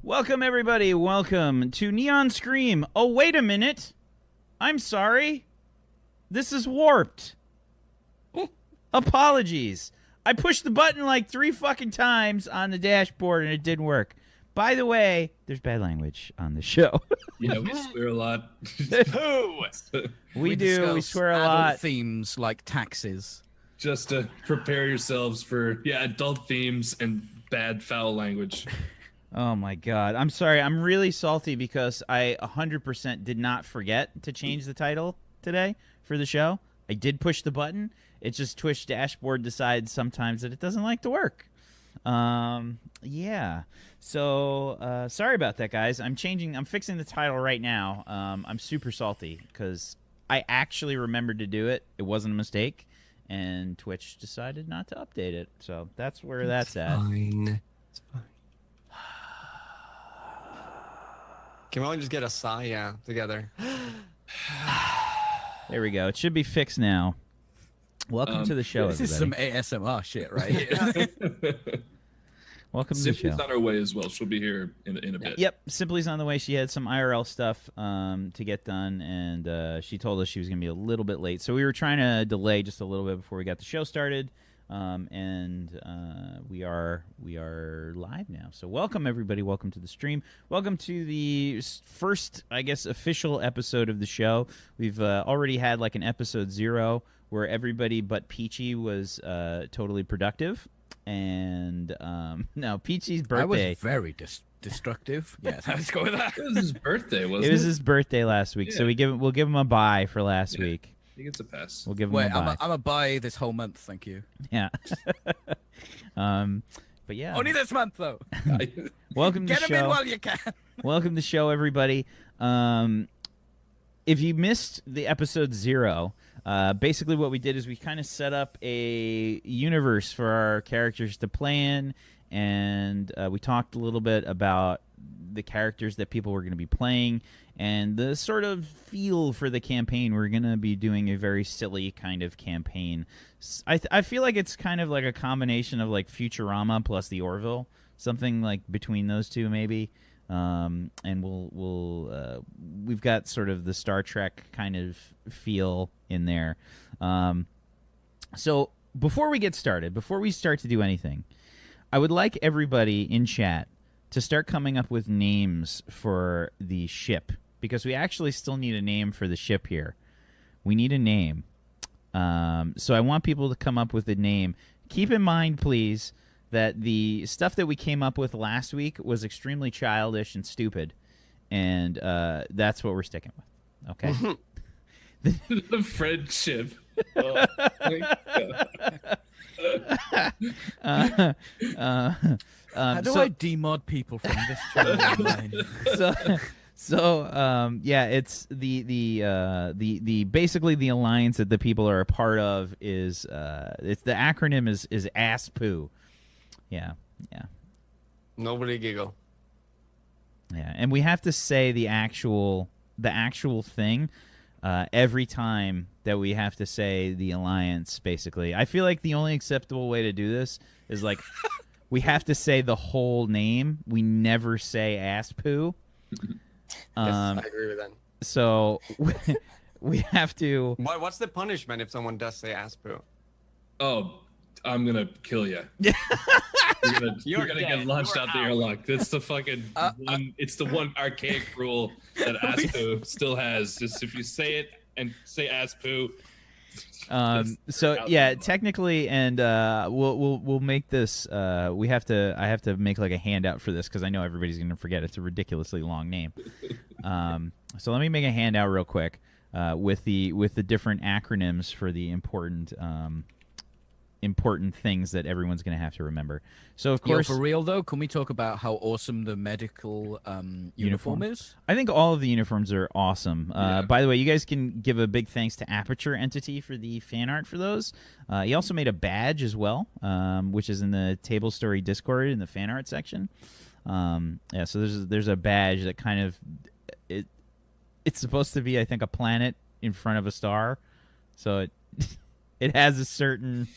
Welcome, everybody. Welcome to Neon Scream. Oh, wait a minute. I'm sorry. This is warped. Apologies. I pushed the button like 3 fucking times on the dashboard and it didn't work. By the way, there's bad language on the show. Yeah, we swear a lot. We do. We swear a lot. Themes like taxes. Just to prepare yourselves for adult themes and bad foul language. Oh my god. I'm sorry. I'm really salty because I 100% did not forget to change the title today for the show. I did push the button. It's just Twitch dashboard decides sometimes that it doesn't like to work. Yeah. So, sorry about that, guys. I'm fixing the title right now. I'm super salty because I actually remembered to do it. It wasn't a mistake, and Twitch decided not to update it. So that's where that's at. Fine. It's fine. Can we all just get a sigh together? There we go. It should be fixed now. Welcome to the show, This everybody. is some ASMR shit right here. Welcome to the show. Simply's on her way as well. She'll be here in a bit. Yep, Simply's on the way. She had some IRL stuff to get done, and she told us she was going to be a little bit late. So we were trying to delay just a little bit before we got the show started, and we are live now. So welcome, everybody. Welcome to the stream. Welcome to the first, I guess, official episode of the show. We've already had like an episode 0 where everybody but Peachy was totally productive. And no, Peachy's birthday. I was very destructive. Yeah, let's go with that. It was his birthday, wasn't it? It was his birthday last week, so we'll give him a bye for last week. He gets a pass. We'll give him Wait, a bye. I'm a buy this whole month, thank you. Yeah. But yeah. Only this month, though. Welcome to the Get show. him in while you can. Welcome to the show, everybody. If you missed the episode 0, basically what we did is we kind of set up a universe for our characters to play in, and we talked a little bit about the characters that people were going to be playing and the sort of feel for the campaign. We're going to be doing a very silly kind of campaign. I feel like it's kind of like a combination of like Futurama plus the Orville, something like between those two maybe. And we've got sort of the Star Trek kind of feel in there. So before we get started, before we start to do anything, I would like everybody in chat to start coming up with names for the ship, because we actually still need a name for the ship here. We need a name. So I want people to come up with a name. Keep in mind, please, that the stuff that we came up with last week was extremely childish and stupid, and that's what we're sticking with. Okay. The friendship. Oh, How do I demod people from this channel online? Yeah, it's the basically the alliance that the people are a part of is it's the acronym is ASPOO. Yeah. Nobody giggle. Yeah, and we have to say the actual thing every time that we have to say the alliance, basically. I feel like the only acceptable way to do this is like we have to say the whole name. We never say ASPOO. Yes, I agree with that. So we have to... What's the punishment if someone does say Aspu? Oh, I'm gonna kill you. You're gonna get launched out the airlock. That's the fucking one. It's the one archaic rule that ASPOO still has. Just if you say it and say ASPOO. So yeah, technically, and we'll make this. I have to make like a handout for this because I know everybody's gonna forget. It's a ridiculously long name. So let me make a handout real quick with the different acronyms for the important things that everyone's going to have to remember. So, of course... for real, though, can we talk about how awesome the medical uniform is? I think all of the uniforms are awesome. By the way, you guys can give a big thanks to Aperture Entity for the fan art for those. He also made a badge as well, which is in the Table Story Discord in the fan art section. So there's a badge that kind of... It's supposed to be, I think, a planet in front of a star. So it has a certain...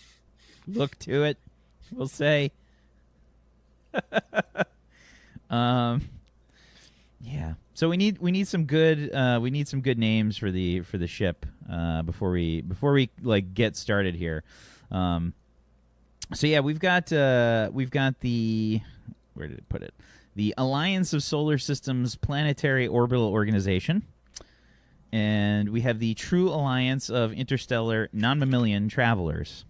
look to it, we'll say. Yeah. So we need some good names for the ship before we like get started here. So yeah, we've got the where did it put it? The Alliance of Solar Systems Planetary Orbital Organization. And we have the True Alliance of Interstellar Non-Mammalian Travelers.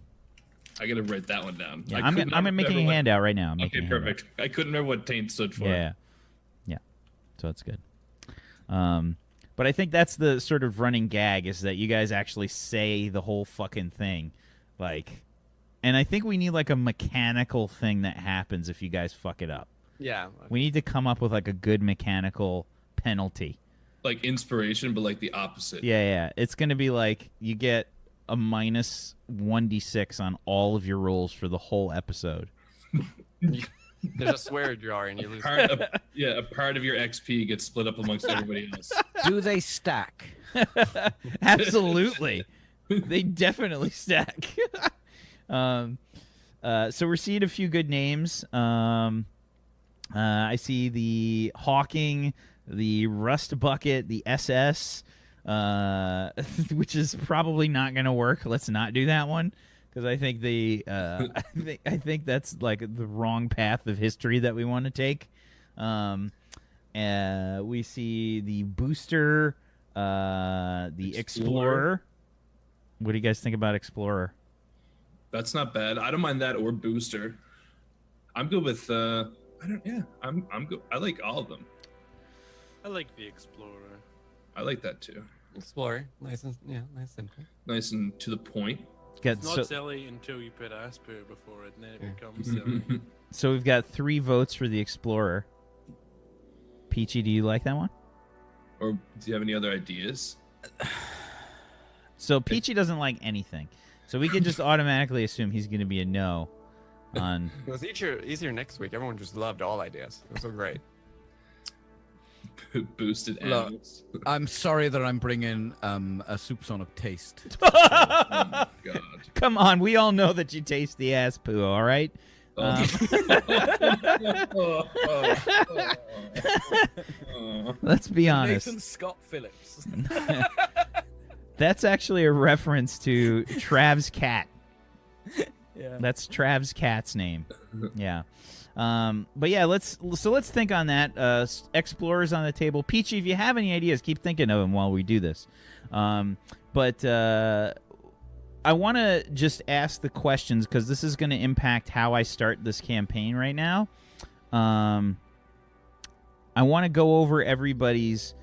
I gotta write that one down. Yeah, I'm making a handout right now. Okay, perfect. I couldn't remember what taint stood for. Yeah. So that's good. But I think that's the sort of running gag is that you guys actually say the whole fucking thing, like, and I think we need like a mechanical thing that happens if you guys fuck it up. Yeah. We need to come up with like a good mechanical penalty. Like inspiration, but like the opposite. Yeah. It's gonna be like you get a minus 1d6 on all of your rolls for the whole episode. There's a swear jar and you lose. A part of your XP gets split up amongst everybody else. Do they stack? Absolutely. They definitely stack. So we're seeing a few good names. I see the Hawking, the Rust Bucket, the SS, which is probably not going to work. Let's not do that one. Because I think I think that's like the wrong path of history that we want to take. We see the Booster, the Explorer. What do you guys think about Explorer? That's not bad. I don't mind that or Booster. I'm good with. I'm good. I like all of them. I like the Explorer. I like that too. Explorer, nice and simple. Nice and to the point. It's not silly until you put Asper before it, and then it becomes silly. So we've got 3 votes for the Explorer. Peachy, do you like that one? Or do you have any other ideas? So Peachy doesn't like anything. So we can just automatically assume he's going to be a no on... It was easier next week. Everyone just loved all ideas. It was so great. Boosted Look, animals. I'm sorry that I'm bringing a supersonic taste. Oh my god. Come on, we all know that you taste the ass poo, all right? Let's be honest. Nathan Scott Phillips. That's actually a reference to Trav's cat. Yeah. That's Trav's cat's name. Yeah. But yeah, let's think on that. Explorers on the table. Peachy, if you have any ideas, keep thinking of them while we do this. But I want to just ask the questions because this is going to impact how I start this campaign right now. I want to go over everybody's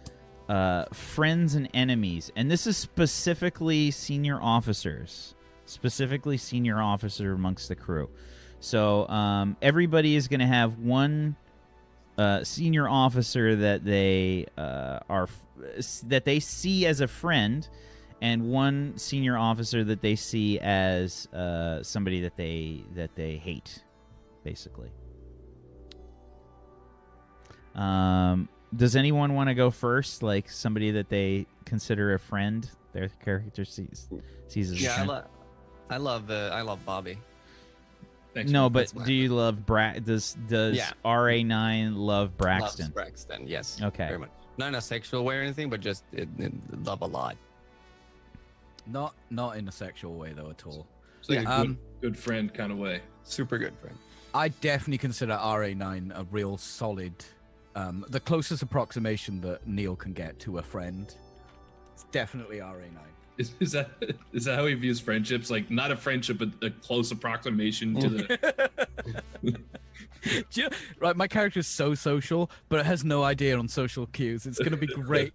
friends and enemies, and this is specifically senior officers. Specifically senior officer amongst the crew. So everybody is going to have one senior officer that they that they see as a friend, and one senior officer that they see as somebody that they hate, basically. Does anyone want to go first? Like somebody that they consider a friend, their character sees as a friend. I love Bobby. Thanks, No, man. but do you love does Yeah. RA9 love Braxton? Loves Braxton, yes. Okay. Very much. Not in a sexual way or anything, but just love a lot. Not in a sexual way though at all. It's like Yeah. a good friend kind of way. Super good friend. I definitely consider RA9 a real solid, the closest approximation that Neil can get to a friend. It's definitely RA9. Is that how he views friendships? Like not a friendship, but a close approximation to the. Right, my character is so social, but it has no idea on social cues. It's gonna be great.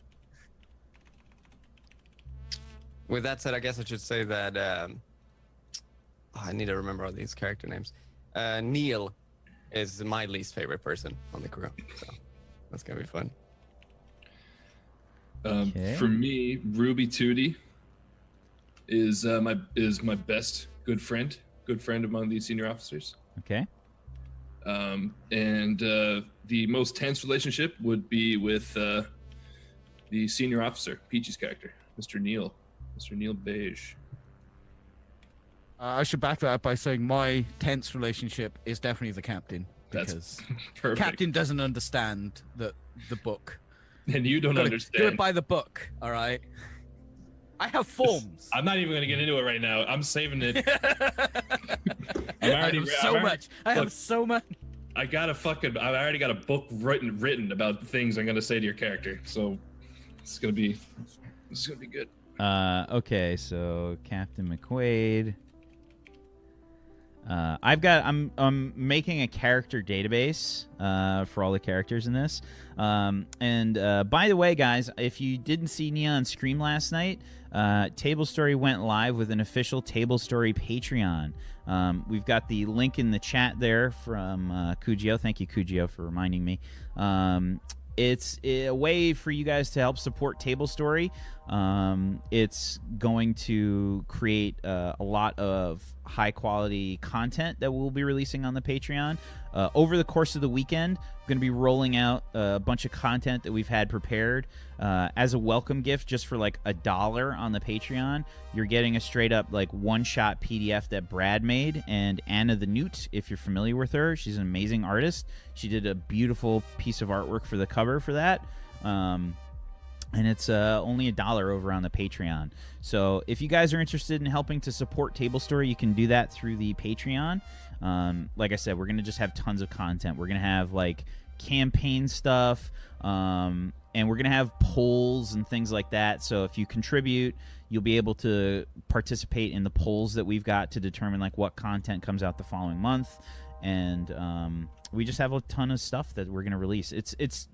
With that said, I guess I should say that I need to remember all these character names. Neil is my least favorite person on the crew, so that's gonna be fun. Okay. For me, Ruby Tootie is my best good friend among these senior officers. Okay. And the most tense relationship would be with the senior officer, Peachy's character, Mr. Neil Beige. I should back that up by saying my tense relationship is definitely the captain, because That's perfect. captain doesn't understand the book. And you don't Do understand. it by the book, all right? I have forms. I'm not even going to get into it right now. I'm saving it. I have so much. I already got a book written about things I'm going to say to your character. So it's going to be good. Okay, so Captain McQuaid. I'm making a character database for all the characters in this. And by the way, guys, if you didn't see Neon Scream last night, Table Story went live with an official Table Story Patreon. We've got the link in the chat there from Kujio. Thank you, Kujio, for reminding me. It's a way for you guys to help support Table Story. It's going to create a lot of high-quality content that we'll be releasing on the Patreon. Over the course of the weekend, I'm going to be rolling out a bunch of content that we've had prepared as a welcome gift just for like $1 on the Patreon. You're getting a straight-up like one-shot PDF that Brad made, and Anna the Newt, if you're familiar with her, she's an amazing artist. She did a beautiful piece of artwork for the cover for that. And it's only $1 over on the Patreon. So if you guys are interested in helping to support Table Story, you can do that through the Patreon. Like I said, we're going to just have tons of content. We're going to have like campaign stuff, and we're going to have polls and things like that. So if you contribute, you'll be able to participate in the polls that we've got to determine like what content comes out the following month. And we just have a ton of stuff that we're going to release. It's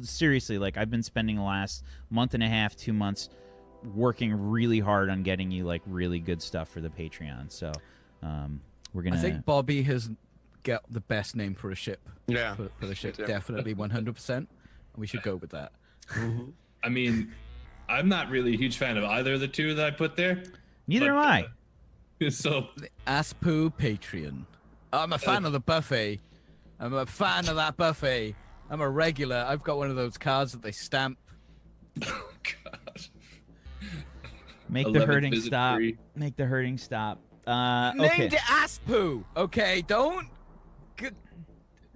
seriously, like, I've been spending the last month and a half, 2 months working really hard on getting you like really good stuff for the Patreon. So we're going to... I think Bobby has got the best name for a ship. Yeah. For the ship, definitely 100%. And we should go with that. I mean, I'm not really a huge fan of either of the two that I put there. Neither am I. So The Aspu Patreon. I'm a fan of the buffet. I'm a fan of that buffet. I'm a regular. I've got one of those cards that they stamp. oh god. Make the 11th hurting visit stop. free. Make the hurting stop. Named Okay. it Aspu. Okay, don't. Look,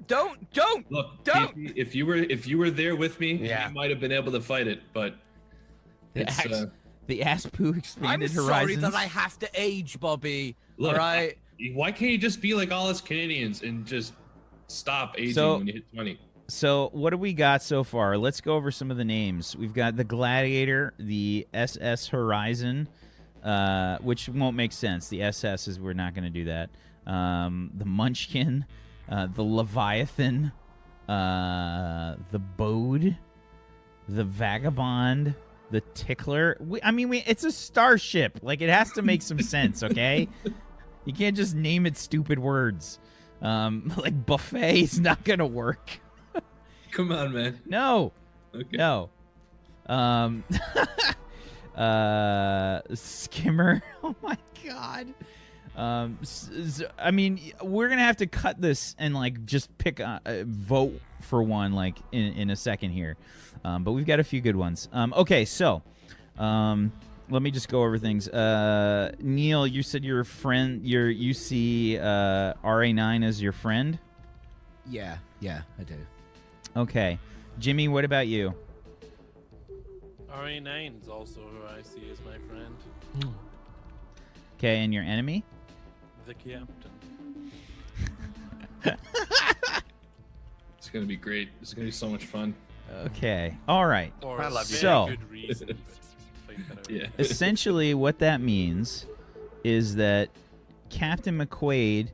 Don't. PvP, if you were there with me, Yeah. you might have been able to fight it, but it's The Aspu I'm expanded sorry horizons. that I have to age, Bobby. look, all right. why can't you just be like all us Canadians and just stop aging So- when you hit 20? So what do we got so far? Let's go over some of the names. We've got the Gladiator, the SS Horizon, which won't make sense. The SS is we're not going to do that. The Munchkin, the Leviathan, the Bode, the Vagabond, the Tickler. It's a starship. Like, it has to make some sense, okay? You can't just name it stupid words. Like buffet is not going to work. Come on, man. No. Okay. No. Skimmer. Oh my god. We're gonna have to cut this and like just pick vote for one like in a second here, but we've got a few good ones. Okay, so let me just go over things. Neil, you said you're a friend. You see RA9 as your friend. Yeah, I do. Okay, Jimmy, what about you? RA9 is also who I see as my friend. Okay, and your enemy? The captain. It's gonna be great. It's gonna be so much fun. Okay, all right. For I a love you. very So- good reason. to fight that out. Yeah. Essentially, what that means is that Captain McQuaid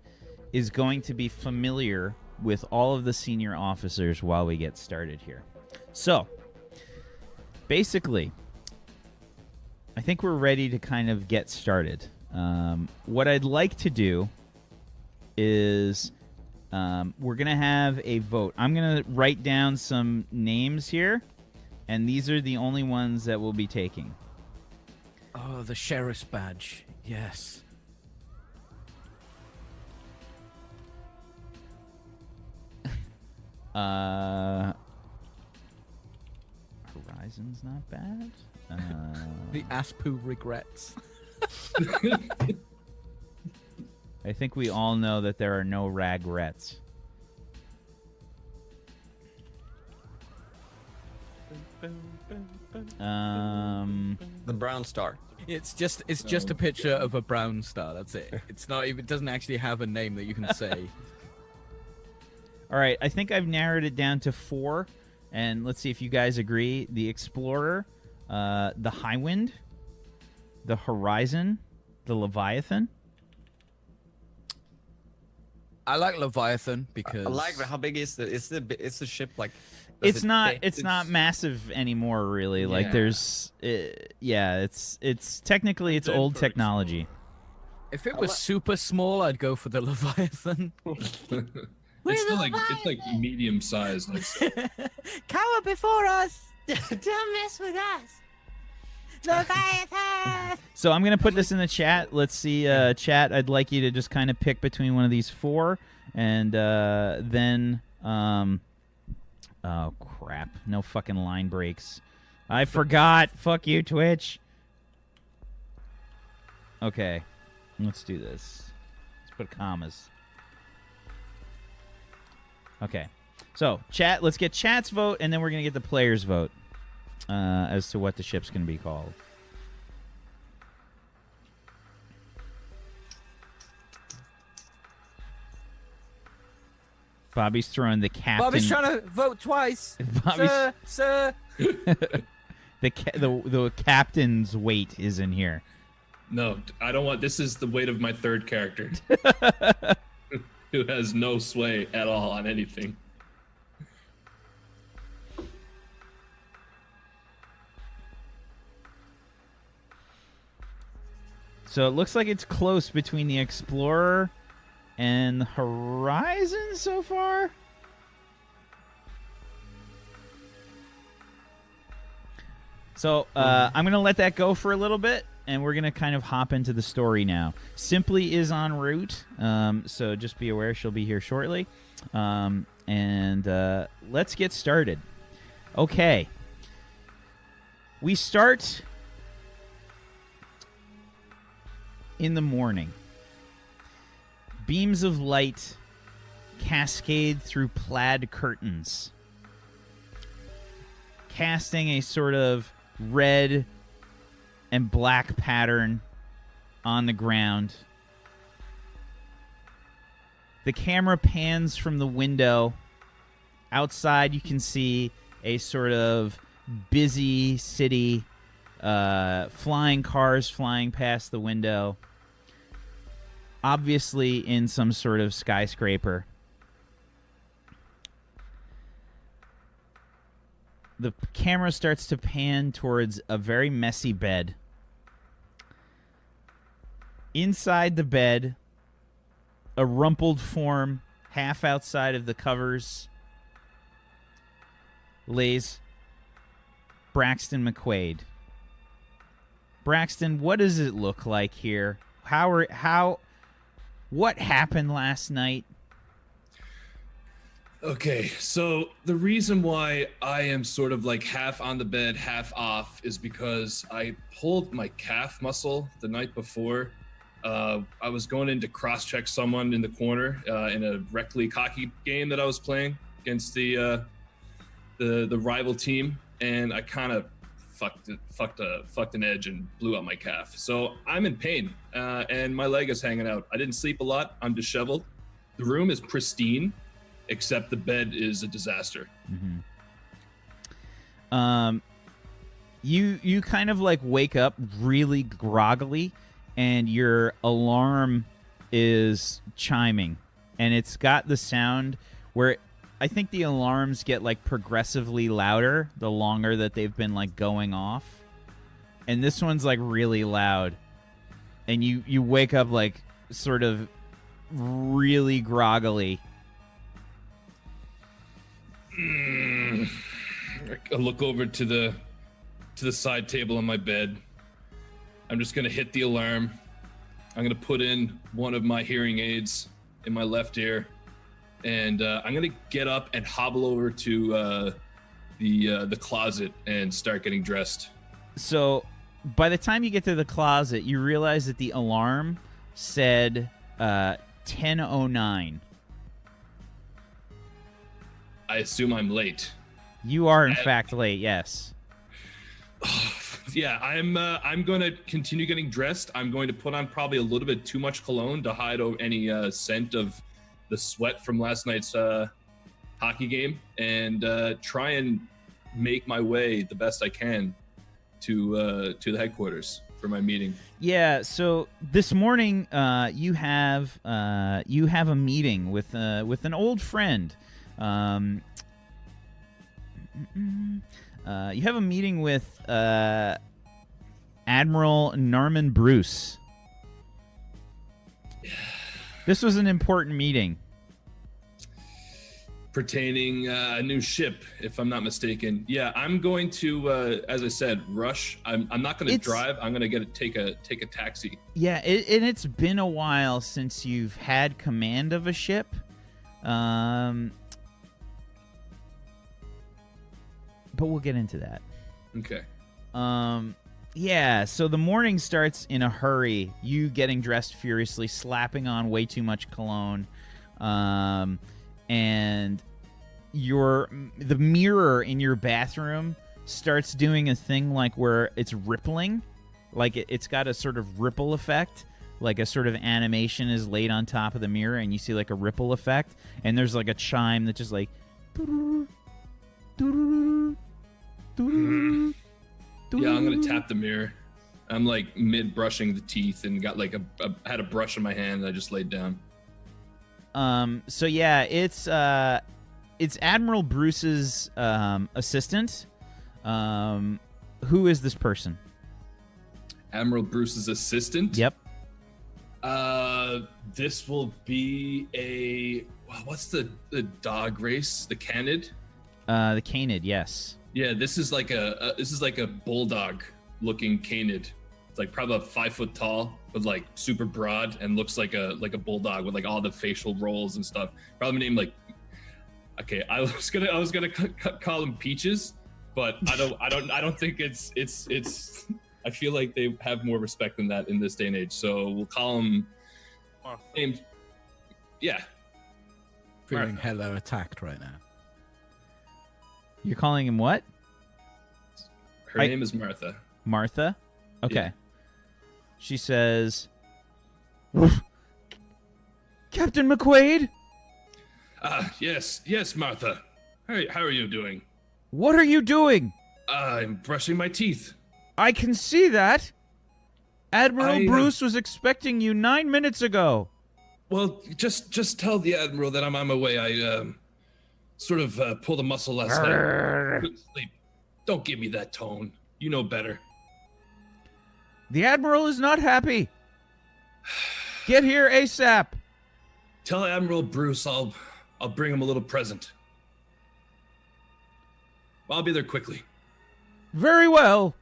is going to be familiar with all of the senior officers while we get started here. So, basically, I think we're ready to kind of get started. What I'd like to do is we're going to have a vote. I'm going to write down some names here, and these are the only ones that we'll be taking. Oh, the sheriff's badge. Yes. Horizon's not bad. The Aspu regrets. I think we all know that there are no ragrets. The brown star. It's just a picture of a brown star. That's it. It's not even. It doesn't actually have a name that you can say. All right, I think I've narrowed it down to 4, and let's see if you guys agree. The Explorer, the Highwind, the Horizon, the Leviathan. I like Leviathan because I like how big is the ship like? It's not massive anymore, really. Like Yeah. there's, it's technically it's old technology. If it was super small, I'd go for the Leviathan. It's still like medium sized. Like, Cower before us. Don't mess with us. Leviathan! So I'm gonna put this in the chat. Let's see, chat. I'd like you to just kind of pick between one of these 4, and then, oh crap, no fucking line breaks. I forgot. Fuck you, Twitch. Okay, let's do this. Let's put commas. Okay, so chat. Let's get chat's vote, and then we're gonna get the players' vote as to what the ship's gonna be called. Bobby's throwing the captain. Bobby's trying to vote twice. Bobby's- Sir. the captain's weight is in here. no, I don't want. This is the weight of my third character, who has no sway at all on anything. So it looks like it's close between the Explorer and the Horizon so far. So I'm going to let that go for a little bit, and we're going to kind of hop into the story now. Simply is en route, so just be aware she'll be here shortly. And let's get started. Okay. We start in the morning. Beams of light cascade through plaid curtains, casting a sort of red and black pattern on the ground. The camera pans from the window. Outside, you can see a sort of busy city, flying cars flying past the window. Obviously in some sort of skyscraper. The camera starts to pan towards a very messy bed. Inside the bed, a rumpled form, half outside of the covers, lays Braxton McQuaid. Braxton, what does it look like here? What happened last night? Okay, so the reason why I am sort of like half on the bed, half off is because I pulled my calf muscle the night before. I was going in to cross-check someone in the corner in a rec league hockey game that I was playing against the rival team, and I kind of fucked an edge and blew out my calf. So I'm in pain, and my leg is hanging out. I didn't sleep a lot. I'm disheveled. The room is pristine, except the bed is a disaster. Mm-hmm. You kind of like wake up really groggily, and your alarm is chiming, and it's got the sound where I think the alarms get like progressively louder the longer that they've been like going off, and this one's like really loud, and you wake up like sort of really groggily. I look over to the side table on my bed. I'm just gonna hit the alarm. I'm gonna put in one of my hearing aids in my left ear, and I'm gonna get up and hobble over to the closet and start getting dressed. So by the time you get to the closet, you realize that the alarm said 10:09. I assume I'm late. You are in fact late. Yes. Yeah, I'm going to continue getting dressed. I'm going to put on probably a little bit too much cologne to hide any scent of the sweat from last night's hockey game, and try and make my way the best I can to the headquarters for my meeting. Yeah. So this morning, you have a meeting with an old friend. You have a meeting with Admiral Norman Bruce. This was an important meeting. Pertaining a new ship, if I'm not mistaken. Yeah, I'm going to, as I said, rush. I'm not going to drive. I'm going to take a taxi. Yeah, and it's been a while since you've had command of a ship. But we'll get into that. Okay. Yeah, so the morning starts in a hurry. You getting dressed furiously, slapping on way too much cologne. And the mirror in your bathroom starts doing a thing like where it's rippling. Like it's got a sort of ripple effect. Like a sort of animation is laid on top of the mirror and you see like a ripple effect. And there's like a chime that just like... Yeah, I'm gonna tap the mirror. I'm like mid brushing the teeth and got like had a brush in my hand and I just laid down. So yeah, it's Admiral Bruce's assistant. Who is this person? Admiral Bruce's assistant? Yep. This will be what's the dog race? The Canid? The Canid, yes. Yeah, this is like a bulldog looking Canid. It's like probably about 5 foot tall, but like super broad and looks like a bulldog with like all the facial rolls and stuff. Probably named like, okay, I was gonna call him Peaches, but I don't think it's I feel like they have more respect than that in this day and age. So we'll call him named, yeah. Feeling hella attacked right now. You're calling him what? Her name is Martha. Martha? Okay. Yeah. She says, Captain McQuaid? Yes, Martha. How are you doing? What are you doing? I'm brushing my teeth. I can see that. Admiral Bruce was expecting you 9 minutes ago. Well, just tell the Admiral that I'm on my way. I sort of pulled a muscle last night. Couldn't sleep. Don't give me that tone. You know better. The Admiral is not happy. Get here ASAP. Tell Admiral Bruce I'll bring him a little present. I'll be there quickly. Very well.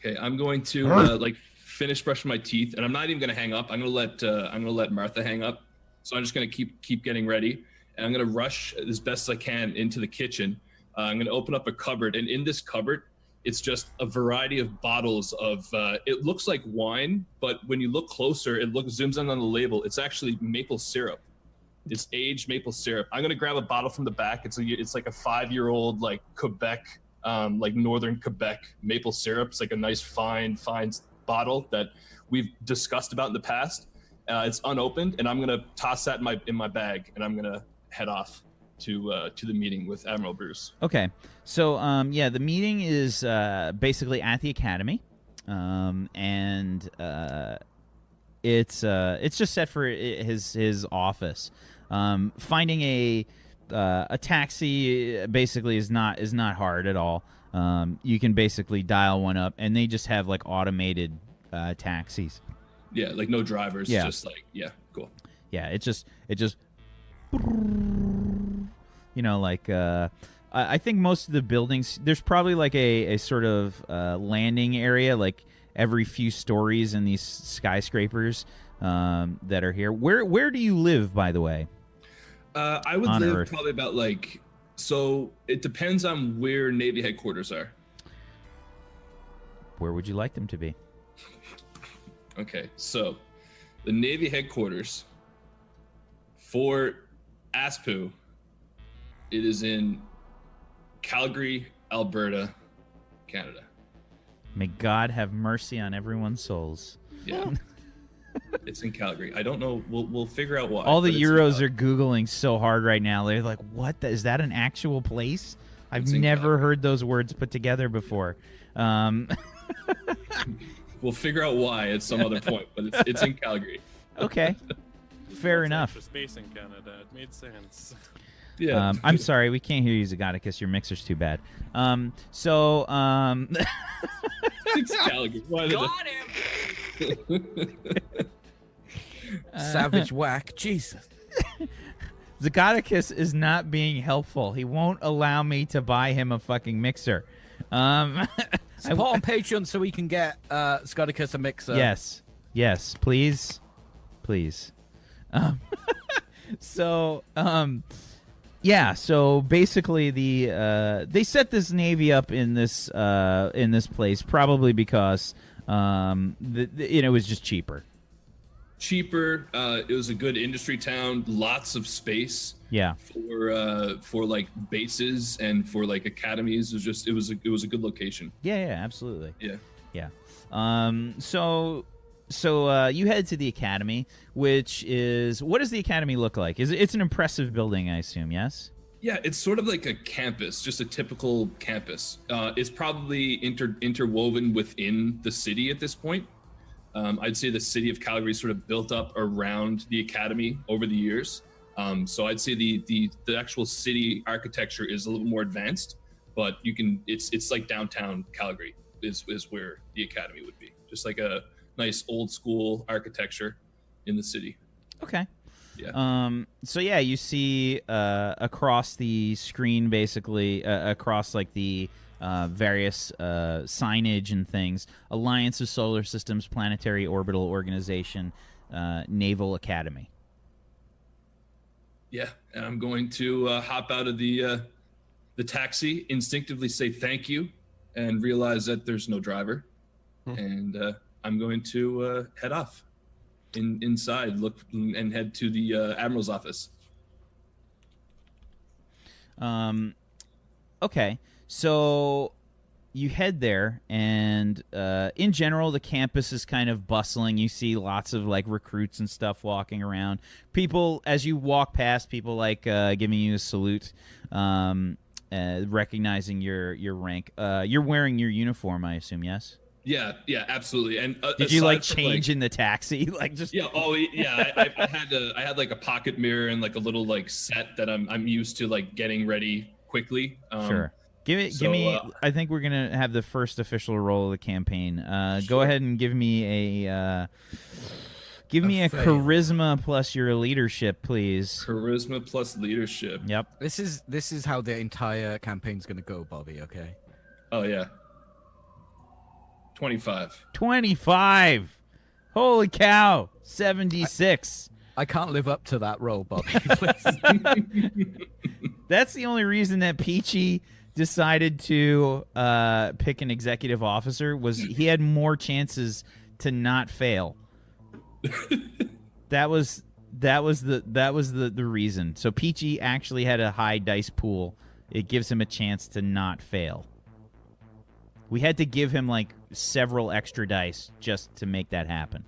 Okay, I'm going to finish brushing my teeth, and I'm not even gonna hang up. I'm gonna let Martha hang up. So I'm just gonna keep getting ready, and I'm gonna rush as best as I can into the kitchen. I'm gonna open up a cupboard, and in this cupboard, it's just a variety of bottles of. It looks like wine, but when you look closer, zooms in on the label. It's actually maple syrup. It's aged maple syrup. I'm gonna grab a bottle from the back. It's like a 5-year-old like Quebec, like northern Quebec maple syrup. It's like a nice fine bottle that we've discussed about in the past. It's unopened, and I'm gonna toss that in my bag, and I'm gonna head off to the meeting with Admiral Bruce. Okay, so the meeting is basically at the academy, and it's just set for his office. Finding a taxi basically is not hard at all. You can basically dial one up, and they just have like automated taxis. Yeah, like no drivers. Yeah. Just like cool. Yeah, it just like I think most of the buildings, there's probably like a sort of landing area like every few stories in these skyscrapers that are here. Where do you live, by the way? I would on live Earth? probably about so it depends on where Navy headquarters are. Where would you like them to be? Okay, so the Navy headquarters for ASPU, it is in Calgary, Alberta, Canada. May God have mercy on everyone's souls. Yeah. It's in Calgary. I don't know. We'll figure out why. All the but it's in Euros are Calgary. Googling so hard right now. They're like, what? Is that an actual place? I've It's in never Calgary. heard those words put together before. We'll figure out why at some other point, but it's in Calgary. Okay. Fair What's enough. For space in Canada, it made sense. Yeah. I'm sorry, we can't hear you, Zagaticus. Your mixer's too bad. It's Calgary. Why did Savage whack. Jesus. Zagaticus is not being helpful. He won't allow me to buy him a fucking mixer. Support on Patreon so we can get Scoticus a mixer. Yes, please. Yeah. So basically, they set this navy up in this place probably because it was just cheaper. It was a good industry town, lots of space. Yeah. For like bases and for like academies. It was a good location. Yeah, absolutely. Yeah. So you head to the academy, which is, what does the academy look like? It's an impressive building, I assume, yes? Yeah, it's sort of like a campus, just a typical campus. It's probably interwoven within the city at this point. I'd say the city of Calgary sort of built up around the academy over the years. So I'd say the actual city architecture is a little more advanced, but it's like downtown Calgary is where the academy would be. Just like a nice old school architecture in the city. Okay. Yeah. So yeah, you see across the screen, basically across like the various signage and things: Alliance of Solar Systems, Planetary Orbital Organization, Naval Academy. Yeah, and I'm going to hop out of the taxi, instinctively say thank you, and realize that there's no driver, and I'm going to head off inside, look and head to the admiral's office. Okay, so you head there, and in general, the campus is kind of bustling. You see lots of like recruits and stuff walking around. People, as you walk past, people like giving you a salute, recognizing your rank. You're wearing your uniform, I assume, yes? Yeah, absolutely. And did you like change in the taxi, like just? Yeah. Oh, yeah. I had like a pocket mirror and like a little like set that I'm used to like getting ready quickly. Sure. Give me. I think we're gonna have the first official roll of the campaign. Go ahead and give me a charisma plus your leadership, please. Charisma plus leadership. Yep. This is how the entire campaign's gonna go, Bobby. Okay. Oh yeah. 25. 25. Holy cow. 76. I can't live up to that roll, Bobby. Please. That's the only reason that Peachy decided to pick an executive officer, was he had more chances to not fail. That was the reason. So Peachy actually had a high dice pool. It gives him a chance to not fail. We had to give him like several extra dice just to make that happen.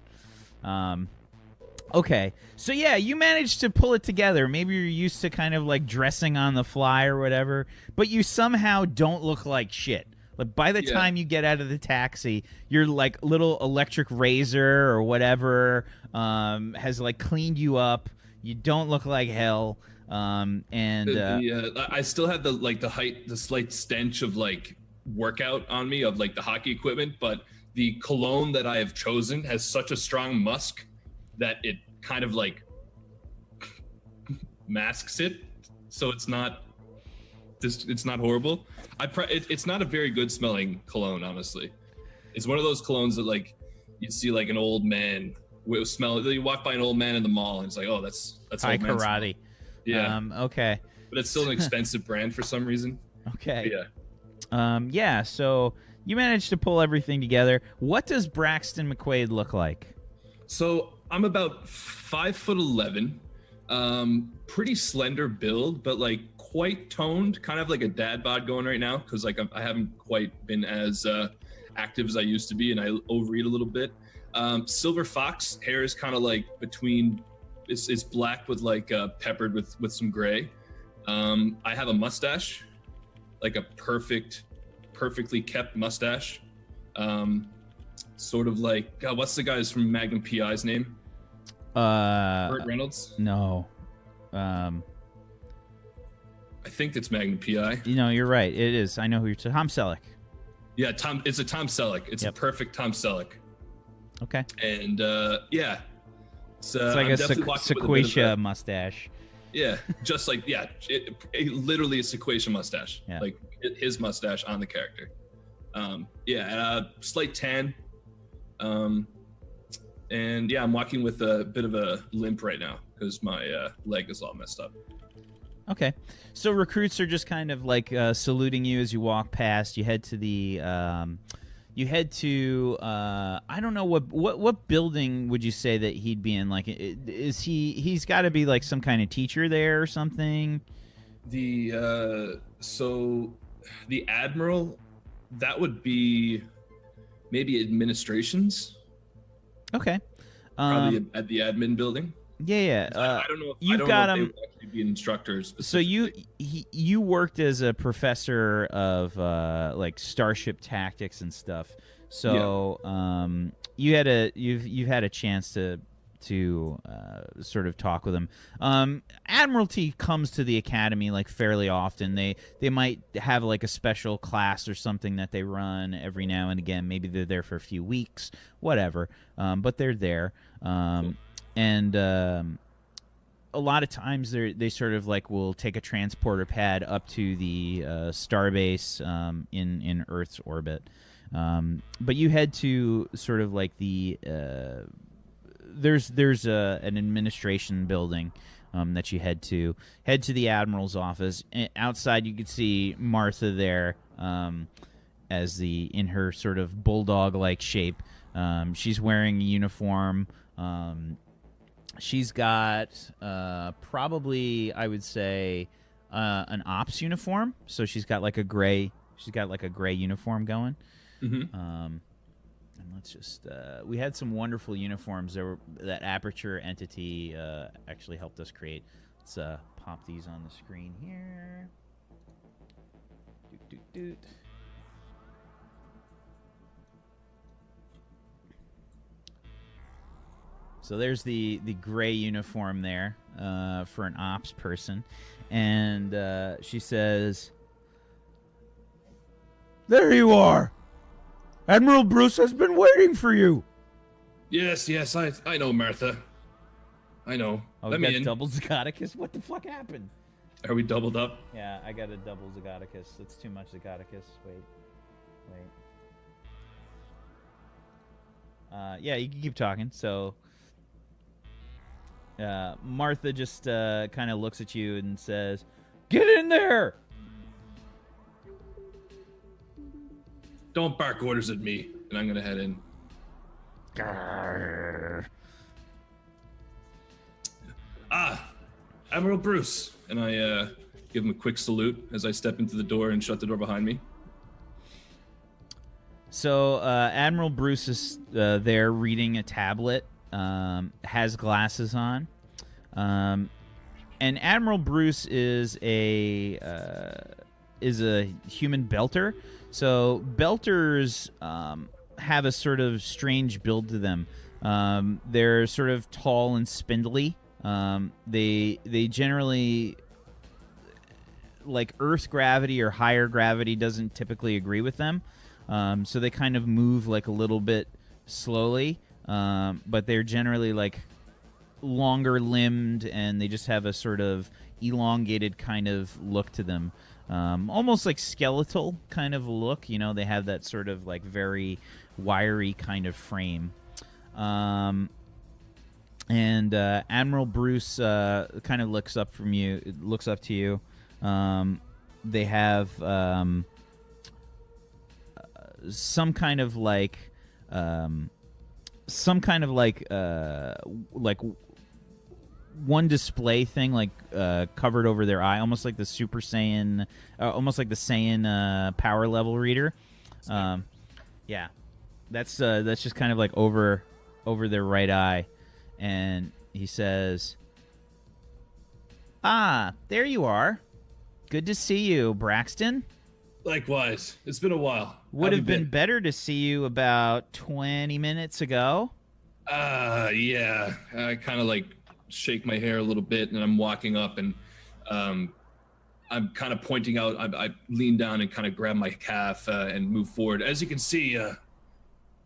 Okay, so yeah, you managed to pull it together. Maybe you're used to kind of like dressing on the fly or whatever, but you somehow don't look like shit. Like by the time you get out of the taxi, your like little electric razor or whatever has like cleaned you up. You don't look like hell. I still have the slight stench of like workout on me of like the hockey equipment, but the cologne that I have chosen has such a strong musk that it kind of like masks it, so it's not horrible. It's not a very good smelling cologne, honestly. It's one of those colognes that like you see like an old man smell. You walk by an old man in the mall and it's like, oh, that's high old man karate. smell. Yeah. Okay. But it's still an expensive brand for some reason. Okay. But yeah. So you managed to pull everything together. What does Braxton McQuaid look like? So I'm about 5'11", pretty slender build, but like quite toned, kind of like a dad bod going right now, because like I haven't quite been as active as I used to be, and I overeat a little bit. Silver fox hair is kind of like between, it's black with like peppered with some gray. I have a mustache, like a perfectly kept mustache. Sort of like, God, what's the guy's from Magnum PI's name? Burt Reynolds? No. I think it's Magnum PI. You know, you're right. It is. I know who you're talking. Tom Selleck. Yeah, it's a Tom Selleck. It's a perfect Tom Selleck. Okay. And yeah. It's like a sequoia mustache. Yeah, just like, literally a sequoia mustache. Yeah. Like his mustache on the character. And a slight tan. And yeah, I'm walking with a bit of a limp right now because my leg is all messed up. Okay, so recruits are just kind of like saluting you as you walk past. You head to the, I don't know what building would you say that he'd be in? Like, is he's got to be like some kind of teacher there or something? So the Admiral, that would be maybe administrations. Okay, probably at the admin building. Yeah. I don't know. You've got him. Actually be instructors. So you worked as a professor of like starship tactics and stuff. So you've had a chance to sort of talk with him. Admiralty comes to the academy like fairly often. They might have like a special class or something that they run every now and again. Maybe they're there for a few weeks, whatever. But they're there. And a lot of times they sort of like will take a transporter pad up to the starbase in Earth's orbit. But you head to sort of like the there's an administration building that you head to the Admiral's office. Outside you could see Martha there as in her sort of bulldog like shape. She's wearing a uniform. She's got probably, I would say, an ops uniform. So she's got like a gray uniform going. Mm-hmm. And let's just we had some wonderful uniforms that Aperture entity actually helped us create. Let's pop these on the screen here. Doot. So there's the gray uniform there for an ops person. And she says, "There you are! Admiral Bruce has been waiting for you!" Yes, I know, Martha. I know. Oh, Let we me got in. double Zygoticus? What the fuck happened? Are we doubled up? Yeah, I got a double Zygoticus. That's too much Zygoticus. Wait. Yeah, you can keep talking. So Martha just kind of looks at you and says, "Get in there!" Don't bark orders at me, and I'm gonna head in. Grrr. Admiral Bruce, and I give him a quick salute as I step into the door and shut the door behind me. So Admiral Bruce is there reading a tablet, has glasses on, and Admiral Bruce is a human belter. So belters have a sort of strange build to them. They're sort of tall and spindly. They generally, like, Earth gravity or higher gravity doesn't typically agree with them. So they kind of move like a little bit slowly, but they're generally like longer limbed, and they just have a sort of elongated kind of look to them. Almost like skeletal kind of look, you know, they have that sort of like very wiry kind of frame. And Admiral Bruce kind of looks up to you. They have some kind of like one display thing like covered over their eye, almost like the Super Saiyan, almost like the Saiyan power level reader. Yeah, that's just kind of like over their right eye, and he says, "Ah, there you are. Good to see you, Braxton. Likewise. It's been a while. Would have been better to see you about 20 minutes ago." Yeah. I kind of like shake my hair a little bit, and I'm walking up, and I'm kind of pointing out. I lean down and kind of grab my calf and move forward. As you can see,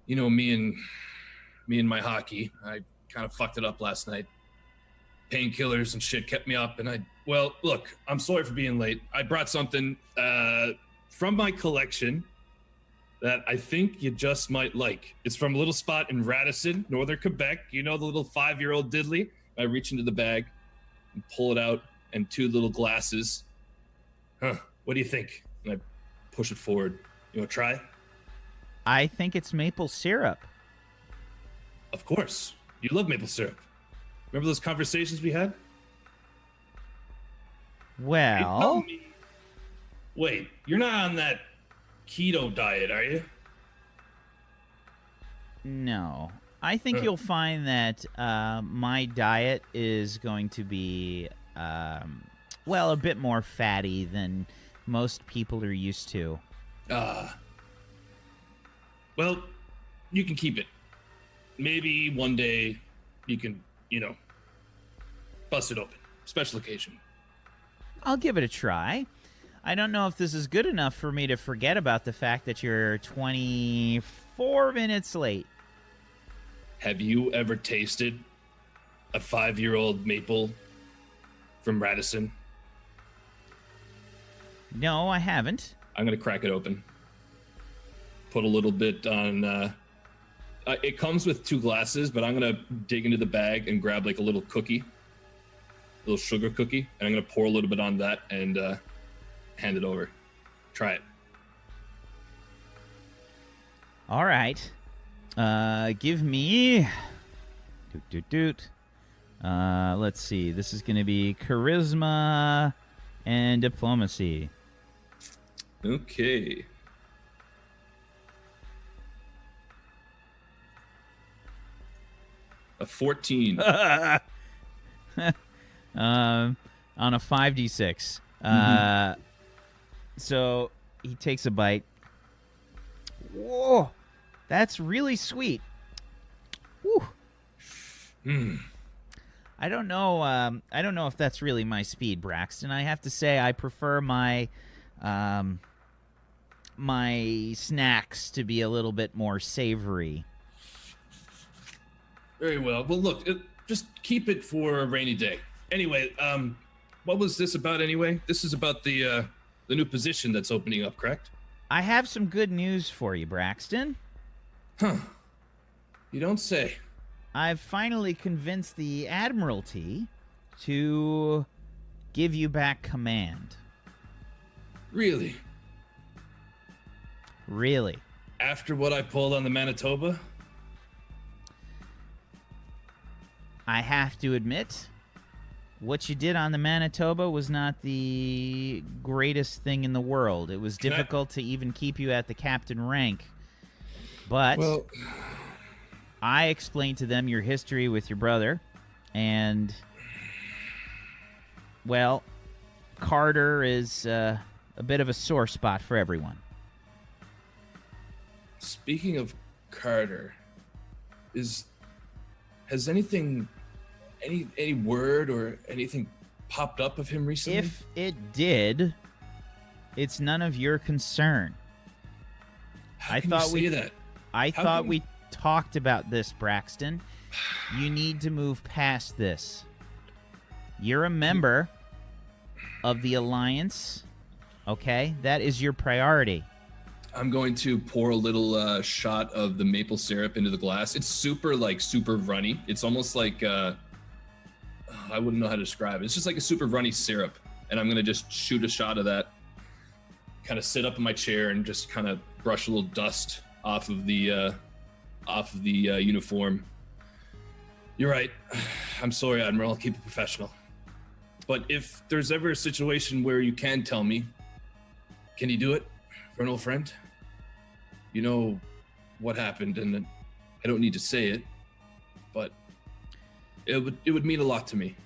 me and my hockey, I kind of fucked it up last night. Painkillers and shit kept me up, and look, I'm sorry for being late. I brought something from my collection that I think you just might like. It's from a little spot in Radisson, northern Quebec. You know, the little 5-year-old diddly? I reach into the bag and pull it out, and 2 little glasses. What do you think? And I push it forward. You want to try? I think it's maple syrup. Of course. You love maple syrup. Remember those conversations we had? Well, Wait, you're not on that keto diet, are you? no. I think you'll find that my diet is going to be, a bit more fatty than most people are used to. Well, you can keep it. Maybe one day you can, bust it open. Special occasion. I'll give it a try. I don't know if this is good enough for me to forget about the fact that you're 24 minutes late. Have you ever tasted a 5-year-old maple from Radisson? No, I haven't. I'm going to crack it open. Put a little bit on... it comes with 2 glasses, but I'm going to dig into the bag and grab like a little cookie. A little sugar cookie. And I'm going to pour a little bit on that and hand it over. Try it. All right. Give me... let's see. This is going to be charisma and diplomacy. Okay. A 14. On a 5d6. So he takes a bite. Whoa, that's really sweet. Whew. I don't know. I don't know if that's really my speed, Braxton. I have to say, I prefer my my snacks to be a little bit more savory. Very well. Well, look, just keep it for a rainy day. Anyway, what was this about anyway? This is about the new position that's opening up, correct? I have some good news for you, Braxton. Huh. You don't say. I've finally convinced the Admiralty to give you back command. Really? Really. After what I pulled on the Manitoba? I have to admit, what you did on the Manitoba was not the greatest thing in the world. It was difficult to even keep you at the captain rank. But I explained to them your history with your brother, and, well, Carter is a bit of a sore spot for everyone. Speaking of Carter, has anything, any word or anything popped up of him recently? If it did, it's none of your concern. How can you say that? I thought we talked about this, Braxton. You need to move past this. You're a member of the Alliance, okay? That is your priority. I'm going to pour a little shot of the maple syrup into the glass. It's super runny. It's almost like, I wouldn't know how to describe it. It's just like a super runny syrup. And I'm going to just shoot a shot of that, kind of sit up in my chair and just kind of brush a little dust off of the uniform. You're right. I'm sorry, Admiral. I'll keep it professional. But if there's ever a situation where you can tell me, can you do it for an old friend? You know what happened, and I don't need to say it, but it would mean a lot to me.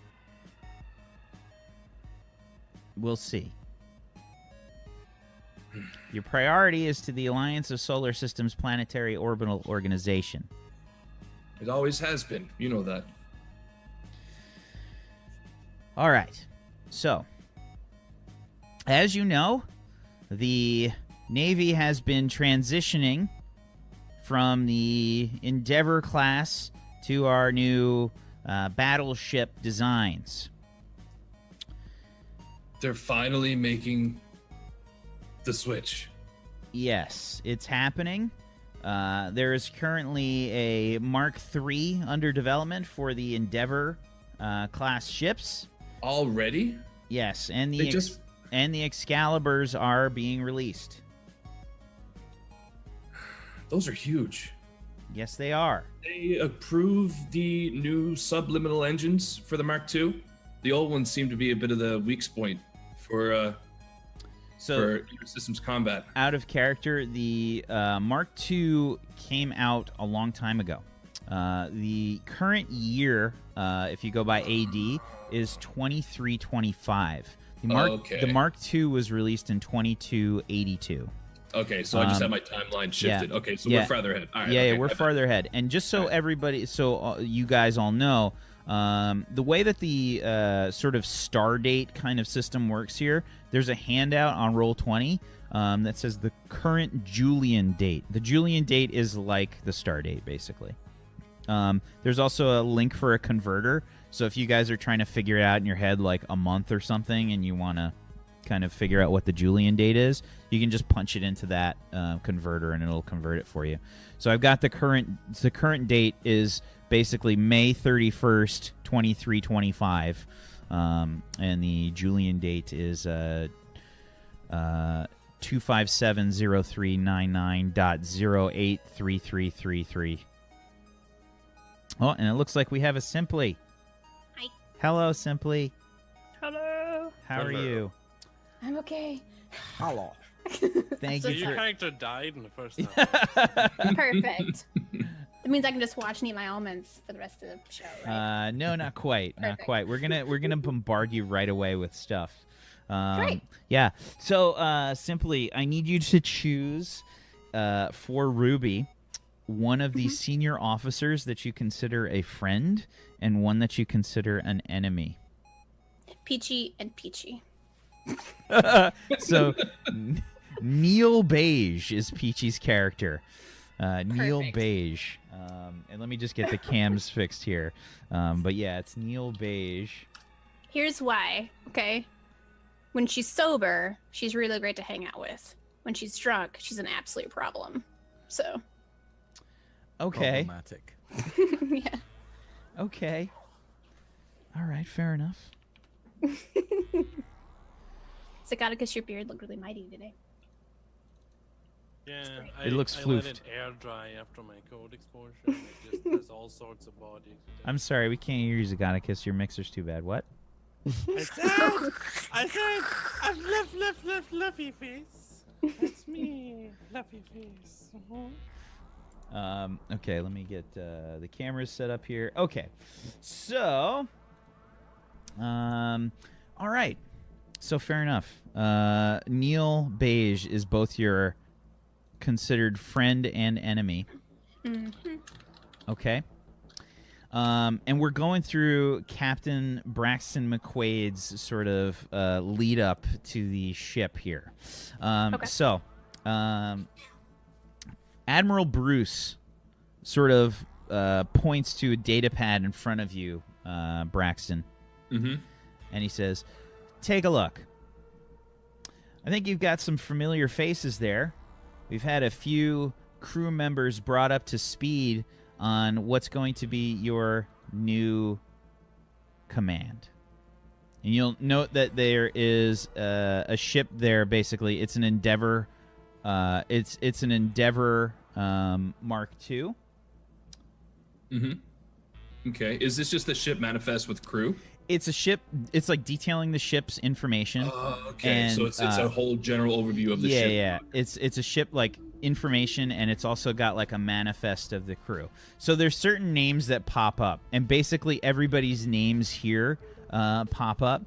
We'll see. Your priority is to the Alliance of Solar Systems Planetary Orbital Organization. It always has been. You know that. All right. So, as you know, the Navy has been transitioning from the Endeavour class to our new battleship designs. They're finally making the switch. Yes, it's happening. There is currently a Mark III under development for the Endeavour class ships. Already? Yes, and They and the Excaliburs are being released. Those are huge. Yes, they are. They approve the new subliminal engines for the Mark II. The old ones seem to be a bit of the weak point for systems combat. Out of character, the Mark II came out a long time ago. The current year, if you go by AD, is 2325. The Mark II was released in 2282. Okay, so I just had my timeline shifted. Yeah, Okay, so we're farther ahead. All right, yeah, okay, we're farther ahead. And just so everybody, you guys all know, the way that the sort of star date kind of system works here, there's a handout on Roll20 that says the current Julian date. The Julian date is like the star date, basically. There's also a link for a converter. So if you guys are trying to figure it out in your head like a month or something and you want to kind of figure out what the Julian date is, you can just punch it into that converter and it'll convert it for you. So I've got the current date is basically May 31st, 2325. And the Julian date is 2570399.083333. Oh, and it looks like we have a Simply. Hi. Hello, Simply. Hello. How are you? I'm okay. Hello. Thank So you your for... character died in the first half. Perfect. That means I can just watch and eat my almonds for the rest of the show, right? No, not quite. Not Perfect. quite. We're gonna bombard you right away with stuff. Great. Yeah. So Simply, I need you to choose for Ruby one of the senior officers that you consider a friend and one that you consider an enemy. Peachy and Peachy. So Neil Beige is Peachy's character. Neil Perfect. Beige. And let me just get the cams fixed here. But yeah, it's Neil Beige. Here's why, okay? When she's sober, she's really great to hang out with. When she's drunk, she's an absolute problem. So, Okay. Problematic. yeah. Okay. All right, fair enough. Zagadicus, your beard looked really mighty today. Yeah, It looks I floofed. let it air dry after my code exposure. And it just has all sorts of body. I'm sorry, we can't hear you, Zagadicus. Your mixer's too bad. What? I said, I'm fluffy face. That's me, fluffy face. Okay, let me get the cameras set up here. Okay, so, all right. So fair enough. Neil Beige is both your considered friend and enemy. Mm-hmm. Okay. And we're going through Captain Braxton McQuaid's sort of lead up to the ship here. Okay. So, Admiral Bruce sort of points to a data pad in front of you, Braxton. Mm-hmm. And he says, "Take a look. I think you've got some familiar faces there. We've had a few crew members brought up to speed on what's going to be your new command. And you'll note that there is a ship there. Basically, it's an Endeavour. It's an Endeavour Mark II. Mm-hmm. Okay. Is this just the ship manifest with crew? It's a ship. It's like detailing the ship's information. Okay. And, so it's a whole general overview of the ship. Yeah. It's a ship like information, and it's also got like a manifest of the crew. So there's certain names that pop up, and basically everybody's names here pop up,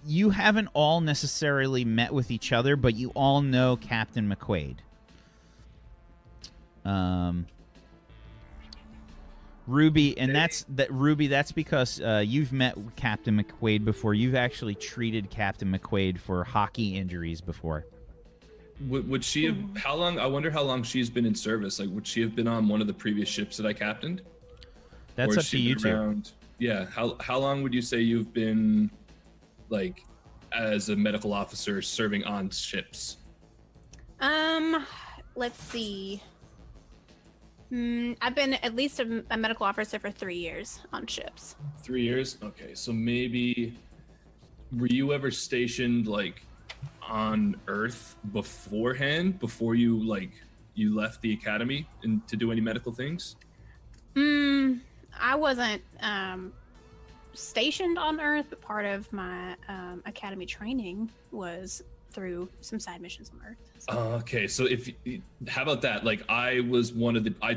you haven't all necessarily met with each other, but you all know Captain McQuaid. Ruby, and that's because you've met Captain McQuaid before. You've actually treated Captain McQuaid for hockey injuries before. Would she have? How long? I wonder how long she's been in service. Like, would she have been on one of the previous ships that I captained? That's Or up has to she you been two. around- Yeah. How long would you say you've been, like, as a medical officer serving on ships? Let's see. I've been at least a medical officer for 3 years on ships. 3 years. Okay. So maybe, were you ever stationed like on Earth beforehand, before you left the academy and to do any medical things? I wasn't stationed on Earth, but part of my academy training was through some side missions on Earth. So. Okay, so how about that? Like, I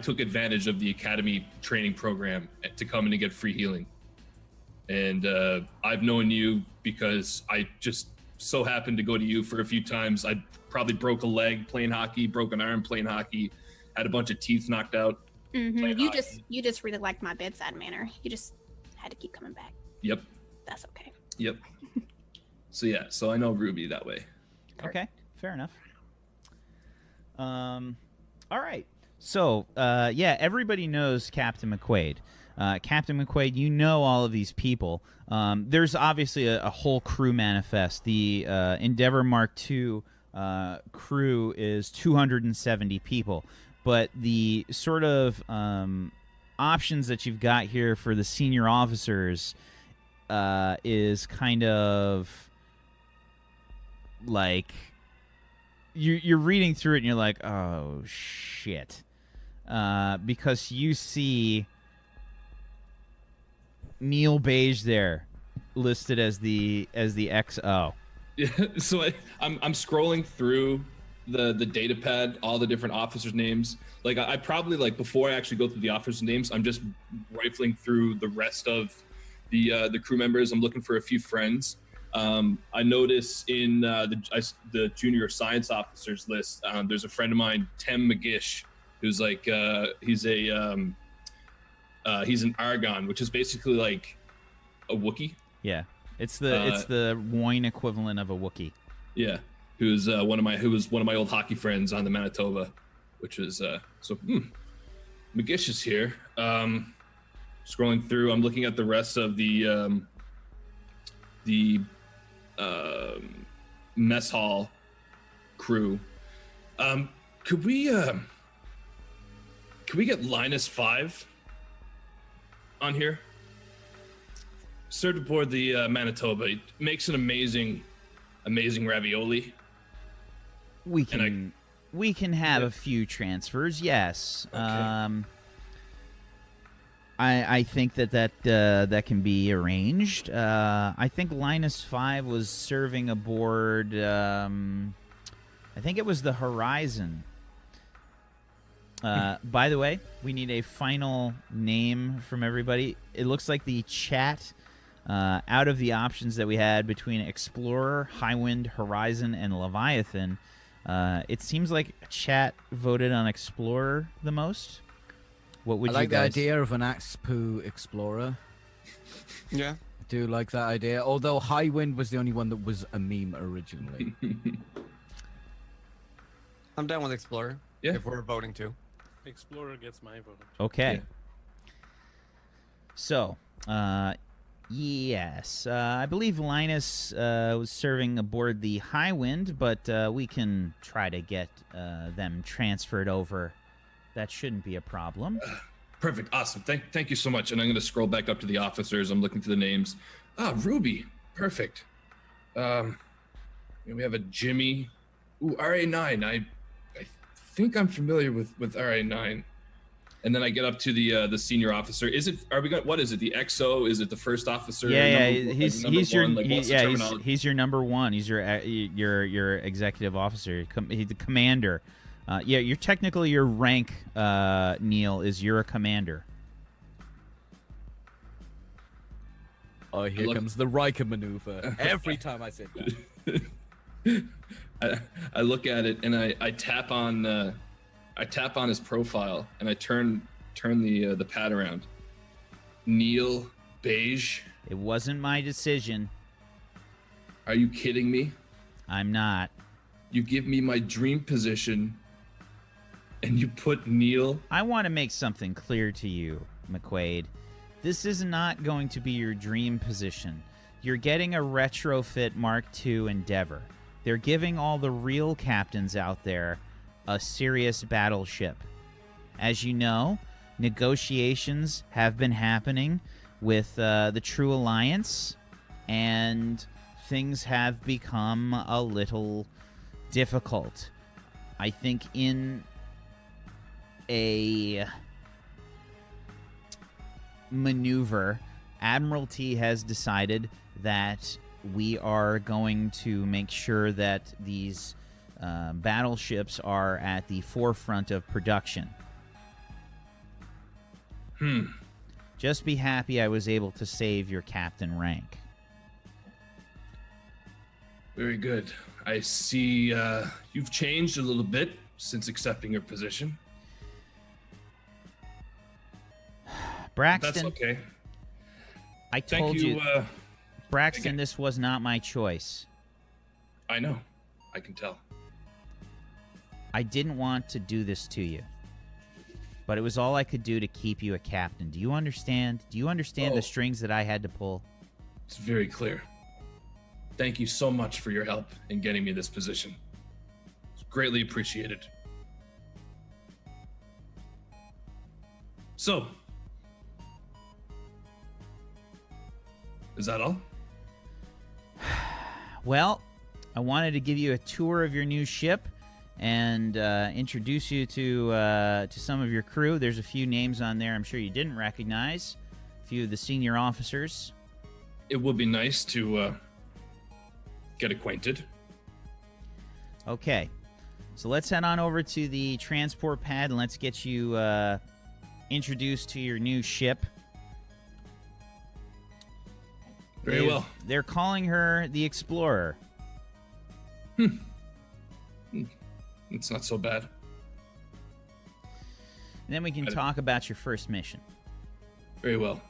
took advantage of the academy training program to come in and get free healing, and I've known you because I just so happened to go to you for a few times. I probably broke a leg playing hockey, broke an arm playing hockey, had a bunch of teeth knocked out. You just really liked my bedside manner. You just had to keep coming back. Yep. That's okay. Yep. So I know Ruby that way. Okay, fair enough. All right. So, everybody knows Captain McQuaid. Captain McQuaid, you know all of these people. There's obviously a whole crew manifest. The Endeavour Mark II crew is 270 people. But the sort of options that you've got here for the senior officers is kind of like you're reading through it and you're like, oh shit, because you see Neil Beige there listed as the XO. Yeah. So I'm scrolling through the data pad, all the different officers' names. Like, I probably, like, before I actually go through the officers' names, I'm just rifling through the rest of the crew members. I'm looking for a few friends. I notice in the junior science officers list, there's a friend of mine, Tem McGish, who's like he's an Argon, which is basically like a Wookiee. Yeah, it's the WOIN equivalent of a Wookiee. Yeah, who's one of my old hockey friends on the Manitoba, which is McGish is here. Scrolling through, I'm looking at the rest of the mess hall crew. Could we get Linus 5 on here? Served aboard the Manitoba. It makes an amazing ravioli. We can have a few transfers. Yes. Okay. I think that can be arranged. I think Linus 5 was serving aboard. I think it was the Horizon. By the way, we need a final name from everybody. It looks like the chat, out of the options that we had between Explorer, Highwind, Horizon, and Leviathan, it seems like chat voted on Explorer the most. What would I like you guys? the idea of an Axpoo Explorer. Yeah. I do like that idea, although Highwind was the only one that was a meme originally. I'm down with Explorer. Yeah. If we're voting too. Explorer gets my vote. Okay. Yeah. So, yes, I believe Linus was serving aboard the Highwind, but we can try to get them transferred over. That shouldn't be a problem. Perfect. Awesome. Thank you so much. And I'm going to scroll back up to the officers. I'm looking through the names. Ruby. Perfect. We have a Jimmy. Ooh, RA9. I think I'm familiar with RA9. And then I get up to the senior officer. What is it? The XO? Is it the first officer? He's your number one. He's your executive officer. He's the commander. You're technically your rank, Neil, is you're a commander. Oh, here comes the Riker maneuver. Every time I sit down. I look at it and I tap on his profile and I turn the pad around. Neil Beige. It wasn't my decision. Are you kidding me? I'm not. You give me my dream position and you put Neil. I want to make something clear to you, McQuaid. This is not going to be your dream position. You're getting a retrofit Mark II Endeavor. They're giving all the real captains out there a serious battleship. As you know, negotiations have been happening with the True Alliance, and things have become a little difficult. I think in a maneuver, Admiralty has decided that we are going to make sure that these battleships are at the forefront of production. Just be happy I was able to save your captain rank. Very good. I see you've changed a little bit since accepting your position. Braxton, That's okay. I told you, Braxton, again. this was not my choice. I know. I can tell. I didn't want to do this to you, but it was all I could do to keep you a captain. Do you understand? Do you understand the strings that I had to pull? It's very clear. Thank you so much for your help in getting me this position. It's greatly appreciated. So, is that all? Well, I wanted to give you a tour of your new ship and introduce you to some of your crew. There's a few names on there I'm sure you didn't recognize. A few of the senior officers. It would be nice to get acquainted. Okay, so let's head on over to the transport pad and let's get you introduced to your new ship. Very well. They're calling her the Explorer. It's not so bad. And then we can talk about your first mission. Very well.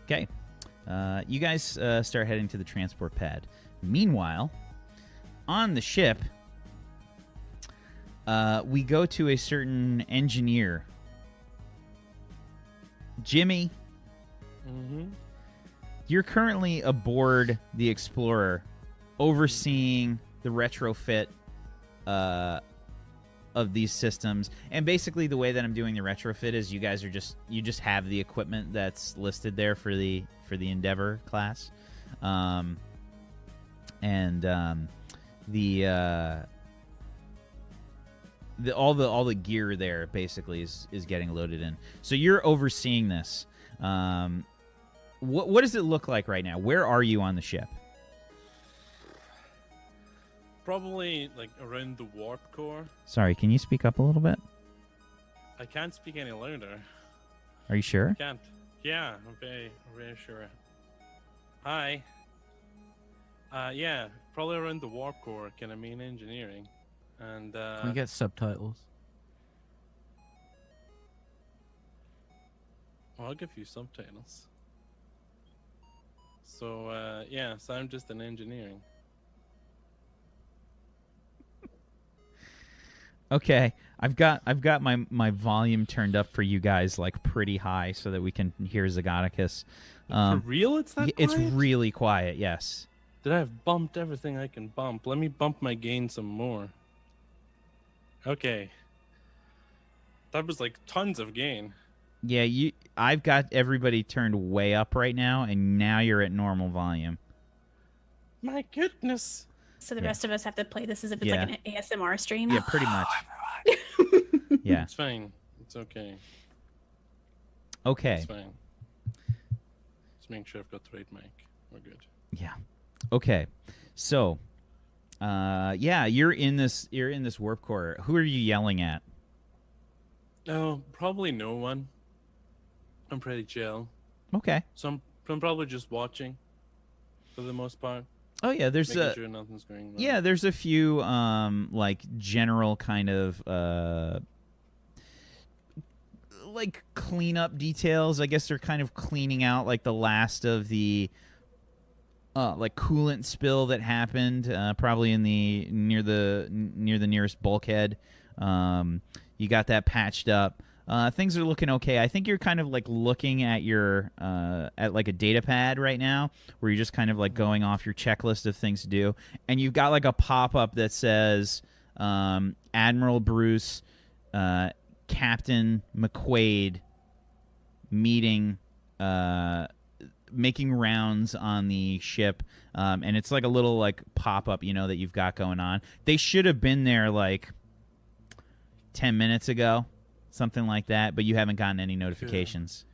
Okay. You guys start heading to the transport pad. Meanwhile, on the ship, we go to a certain engineer. Jimmy, you're currently aboard the Explorer, overseeing the retrofit of these systems. And basically the way that I'm doing the retrofit is you guys are you just have the equipment that's listed there for the Endeavor class. All the gear there basically is getting loaded in. So you're overseeing this. What does it look like right now? Where are you on the ship? Probably like around the warp core. Sorry, can you speak up a little bit? I can't speak any louder. Are you sure? Can't. Yeah, I'm very, very sure. Hi. Yeah, probably around the warp core, kind of main engineering, and Can we get subtitles? I'll give you subtitles. So yeah, so I'm just in engineering. Okay, I've got my volume turned up for you guys like pretty high so that we can hear Zagaticus. For real, it's that It's quiet? really quiet. Yes. Did I have bumped everything I can bump? Let me bump my gain some more. Okay. That was like tons of gain. Yeah, I've got everybody turned way up right now, and now you're at normal volume. My goodness. So the Yeah. rest of us have to play this as if it's Yeah. like an ASMR stream. Yeah, pretty much. Yeah. It's fine. It's okay. Okay. It's fine. Just make sure I've got the right mic. We're good. Yeah. Okay. So, yeah, you're in this warp core. Who are you yelling at? Oh, probably no one. I'm pretty chill. Okay. So I'm probably just watching for the most part. Oh yeah, there's making sure nothing's going wrong. yeah, there's a few like general kind of like cleanup details. I guess they're kind of cleaning out like the last of the like coolant spill that happened probably in the near the nearest bulkhead. You got that patched up. Things are looking okay. I think you're kind of like looking at your at like a data pad right now, where you're just kind of like going off your checklist of things to do, and you've got like a pop-up that says Admiral Bruce, Captain McQuaid meeting, making rounds on the ship, and it's like a little like pop-up, you know, that you've got going on. They should have been there like 10 minutes ago. Something like that, but you haven't gotten any notifications.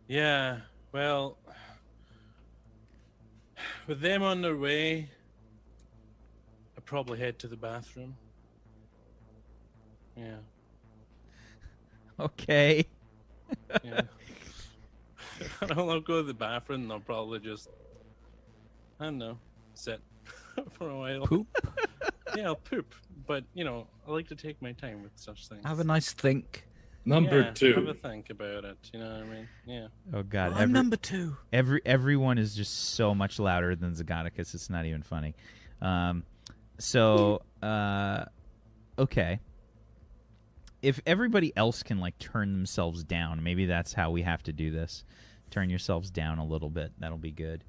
Yeah, well, with them on their way, I'd probably head to the bathroom. Yeah, Okay. yeah. I'll go to the bathroom and I'll probably just, I don't know, sit for a while. Poop. Yeah, I'll poop. But, you know, I like to take my time with such things. Have a nice think. Number Have a 2. think about it. You know what I mean? Yeah. Oh God. I'm number 2. Everyone is just so much louder than Zagaticus. It's not even funny. So okay. If everybody else can like turn themselves down, maybe that's how we have to do this. Turn yourselves down a little bit. That'll be good.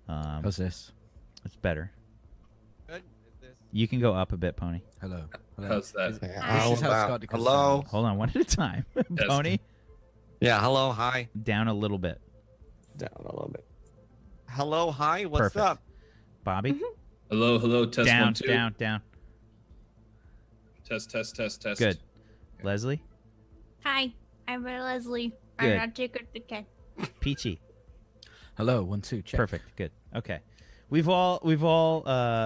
How's this? It's better. Good. Is this? You can go up a bit, Pony. Hello. Hello. How's that? This How is how about- Scott Dickinson hello? sounds. Hold on, one at a time. Pony, Yeah. Hello. Hi. down a little bit. Down a little bit. Hello. Hi. What's Perfect. up? Bobby, Hello, hello, test down, 1 2. down. Test. Good. Leslie, Hi, I'm Leslie. Good. I'm not Jacob the cat. Peachy. Hello, 1 2 check. Perfect. Good. Okay. We've all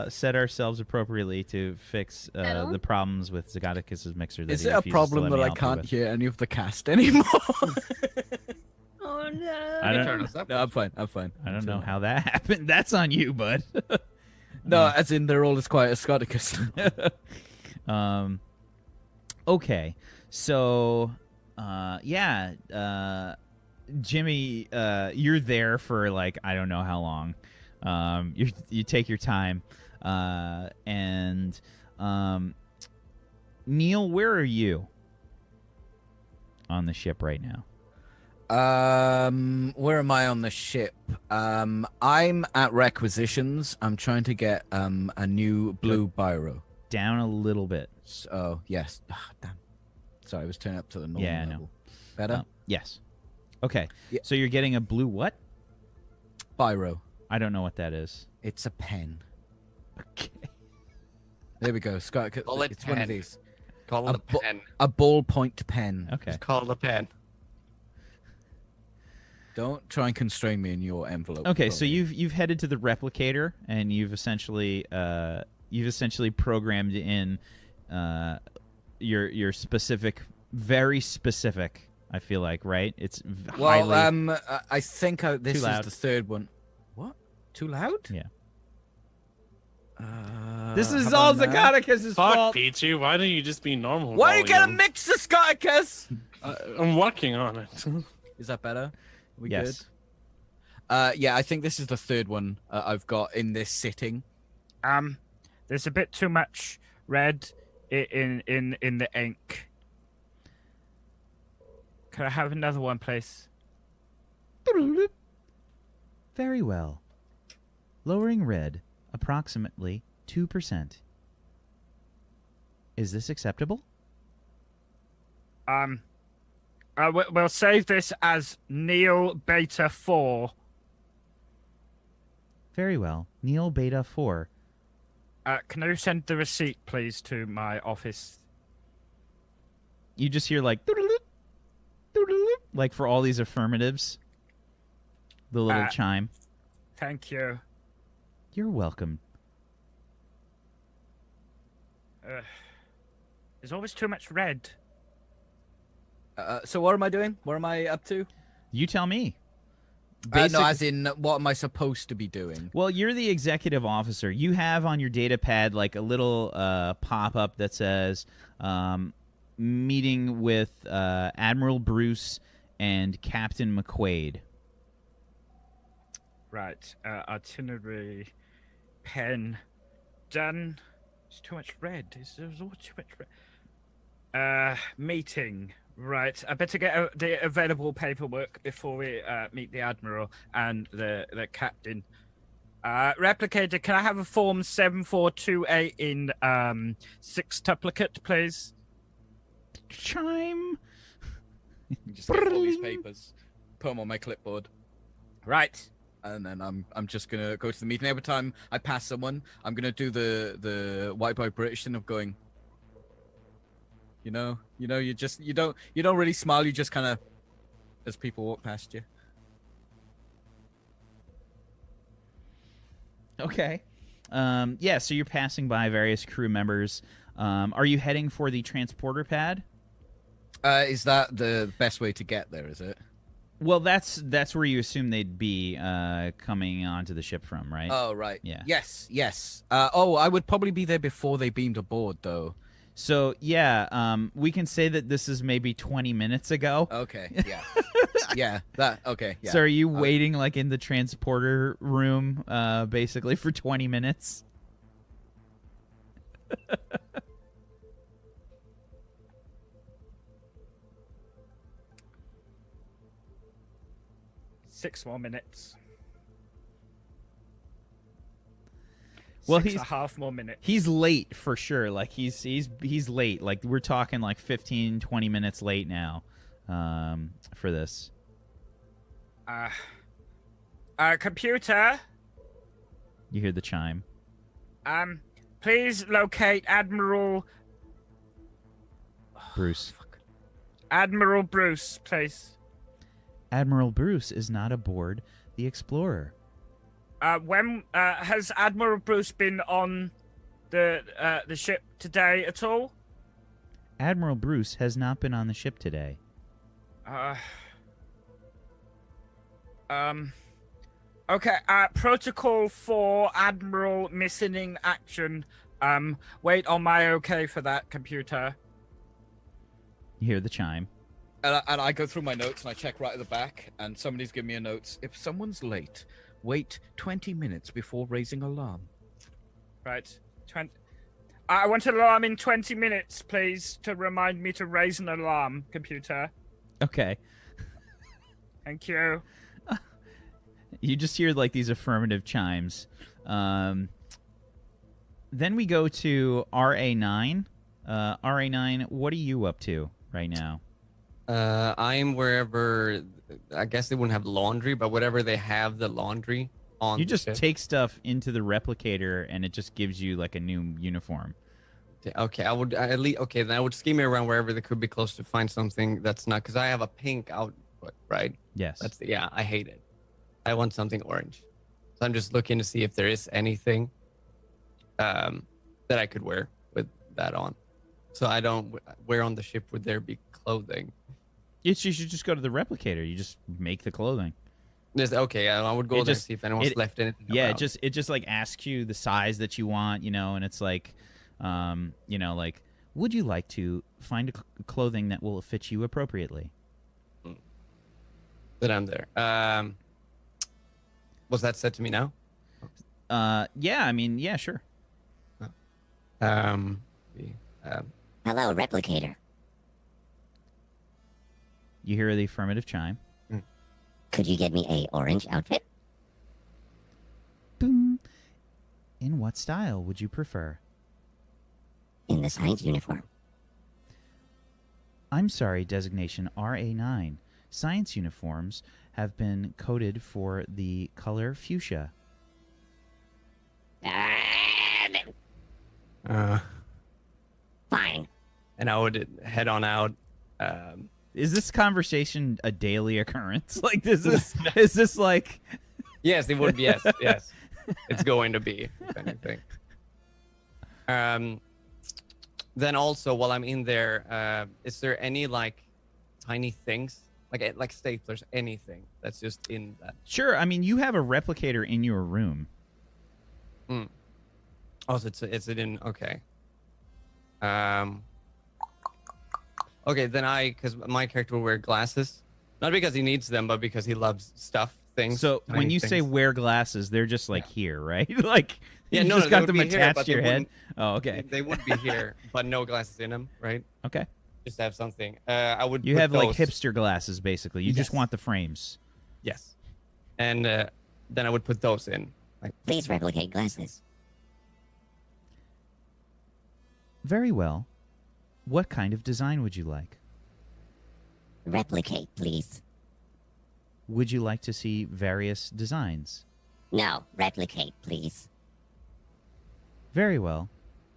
set ourselves appropriately to fix Hello? the problems with Zagaticus's mixer. That Is he it a refuses to problem let that me I help you can't with. hear any of the cast anymore? Oh no. I don't- Turn us up. No, I'm fine. I don't know how that happened. That's on you, bud. No, as in they're all as quiet as Scotticus. Okay. So, yeah, Jimmy, you're there for like I don't know how long. You take your time, and Neil, where are you on the ship right now? Where am I on the ship? I'm at requisitions. I'm trying to get a new blue biro. Down a little bit. Oh yes. Damn. Sorry, I was turning up to the normal Yeah, I know. level. Better? Yes. Okay. Yeah. So you're getting a blue what? Biro. I don't know what that is. It's a pen. Okay. There we go. Scott, Call it it's one of pen. these. Call it a pen. A ballpoint pen. Okay. Just call it a pen. Don't try and constrain me in your envelope. Okay, so Chloe. you've headed to the replicator and you've essentially programmed in your specific, very specific. I feel like, right? It's Well, highly I think this Too is loud. the third one. What? Too loud? Yeah. Uh, This is how all about now? Zagaticus' Fuck, fault. Peachy. Why don't you just be normal? Why are you gonna volume? mix the Scotticus? I'm working on it. Is that better? Are we Yes. good? Yeah, I think this is the third one I've got in this sitting. There's a bit too much red in the ink. Can I have another one, please? Very well. Lowering red approximately 2%. Is this acceptable? We'll save this as Neil Beta 4. Very well. Neil Beta 4. Can you send the receipt, please, to my office? You just hear like doodle-loop, doodle-loop, like for all these affirmatives. The little chime. Thank you. You're welcome. There's always too much red. So what am I doing? What am I up to? You tell me. No, as in, what am I supposed to be doing? Well, you're the executive officer. You have on your data pad like a little pop-up that says meeting with Admiral Bruce and Captain McQuaid. Right. Itinerary. Pen. Done. There's too much red. There's all too much red. Meeting. Right. I better get the available paperwork before we meet the Admiral and the Captain. Replicator, can I have a form 7428 in 6-tuplicate, please? Chime. You just get all these papers, put them on my clipboard. Right. And then I'm just gonna go to the meeting. Every time I pass someone, I'm gonna do the white boy British thing of going. You know, you don't really smile. You just kind of, as people walk past you. Okay. Yeah. So you're passing by various crew members. Are you heading for the transporter pad? Is that the best way to get there? Is it? Well, that's where you assume they'd be coming onto the ship from, right? Oh, right. Yeah. Yes. I would probably be there before they beamed aboard, though. So, yeah, we can say that this is maybe 20 minutes ago. Okay, yeah. Okay, yeah. So are you waiting, like, in the transporter room, basically, for 20 minutes? Six more minutes. Well, 6.5 more minutes. He's late for sure. Like he's late. Like we're talking like 15, 20 minutes late now, for this. Computer. You hear the chime. Please locate Admiral Bruce. Admiral Bruce, please. Admiral Bruce is not aboard the Explorer. When has Admiral Bruce been on the ship today at all? Admiral Bruce has not been on the ship today. Okay. Protocol 4, Admiral missing in action. Wait on my okay for that, computer. You hear the chime. And I go through my notes and I check right at the back, and somebody's giving me a note. If someone's late, wait 20 minutes before raising alarm. Right. I want an alarm in 20 minutes, please, to remind me to raise an alarm, computer. Okay. Thank you. You just hear like these affirmative chimes. Then we go to RA9. RA9, what are you up to right now? I'm wherever. I guess they wouldn't have laundry, but whatever they have the laundry on. You just ship. take stuff into the replicator, and it just gives you like a new uniform. Okay, I would at least. Okay, then I would scheme around wherever they could be close to find something that's not. Because I have a pink output, right? Yes. Yeah, I hate it. I want something orange. So I'm just looking to see if there is anything that I could wear with that on. So I don't. Where on the ship would there be clothing? You should just go to the replicator. You just make the clothing. Okay, I would go there and see if anyone's left anything. Yeah, around. it just like asks you the size that you want, and it's like, like, would you like to find clothing that will fit you appropriately? That I'm there. Was that said to me now? Yeah, I mean, yeah, sure. Hello, replicator. You hear the affirmative chime. Could you get me a orange outfit? Boom. In what style would you prefer? In the science uniform. I'm sorry, designation RA9. Science uniforms have been coded for the color fuchsia. Fine. And I would head on out. Is this conversation a daily occurrence? Like, is this like? Yes, it would be. Yes, yes, it's going to be. If anything. Then also, while I'm in there, is there any like tiny things, like staplers, anything that's just in that? Sure. I mean, you have a replicator in your room. Oh, so it's in. Okay. Okay, then because my character will wear glasses, not because he needs them, but because he loves things. So tiny when you things. say wear glasses, they're just like here, right? Like Yeah, you no, just they got would them be here, attached but to your they head. wouldn't- Oh, okay. They would be here, but no glasses in them, right? Okay. Just have something. I would. You put have like those- hipster glasses, basically. You just Yes. want the frames. Yes. And then I would put those in. Like, Please replicate glasses. Very well. What kind of design would you like? Replicate, please. Would you like to see various designs? No, replicate, please. Very well.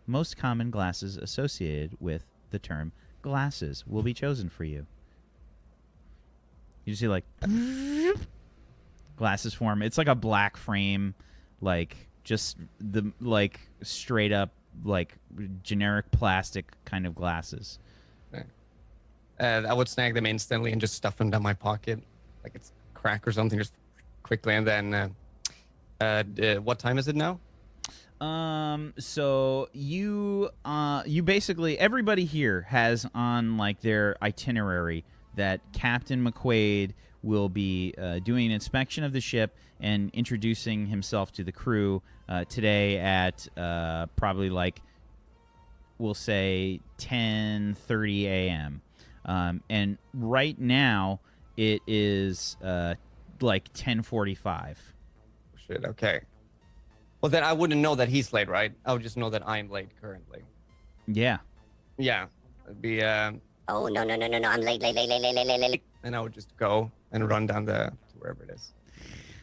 Most common glasses associated with the term glasses will be chosen for you. You see, like, glasses form. It's like a black frame, like, just the, like, straight up, like, generic plastic kind of glasses. I would snag them instantly and just stuff them down my pocket, like it's crack or something, just quickly. And then, what time is it now? So you basically, everybody here has on like their itinerary that Captain McQuaid will be doing an inspection of the ship and introducing himself to the crew today at probably like, we'll say 10:30 a.m. And right now it is like 10:45. Shit. Okay. Well, then I wouldn't know that he's late, right? I would just know that I'm late currently. Yeah. Yeah. It'd be. Oh, no, I'm late. And I would just go and run down to wherever it is.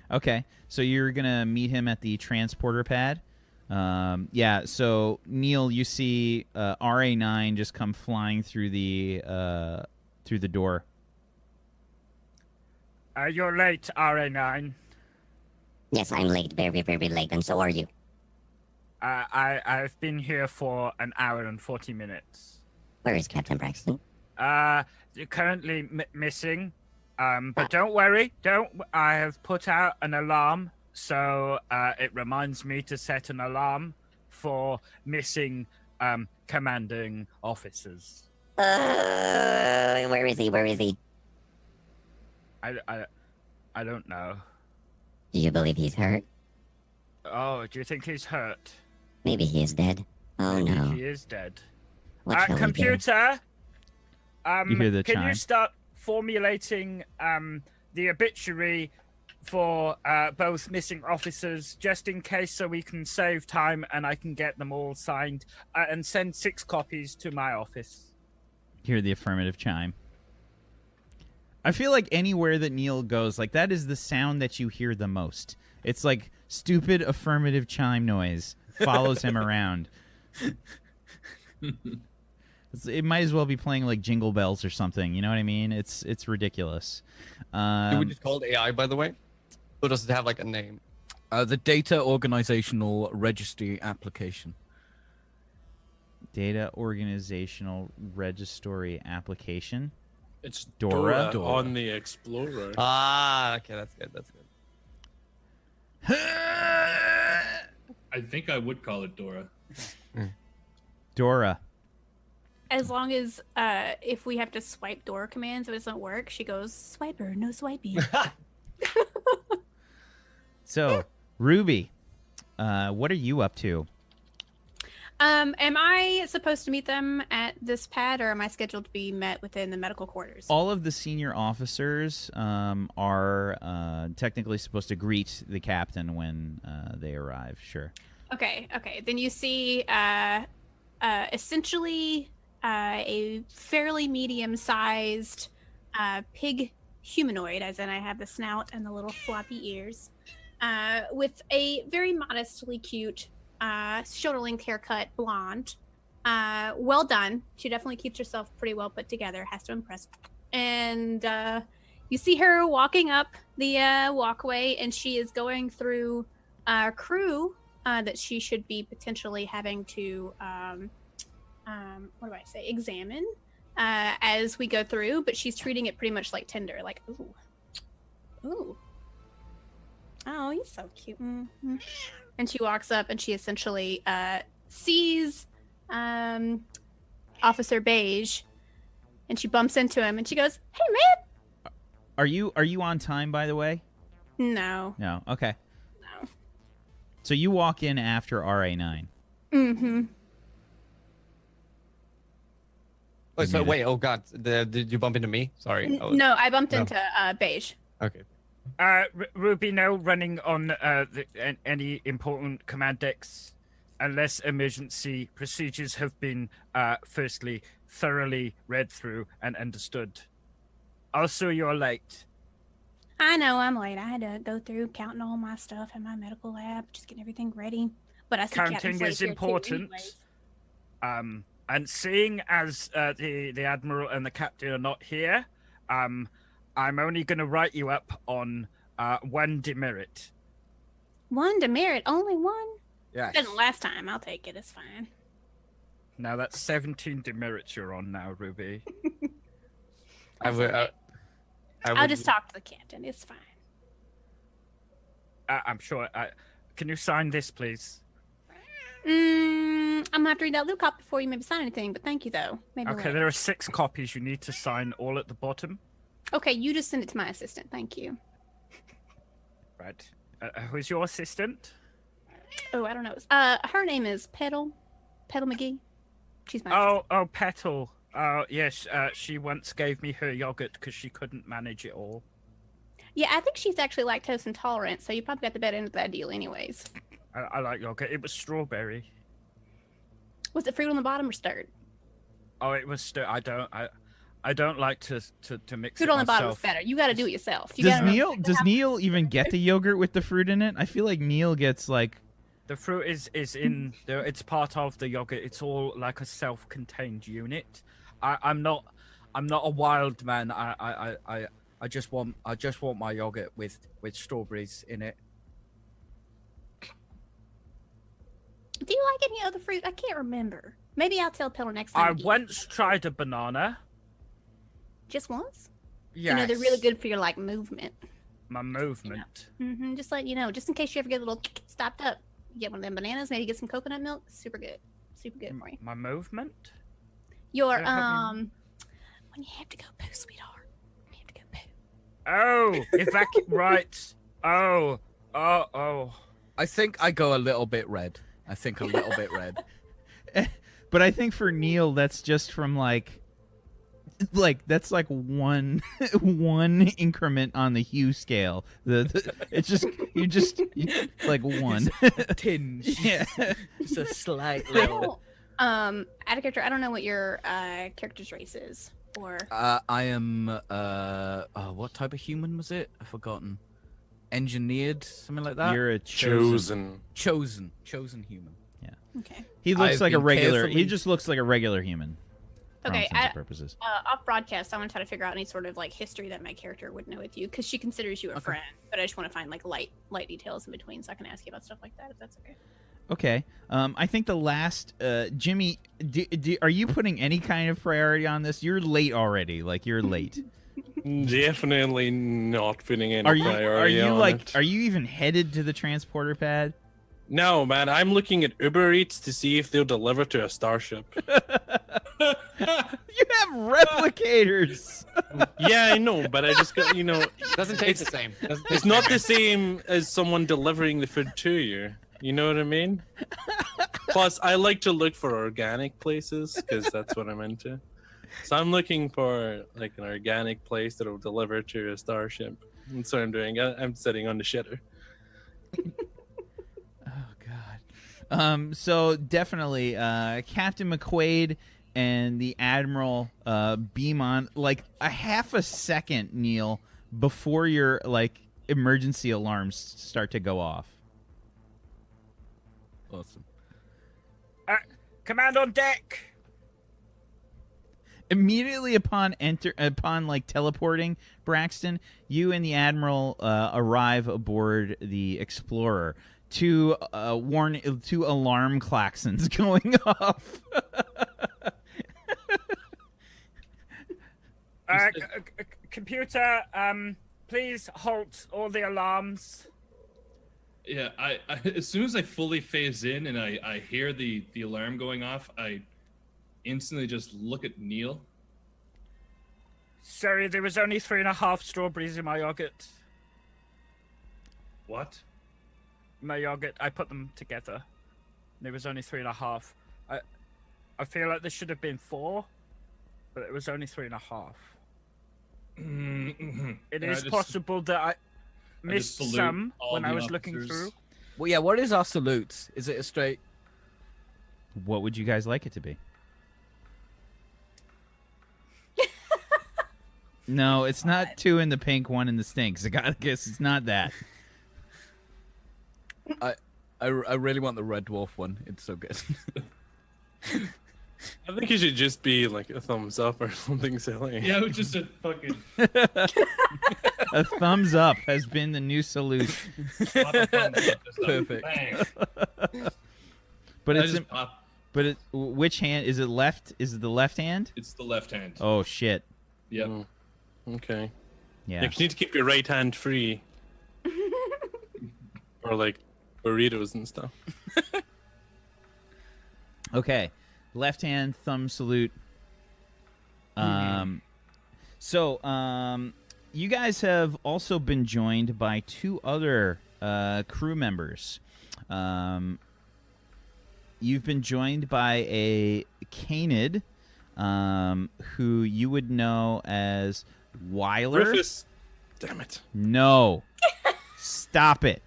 Okay, so you're gonna meet him at the transporter pad. Yeah. So Neil, you see RA9 just come flying through the door. You're late, RA9. Yes, I'm late, very, very late, and so are you. I've been here for an hour and 40 minutes. Where is Captain Braxton? You're currently missing. But don't worry. I have put out an alarm, so it reminds me to set an alarm for missing commanding officers. Where is he? I don't know. Do you believe he's hurt? Oh, do you think he's hurt? Maybe he is dead. Oh, Maybe no. he is dead. What shall we do? Computer, You hear the can chime. you start formulating the obituary for both missing officers, just in case, so we can save time and I can get them all signed, and send 6 copies to my office. Hear the affirmative chime. I feel like anywhere that Neil goes, like that is the sound that you hear the most. It's like stupid affirmative chime noise follows him around. It might as well be playing like Jingle Bells or something. You know what I mean? It's ridiculous. Do we just call it AI, by the way? Or does it have like a name? The Data Organizational Registry Application. Data Organizational Registry Application. It's Dora? Dora on the Explorer. Ah, okay, that's good. That's good. I think I would call it Dora. Dora. As long as if we have to swipe door commands, if it doesn't work, she goes, swiper, no swiping. So, Ruby, what are you up to? Am I supposed to meet them at this pad, or am I scheduled to be met within the medical quarters? All of the senior officers are technically supposed to greet the captain when they arrive. Sure. Okay. Then you see essentially a fairly medium-sized pig humanoid, as in I have the snout and the little floppy ears, with a very modestly cute shoulder-length haircut, blonde. Well done. She definitely keeps herself pretty well put together. Has to impress. And you see her walking up the walkway, and she is going through a crew that she should be potentially having to, examine as we go through. But she's treating it pretty much like Tinder, like, ooh, ooh. Oh, he's so cute. Mm-hmm. And she walks up, and she essentially sees Officer Beige, and she bumps into him, and she goes, "Hey, man!" Are you on time, by the way? No. No. Okay. No. So you walk in after RA9. Mm-hmm. Wait. Oh God, did you bump into me? Sorry. No, I bumped into Beige. Okay. Ruby, no running on any important command decks unless emergency procedures have been firstly thoroughly read through and understood. Also, you're late. I know I'm late. I had to go through counting all my stuff in my medical lab, just getting everything ready. But I see Captain Counting Slade's is here too important. anyways. And seeing as the admiral and the captain are not here, I'm only going to write you up on one demerit. One demerit, only one? Yes. Better than last time. I'll take it. It's fine. Now that's 17 demerits you're on now, Ruby. I'll just talk to the captain. It's fine. I'm sure. Can you sign this, please? I'm gonna have to read that little copy before you maybe sign anything. But thank you, though. Maybe Okay, later. there are 6 copies. You need to sign all at the bottom. Okay, you just send it to my assistant. Thank you. Right. Who's your assistant? Oh, I don't know. Her name is Petal McGee. She's my assistant. Oh, Petal. Yes. She once gave me her yogurt because she couldn't manage it all. Yeah, I think she's actually lactose intolerant, so you probably got the better end of that deal, anyways. I like yogurt. It was strawberry. Was it fruit on the bottom or stirred? Oh, it was. I don't like to mix Fruit it on the bottom is myself. better. You got to do it yourself. Does Neil even get the yogurt with the fruit in it? I feel like Neil gets like. The fruit is in there. It's part of the yogurt. It's all like a self-contained unit. I'm not a wild man. I just want my yogurt with strawberries in it. Do you like any other fruit? I can't remember. Maybe I'll tell Petal next time. I once tried a banana. Just once? Yes. You know, they're really good for your like movement. My movement. Just let you know, just in case you ever get a little stopped up. You get one of them bananas, maybe get some coconut milk. Super good for you. My movement. Your when you have to go poo, sweetheart. You have to go poo. Oh, right. Oh. I think I go a little bit red. But I think for Neil, that's just from like that's like one increment on the hue scale. It's just you like one tinge. Yeah, Just a slight I little. don't, out of character, I don't know what your character's race is. Or I am what type of human was it? I've forgotten. Engineered, something like that. you're a Chosen. Chosen human. okay. He looks I've like a been regular. carefully- He just looks like a regular human. For all Okay, intents and purposes. Off broadcast, I want to try to figure out any sort of like history that my character would know with you, because she considers you a friend. But I just want to find like light details in between, so I can ask you about stuff like that if that's okay. Okay. I think the last Jimmy, are you putting any kind of priority on this? You're late already. Like you're late. Definitely not putting any Are you priority on like it. are you even headed to the transporter pad? No, man. I'm looking at Uber Eats to see if they'll deliver to a starship. You have replicators. Yeah, I know, but I just got Doesn't taste the same. It's not the same as someone delivering the food to you. You know what I mean? Plus, I like to look for organic places because that's what I'm into. So I'm looking for like an organic place that will deliver to a starship. That's what I'm doing. I'm sitting on the shitter. Oh God. So definitely, Captain McQuaid and the Admiral beam on like a half a second, Neil, before your like emergency alarms start to go off. Awesome. Command on deck. Immediately upon like teleporting, Braxton, you and the Admiral arrive aboard the Explorer. Two alarm klaxons going off. Computer, please halt all the alarms. Yeah, I as soon as I fully phase in and I hear the alarm going off, I instantly just look at Neil. Sorry, there was only 3.5 strawberries in my yogurt. What? My yogurt, I put them together. There was only 3.5. I feel like there should have been 4, but it was only 3.5. It is possible that I missed some when I was looking through. Well, yeah, what is our salute? Is it a straight... What would you guys like it to be? No, it's not 2 in the pink, 1 in the stinks. I gotta guess it's not that. I really want the red dwarf one. It's so good. I think it should just be like a thumbs up or something silly. Yeah, it was just a fucking... A thumbs up has been the new salute. Perfect. But which hand is it? Left? Is it the left hand? It's the left hand. Oh shit. Yep. Okay. Yeah. You need to keep your right hand free. Or like burritos and stuff. Okay. Left hand thumb salute. You guys have also been joined by 2 other crew members. You've been joined by a canid, who you would know as Weiler. Rufus. Damn it. No. Stop it.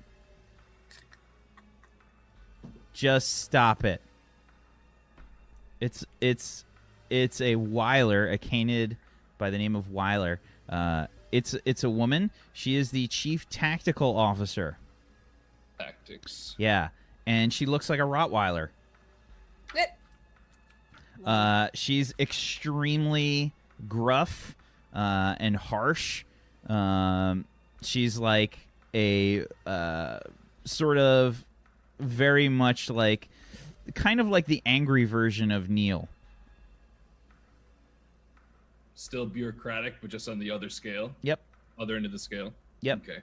Just stop it. It's a Weiler, a canid by the name of Weiler. It's a woman. She is the chief tactical officer. Tactics. Yeah, and she looks like a Rottweiler. She's extremely gruff and harsh. She's like a sort of very much like, kind of like the angry version of Neil. Still bureaucratic, but just on the other scale. Yep. Other end of the scale. Yep. Okay.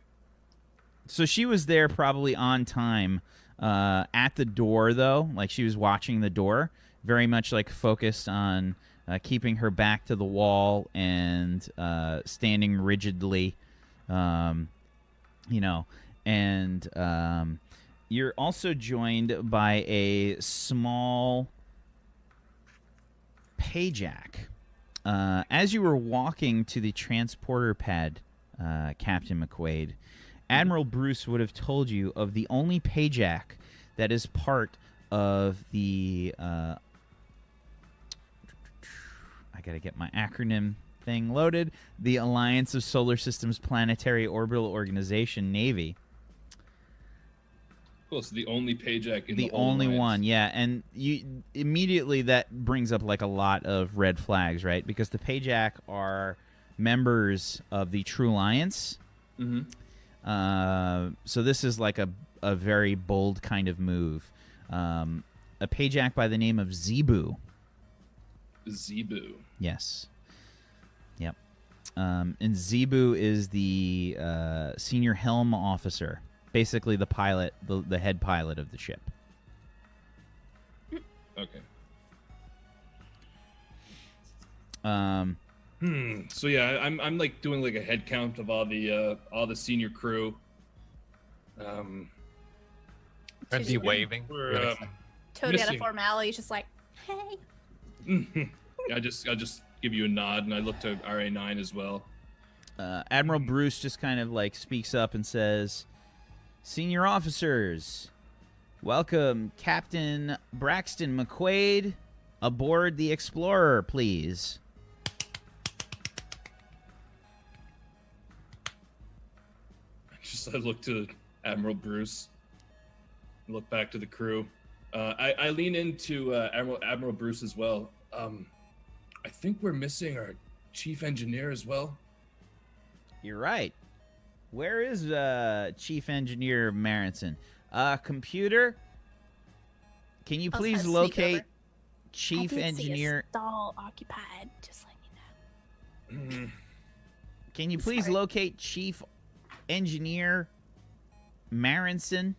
So she was there probably on time at the door, though. Like, she was watching the door, very much like focused on keeping her back to the wall and standing rigidly, and you're also joined by a small payjack. As you were walking to the transporter pad, Captain McQuaid, Admiral Bruce would have told you of the only payjack that is part of the... I gotta get my acronym thing loaded. The Alliance of Solar Systems Planetary Orbital Organization, Navy. Cool, so the only payjack in the whole only alliance. one, yeah. And you immediately, that brings up like a lot of red flags, right? Because the payjack are members of the True Alliance. Mm-hmm. So this is like a very bold kind of move. A payjack by the name of Zebu. Zebu. Yes. Yep. And Zebu is the senior helm officer. Basically the pilot, the head pilot of the ship. Okay. Um, So yeah, I'm like doing like a head count of all the senior crew. Are they waving? We're Totally out of missing- formality, just like, hey. I just give you a nod, and I look to RA9 as well. Admiral Bruce just kind of like speaks up and says, "Senior officers, welcome Captain Braxton McQuaid aboard the Explorer, please." I look to Admiral Bruce. Look back to the crew. I lean into Admiral Bruce as well. I think we're missing our chief engineer as well. You're right. Where is Chief Engineer Marinson? Computer, can you I'll please sneak locate over. Chief I did Engineer? See a stall occupied. Just let you know. Can you please Sorry. locate Chief Engineer Marinson?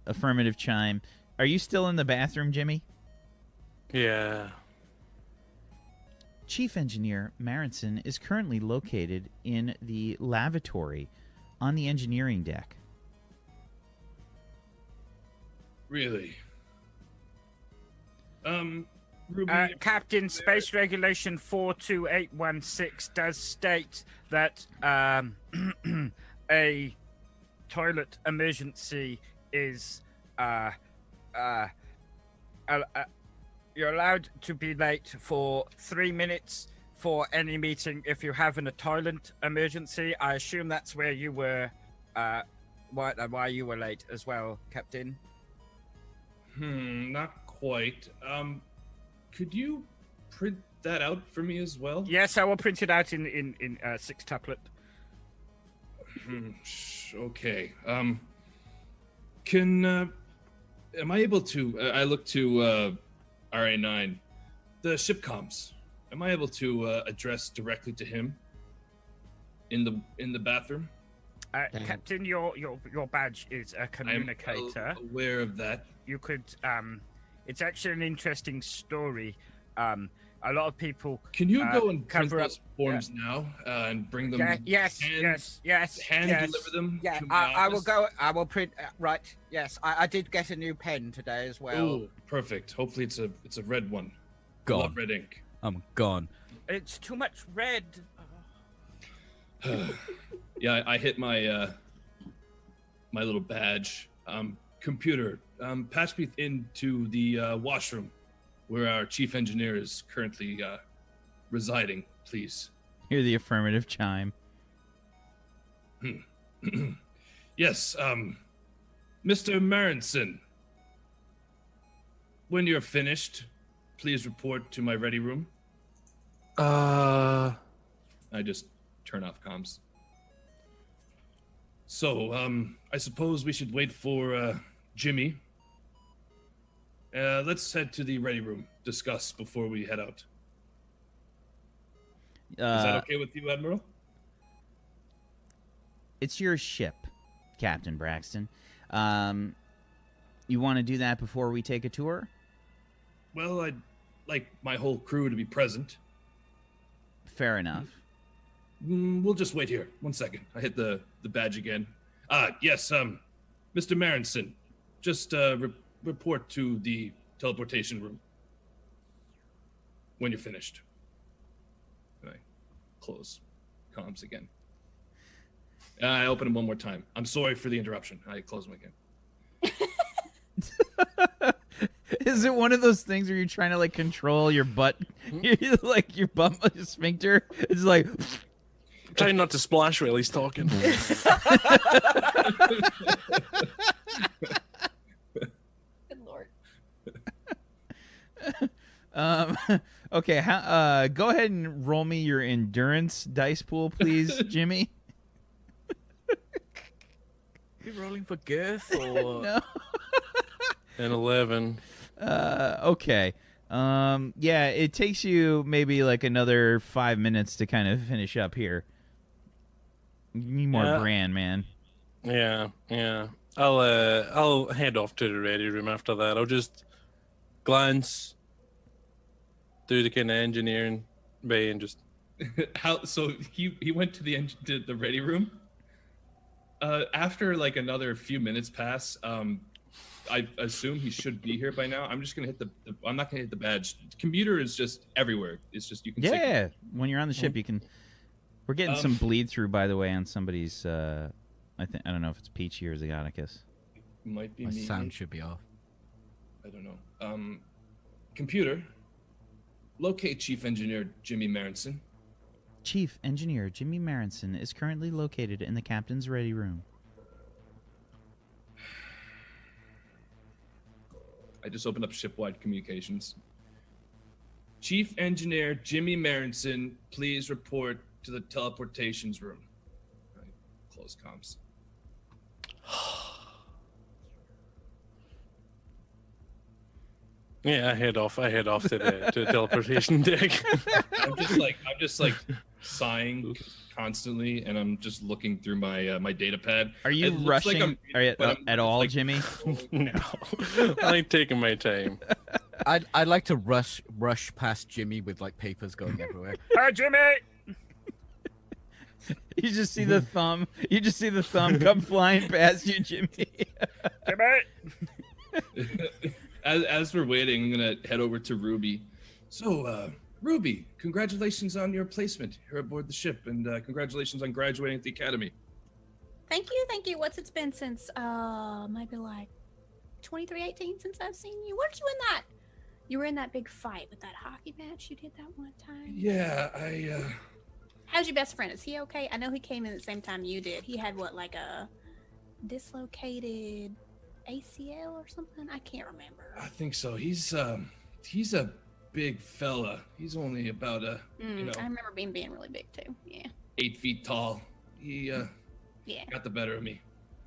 Affirmative chime. Are you still in the bathroom, Jimmy? Yeah. Chief Engineer Marinson is currently located in the lavatory on the engineering deck. Really? Ruby. Captain, Space Regulation 42816 does state that a toilet emergency is you're allowed to be late for 3 minutes for any meeting if you have a toilet emergency. I assume that's where you were, why you were late as well, Captain. Not quite. Could you print that out for me as well? Yes, I will print it out in sextuplet. Okay. Am I able to? I look to RA9, the ship comms. Am I able to address directly to him in the bathroom? Captain, your badge is a communicator. I'm aware of that. You could it's actually an interesting story. A lot of people Can you go and print cover up those forms now and bring them? yes, Hand deliver them. Yeah, to my I will office? go. I will print. Right. Yes, I did get a new pen today as well. Ooh, perfect. Hopefully it's a red one. I Gone. love red ink. I'm gone. It's too much red. Yeah, I hit my my little badge. Computer, patch me into the washroom where our chief engineer is currently residing, please. Hear the affirmative chime. Yes, Mr. Marinson. When you're finished, please report to my ready room. I just turn off comms. So, I suppose we should wait for Jimmy. Let's head to the ready room. Discuss before we head out. Is that okay with you, Admiral? It's your ship, Captain Braxton. You want to do that before we take a tour? Well, I'd like my whole crew to be present. Fair enough. We'll just wait here. 1 second. I hit the badge again. Yes, Mr. Marinson, just report to the teleportation room when you're finished. And I close comms again. I open them one more time. I'm sorry for the interruption. I close them again. Is it one of those things where you're trying to like control your butt, like your bum sphincter? It's like Trying not to splash while he's talking. Good lord. Okay. Go ahead and roll me your endurance dice pool, please, Jimmy. You rolling for girth or No. And 11. Okay. Yeah, it takes you maybe like another 5 minutes to kind of finish up here. You need more Yeah. bran, man. Yeah. I'll head off to the ready room after that. I'll just glance through the kind of engineering bay and just. How? So he went to the ready room. After like another few minutes pass, I assume he should be here by now. I'm just gonna hit I'm not gonna hit the badge. The computer is just everywhere. It's just you can. Yeah, when you're on the ship, you can. We're getting some bleed through, by the way, on somebody's. I don't know if it's Peachy or Zygonicus. Might be my me. sound should be off. I don't know. Computer, locate Chief Engineer Jimmy Marinson. Chief Engineer Jimmy Marinson is currently located in the captain's ready room. I just opened up shipwide communications. Chief Engineer Jimmy Marinson, please report to the teleportations room. Right. Close comms. Yeah, I head off to the teleportation deck. I'm just like sighing constantly, and I'm just looking through my data pad. Are you It looks like rushing I'm at all, like- Jimmy? No, I like taking my time. I'd like to rush past Jimmy with like papers going everywhere. Hi, Jimmy. You just see the thumb. You just see the thumb come flying past you, Jimmy. Jimmy. As we're waiting, I'm gonna head over to Ruby. So, Ruby, congratulations on your placement here aboard the ship, and congratulations on graduating at the academy. Thank you, thank you. What's it been since maybe like 2318 since I've seen you? Weren't you in that? You were in that big fight with that hockey match you did that one time. Yeah, How's your best friend? Is he okay? I know he came in at the same time you did. He had what, like a dislocated ACL or something? I can't remember. I think so. He's a big fella. He's only about I remember being really big too. Yeah. 8 feet tall. He Yeah. got the better of me.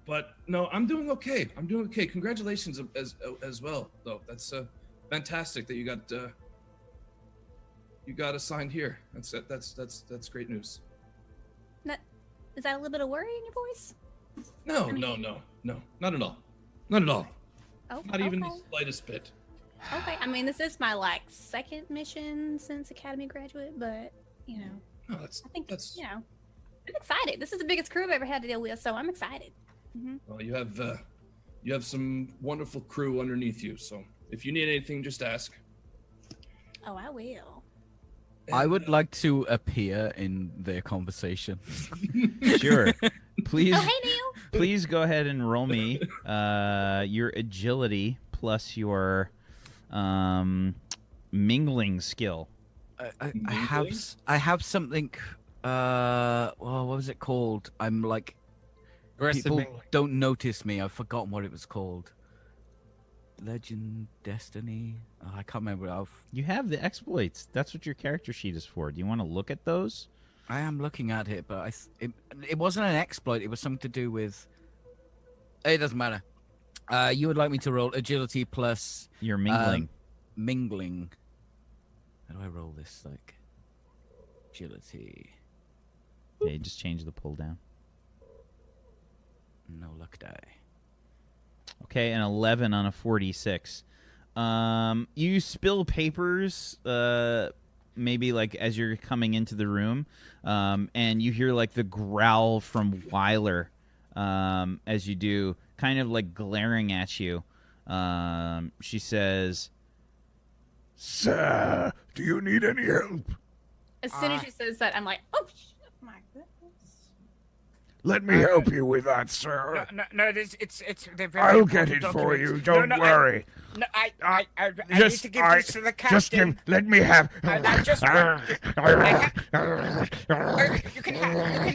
But no, I'm doing okay. Congratulations as well, though. That's fantastic that you got assigned here. That's great news. Is that a little bit of worry in your voice? No, not at all. Not at all. Oh, Not even the okay. slightest bit. Okay. I mean, this is my second mission since Academy graduate, but No, I think I'm excited. This is the biggest crew I've ever had to deal with, so I'm excited. Well, you have some wonderful crew underneath you. So if you need anything, just ask. Oh, I will. I would like to appear in their conversation. Sure. Please. Oh, hey, Neil. Please go ahead and roll me your agility plus your mingling skill. I have something. Well, what was it called? I'm like, Aggressive people mingling. don't notice me. I've forgotten what it was called. Legend, Destiny. Oh, I can't remember. You have the exploits. That's what your character sheet is for. Do you want to look at those? I am looking at it, but it wasn't an exploit. It was something to do with. It doesn't matter. You would like me to roll agility plus Your mingling. mingling. How do I roll this? Like agility. Yeah, you just change the pull down. No luck die. Okay, an 11 on a 46. You spill papers, maybe like as you're coming into the room, and you hear like the growl from Weiler as you do, kind of like glaring at you. She says, "Sir, do you need any help? As soon as she says that, I'm like, oh, shit, my goodness. Let me help you with that, sir. No, it's they're very I'll get important it for you. documents. Don't No, worry. I need to give this to the captain. Let me have. You can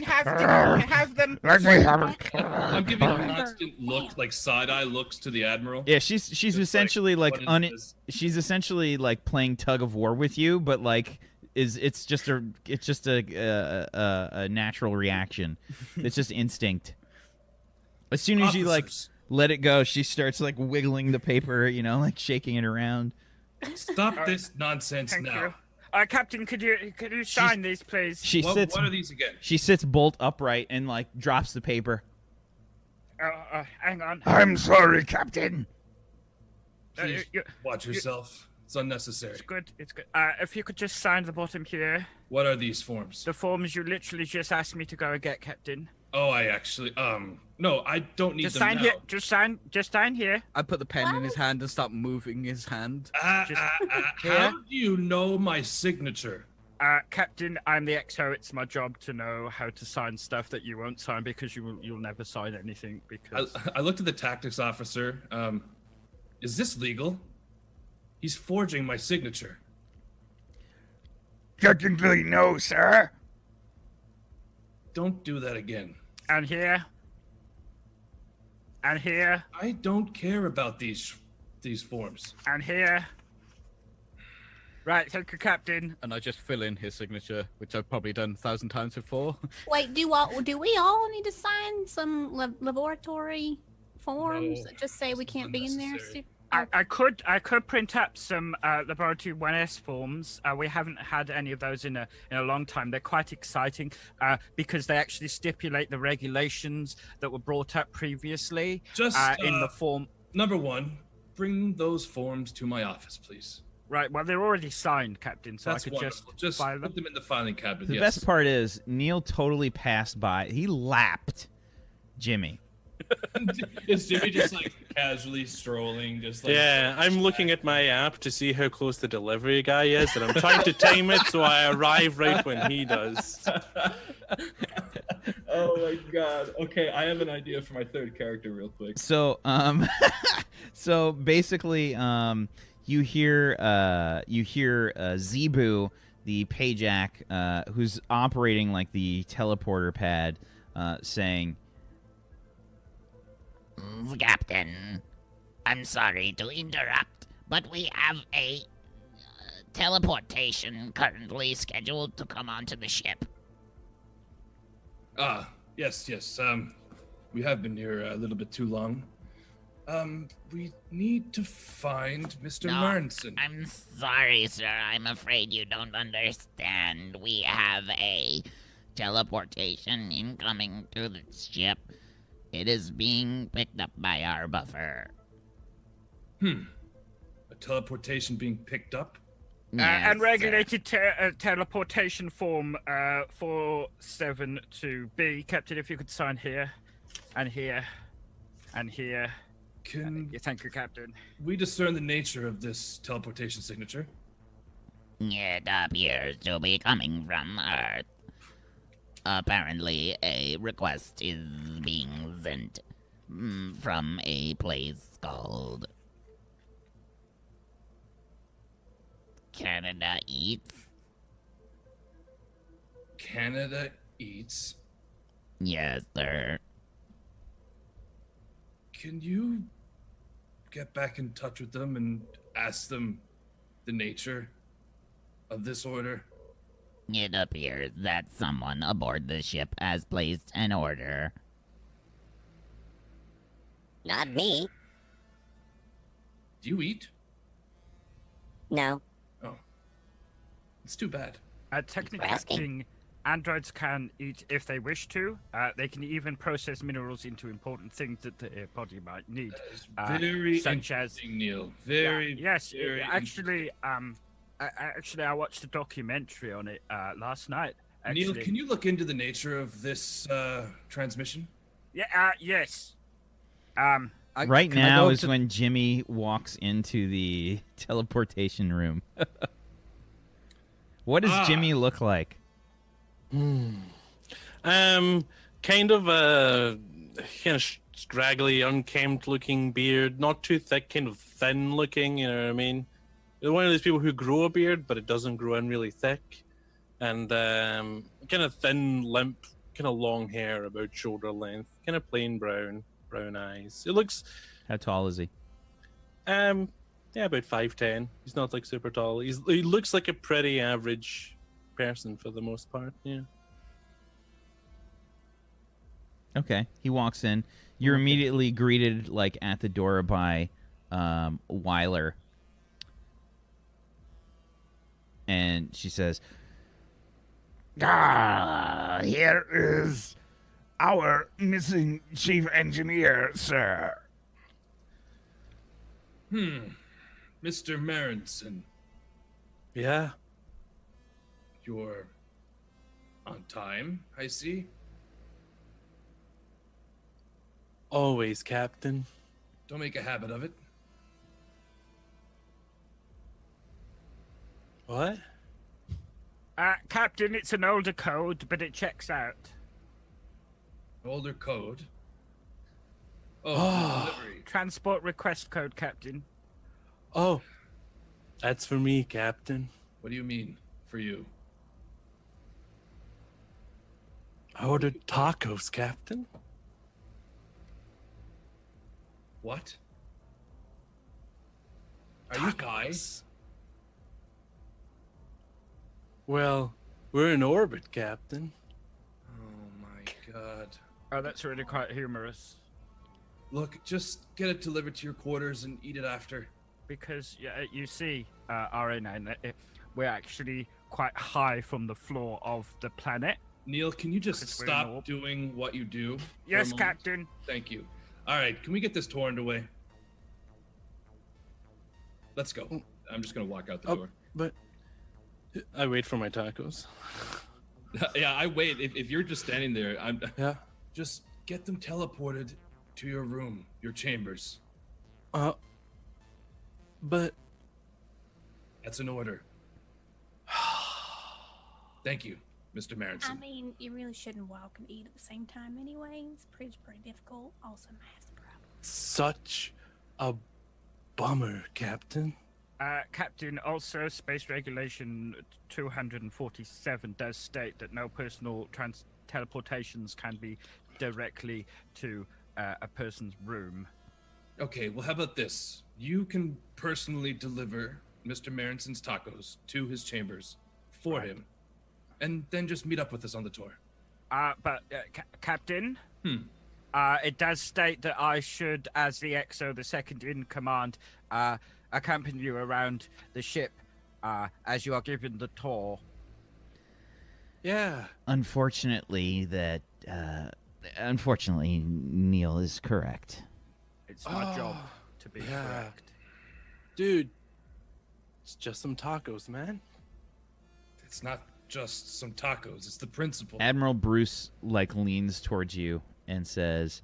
have them. Let me have. I'm giving a constant look, like side-eye looks to the admiral. yeah, she's Just essentially like what is this? she's essentially like playing tug of war with you, but like it's just a natural reaction. It's just instinct. As soon as you like Officers, let it go, she starts like wiggling the paper, like shaking it around. stop this nonsense Thank now. you. Captain, could you sign these, please? She sits. What are these again? She sits bolt upright and like drops the paper. Hang on. I'm sorry, Captain. Please watch yourself. It's unnecessary. It's good. It's good. If you could just sign the bottom here. What are these forms? The forms you literally just asked me to go and get, Captain. Oh, I actually, no, I don't need Just them sign now. here. Just sign here. I put the pen in his hand and start moving his hand. Just How do you know my signature? Captain, I'm the XO. It's my job to know how to sign stuff that you won't sign because you'll never sign anything because. I looked at the tactics officer. Is this legal? He's forging my signature. Technically, no, sir. Don't do that again. And here. And here. I don't care about these these forms? And here. Right, thank you, Captain. And I just fill in his signature, which I've probably done 1,000 times before. Wait, do we all need to sign some laboratory forms that just say we can't be in there? Unnecessary. I could print up some laboratory 1S forms. We haven't had any of those in a long time. They're quite exciting because they actually stipulate the regulations that were brought up previously Just in the form. Number one, bring those forms to my office, please. Right, well, they're already signed, Captain, so That's I could wonderful. just file put them. them in the filing cabinet. The yes. best part is Neil totally passed by. He lapped Jimmy. Is Jimmy just like casually strolling, just like? Yeah, I'm looking at my app to see how close the delivery guy is, and I'm trying to time it so I arrive right when he does. Oh my god. Okay, I have an idea for my third character real quick. So so basically you hear Zebu, the Pajack, who's operating like the teleporter pad, saying, Captain, I'm sorry to interrupt, but we have a teleportation currently scheduled to come onto the ship. Ah, yes. We have been here a little bit too long. We need to find Mr. No, Marnson. I'm sorry, sir. I'm afraid you don't understand. We have a teleportation incoming to the ship. It is being picked up by our buffer. A teleportation being picked up? Yes, Unregulated teleportation form 472B. Captain, if you could sign here, and here, and here. Can Thank you, Captain. we discern the nature of this teleportation signature? It appears to be coming from Earth. Apparently, a request is being sent from a place called Canada Eats. Canada Eats. Yes, sir. Can you get back in touch with them and ask them the nature of this order? It appears that someone aboard the ship has placed an order. Not me. Do you eat? No. Oh. It's too bad. Technically, asking. Captain, androids can eat if they wish to. They can even process minerals into important things that their body might need. Very such as interesting, Neil. Very, yes. very Actually, I watched a documentary on it last night. Actually. Neil, can you look into the nature of this transmission? Yeah. Yes. right Can I now go is to- when Jimmy walks into the teleportation room. What does Jimmy look like? Kind of a scraggly, unkempt looking beard, not too thick, kind of thin looking, you know what I mean? You're one of those people who grow a beard, but it doesn't grow in really thick. And kind of thin, limp, kind of long hair about shoulder length, kind of plain brown eyes. It looks, How tall is he? yeah, about 5'10". He's not like super tall. He looks like a pretty average person for the most part, yeah. Okay. He walks in. You're immediately greeted like at the door by Weiler. And she says, Here is our missing chief engineer, sir. Mr. Marinson, Yeah. you're on time, I see. Always, Captain. Don't make a habit of it. What? Captain, it's an older code, but it checks out. Older code. Oh, delivery. Transport request code, Captain. Oh, that's for me, Captain. What do you mean, for you? I ordered tacos, Captain. What? Are you Guy? Well, we're in orbit, Captain. Oh my god. Oh, that's really quite humorous. Look, just get it delivered to your quarters and eat it after. Because you see, RA9, we're actually quite high from the floor of the planet. Neil, can you just Because we're in stop orb. doing what you do? for a Yes, moment? Captain. Thank you. All right, can we get this tour underway? Let's go. I'm just gonna walk out the door. But I wait for my tacos. Yeah, I wait. If you're just standing there, Yeah. just get them teleported to your room, your chambers. But That's an order. Thank you, Mr. I Marenson. mean, you really shouldn't walk and eat at the same time anyway. It's pretty difficult. Also, math problem. such a bummer, Captain. Captain, also Space Regulation 247 does state that no personal teleportations can be directly to a person's room. Okay, well, how about this? You can personally deliver Mr. Marenson's tacos to his chambers for him, and then just meet up with us on the tour. Captain? Hmm. It does state that I should, as the XO, the second in command, accompany you around the ship as you are given the tour. Yeah. Unfortunately, Neil is correct. It's my job to be yeah. correct. Dude, it's just some tacos, man. It's not just some tacos, it's the principle. Admiral Bruce leans towards you and says,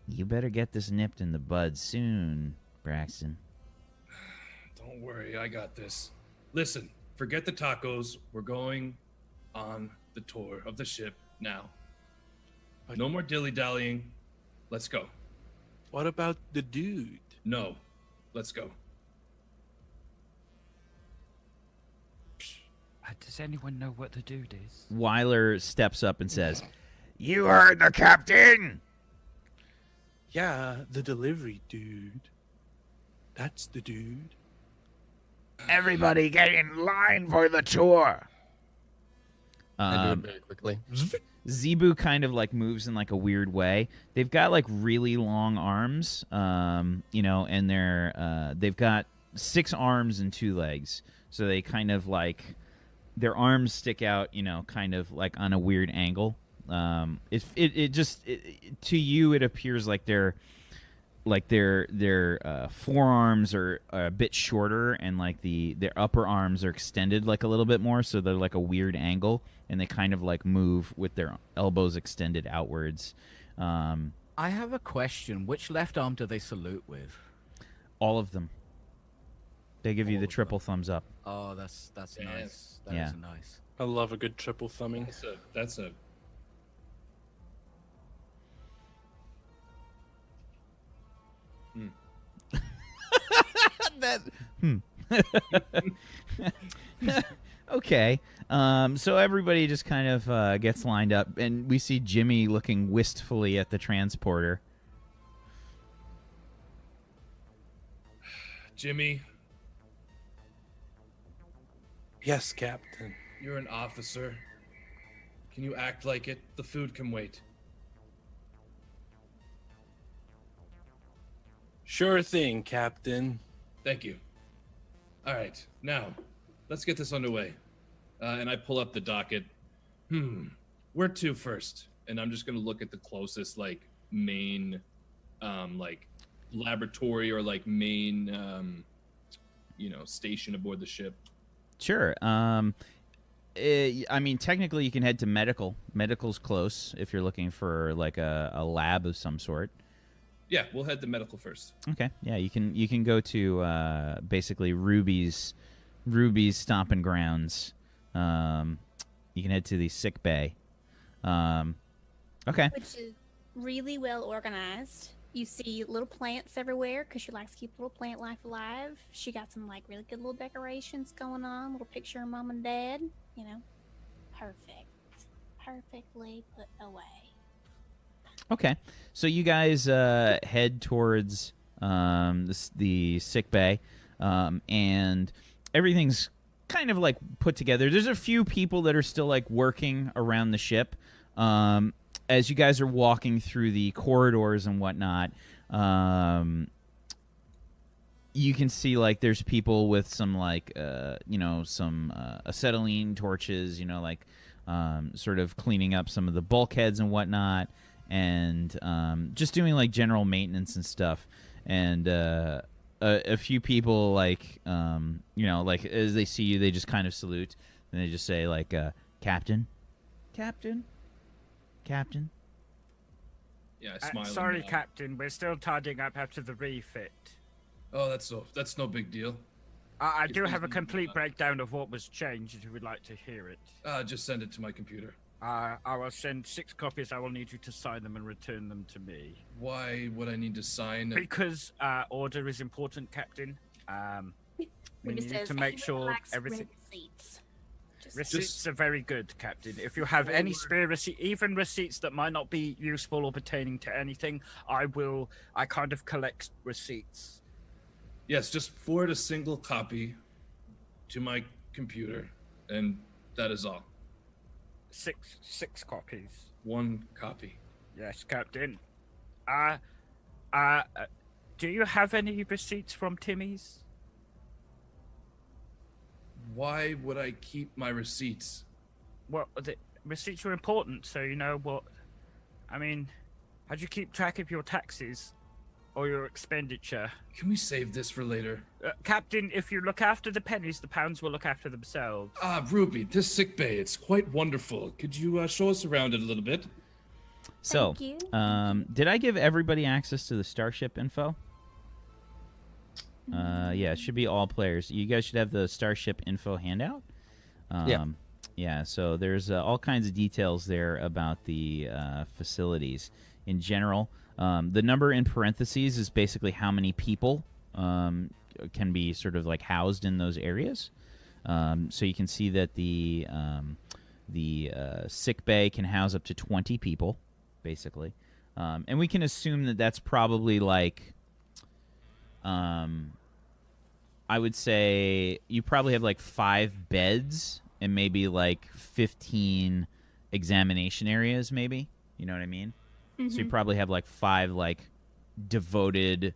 "You better get this nipped in the bud soon, Braxton." Don't worry, I got this. Listen, forget the tacos. We're going on the tour of the ship now. No more dilly-dallying. Let's go. What about the dude? No, let's go. Does anyone know what the dude is? Weiler steps up and says, You heard the captain! Yeah, the delivery dude. That's the dude. Everybody get in line for the tour! I do it very quickly. Zebu kind of moves in a weird way. They've got really long arms, and they've got 6 arms and 2 legs. So they kind of their arms stick out, kind of on a weird angle. To you it appears like their forearms are a bit shorter, and their upper arms are extended a little bit more, so they're a weird angle, and they kind of move with their elbows extended outwards. I have a question. Which left arm do they salute with? All of them. They give you All the of triple thumbs up. Oh, that's nice. That is Yeah. nice. I love a good triple thumbing. That's a Okay. So everybody just kind of gets lined up, and we see Jimmy looking wistfully at the transporter. Jimmy, Yes, Captain. you're an officer. Can you act like it? The food can wait. Sure thing, Captain. Thank you. All right, now let's get this underway. And I pull up the docket. Where to first? And I'm just gonna look at the closest main laboratory or main station aboard the ship. Sure. I mean, technically, you can head to medical. Medical's close if you're looking for a lab of some sort. Yeah, we'll head to medical first. Okay. Yeah, you can go to basically Ruby's stomping grounds. You can head to the sick bay. Okay. Which is really well organized. You see little plants everywhere because she likes to keep little plant life alive. She got some really good little decorations going on. Little picture of mom and dad. Perfectly put away. Okay. So you guys head towards the sick bay. and everything's kind of like put together. There's a few people that are still like working around the ship. As you guys are walking through the corridors and whatnot, you can see like there's people with some like some acetylene torches, like sort of cleaning up some of the bulkheads and whatnot, and just doing like general maintenance and stuff. And a few people like like as they see you, they just kind of salute and they just say like Captain. Yeah, I smile. Sorry, Captain. We're still tidying up after the refit. Oh, that's no big deal. I do have a complete breakdown of what was changed if you would like to hear it. Just send it to my computer. I will send 6 copies. I will need you to sign them and return them to me. Why would I need to sign? Because order is important, Captain. We need to make sure everything... Receipts are very good, Captain. If you have any spare receipts, even receipts that might not be useful or pertaining to anything, I kind of collect receipts. Yes, just forward a single copy to my computer, and that is all. 6 copies. 1 copy. Yes, Captain. Do you have any receipts from Timmy's? Why would I keep my receipts? Well, the receipts are important, so you know what... I mean, how do you keep track of your taxes or your expenditure? Can we save this for later? Captain, if you look after the pennies, the pounds will look after themselves. Ruby, this sick bay, it's quite wonderful. Could you show us around it a little bit? So, did I give everybody access to the starship info? Yeah, it should be all players. You guys should have the starship info handout. Yeah, so there's all kinds of details there about the facilities in general. The number in parentheses is basically how many people can be sort of like housed in those areas. So you can see that the sick bay can house up to 20 people, basically. And we can assume that that's probably like... I would say you probably have like 5 beds and maybe like 15 examination areas, maybe. You know what I mean? Mm-hmm. So you probably have like 5 like devoted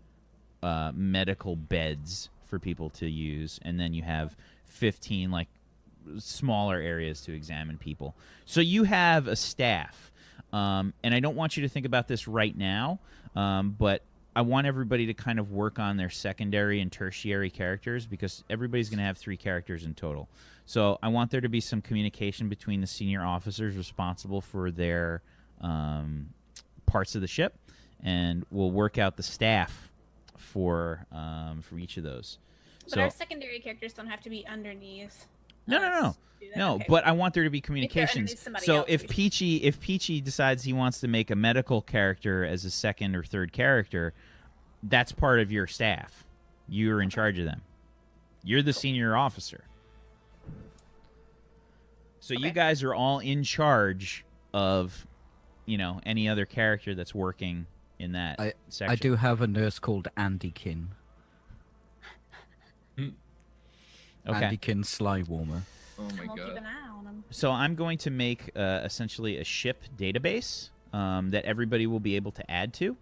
medical beds for people to use, and then you have 15 like smaller areas to examine people. So you have a staff, and I don't want you to think about this right now, but I want everybody to kind of work on their secondary and tertiary characters, because everybody's going to have 3 characters in total. So I want there to be some communication between the senior officers responsible for their parts of the ship, and we'll work out the staff for each of those. But our secondary characters don't have to be underneath. No. Okay. But I want there to be communications. So if Peachy decides he wants to make a medical character as a second or third character, that's part of your staff. You're in charge of them. You're the senior officer. So you guys are all in charge of, any other character that's working in that section. I do have a nurse called Andykin. Okay. Andykin Sly Warmer. Oh my god. Keep an eye on them. So I'm going to make essentially a ship database that everybody will be able to add to,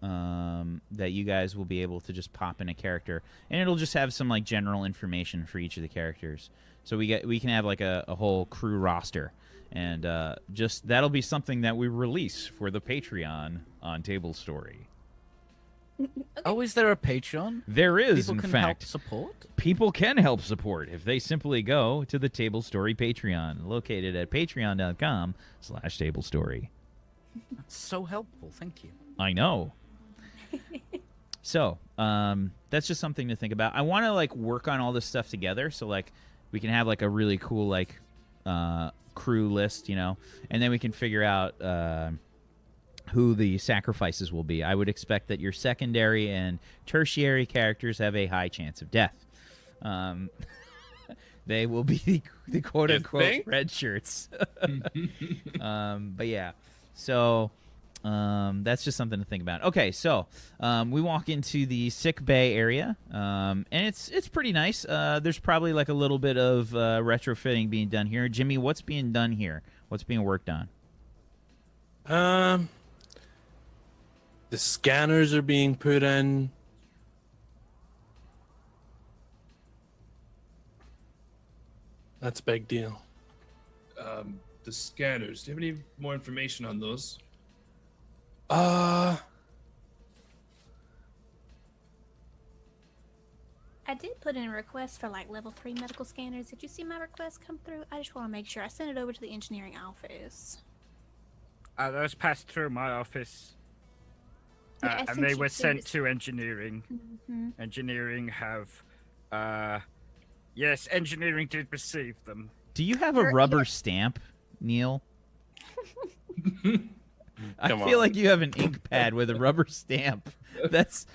that you guys will be able to just pop in a character, and it'll just have some like general information for each of the characters. So we can have like a whole crew roster, and just that'll be something that we release for the Patreon on Table Story. Okay. Oh, is there a Patreon? There is, People in can fact. help support? People can help support if they simply go to the Table Story Patreon, located at patreon.com/tablestory. That's so helpful. Thank you. I know. So, that's just something to think about. I want to like work on all this stuff together, so like we can have like a really cool like crew list, and then we can figure out who the sacrifices will be. I would expect that your secondary and tertiary characters have a high chance of death. They will be the quote-unquote red shirts. But yeah. So That's just something to think about. Okay, so we walk into the sick bay area, and it's pretty nice. There's probably like a little bit of retrofitting being done here. Jimmy, what's being done here? What's being worked on? The scanners are being put in. That's a big deal. The scanners. Do you have any more information on those? I did put in a request for like level 3 medical scanners. Did you see my request come through? I just want to make sure I sent it over to the engineering office. Those passed through my office. Yeah, I And sent they you were sent these. to engineering. Mm-hmm. Engineering have, yes, engineering did receive them. Do you have a rubber stamp, Neil? I Come feel on. like you have an ink pad with a rubber stamp. That's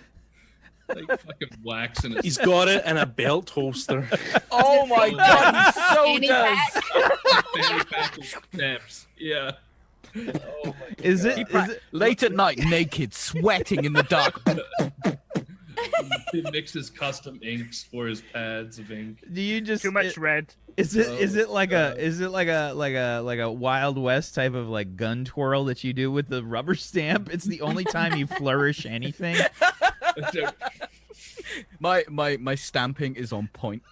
Like fucking wax in a He's got it in a belt holster. Oh my god, he so Fanny does. pack. fanny pack of stamps. Yeah. Oh my is it? Is it? Late at night, naked, sweating in the dark. He mixes custom inks for his pads of ink. Do you just Too much red. Is it like God. a Wild West type of like gun twirl that you do with the rubber stamp? It's the only time you flourish anything. My stamping is on point.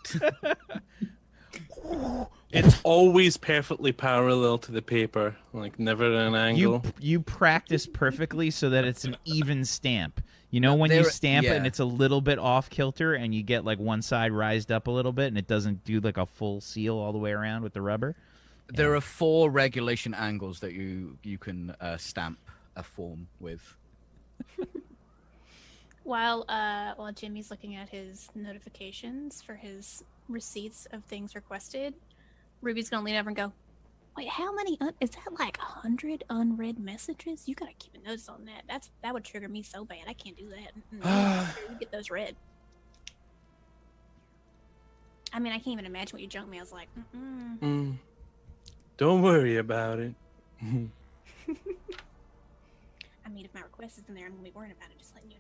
It's always perfectly parallel to the paper, like never at an angle. You practice perfectly so that it's an even stamp. You know when you stamp it and yeah. it's a little bit off kilter and you get like one side rised up a little bit and it doesn't do like a full seal all the way around with the rubber? There are 4 regulation angles that you can stamp a form with. While Jimmy's looking at his notifications for his receipts of things requested, Ruby's gonna lean over and go, "Wait, how many? Is that like 100 unread messages? You gotta keep a notice on that. That would trigger me so bad. I can't do that. You get those read. I mean, I can't even imagine what your junk mail's like. Don't worry about it. I mean, if my request is in there, I'm gonna be worrying about it. Just letting you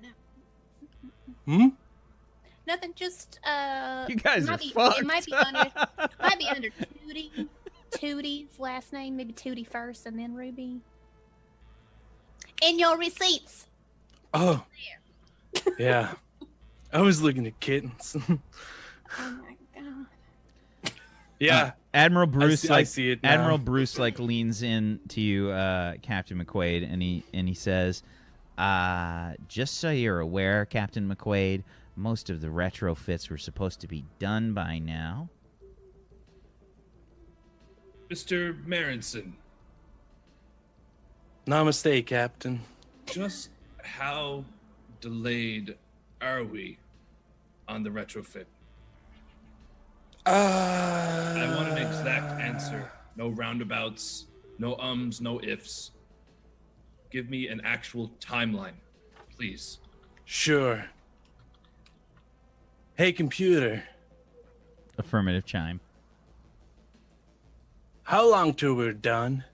know. Nothing. Just You guys might are be, fucked. It might be under Tootie. Tootie's last name, maybe Tootie first, and then Ruby. In your receipts. Oh, yeah. I was looking at kittens. Oh my god. Yeah. Admiral Bruce, I see it now. Admiral Bruce, like leans in to you, Captain McQuaid, and he says, "Just so you're aware, Captain McQuaid, most of the retrofits were supposed to be done by now." Mr. Marinson, Namaste, Captain. just how delayed are we on the retrofit? I want an exact answer. No roundabouts, no ums, no ifs. Give me an actual timeline, please. Sure. Hey, computer. Affirmative chime. How long till we're done?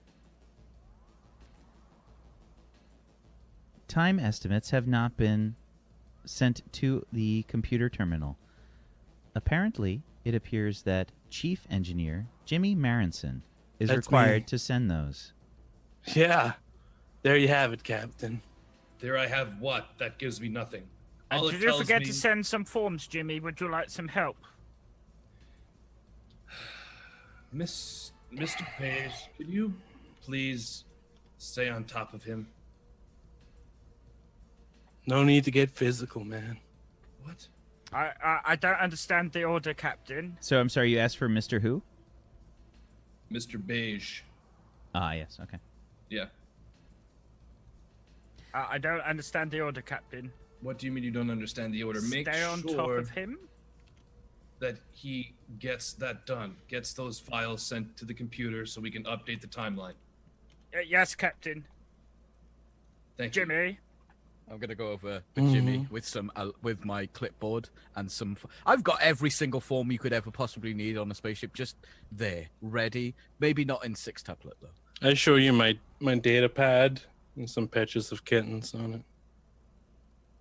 Time estimates have not been sent to the computer terminal. Apparently, it appears that Chief Engineer Jimmy Marinson is That's required me. to send those. Yeah. There you have it, Captain. There I have what? That gives me nothing. And All it did you tells forget me- to send some forms, Jimmy? Would you like some help? Mr. Page, could you please stay on top of him? No need to get physical, man. What? I don't understand the order, Captain. So I'm sorry, you asked for Mr. Who? Mr. Beige. Ah, yes, okay. Yeah. I don't understand the order, Captain. What do you mean you don't understand the order? Make Stay on top sure of him. that he gets that done. Gets those files sent to the computer so we can update the timeline. Yes, Captain. Thank you. Jimmy. I'm gonna go over to Jimmy with some with my clipboard and some. I've got every single form you could ever possibly need on a spaceship, just there, ready. Maybe not in 6-tablet though. I show you my data pad. And some pictures of kittens on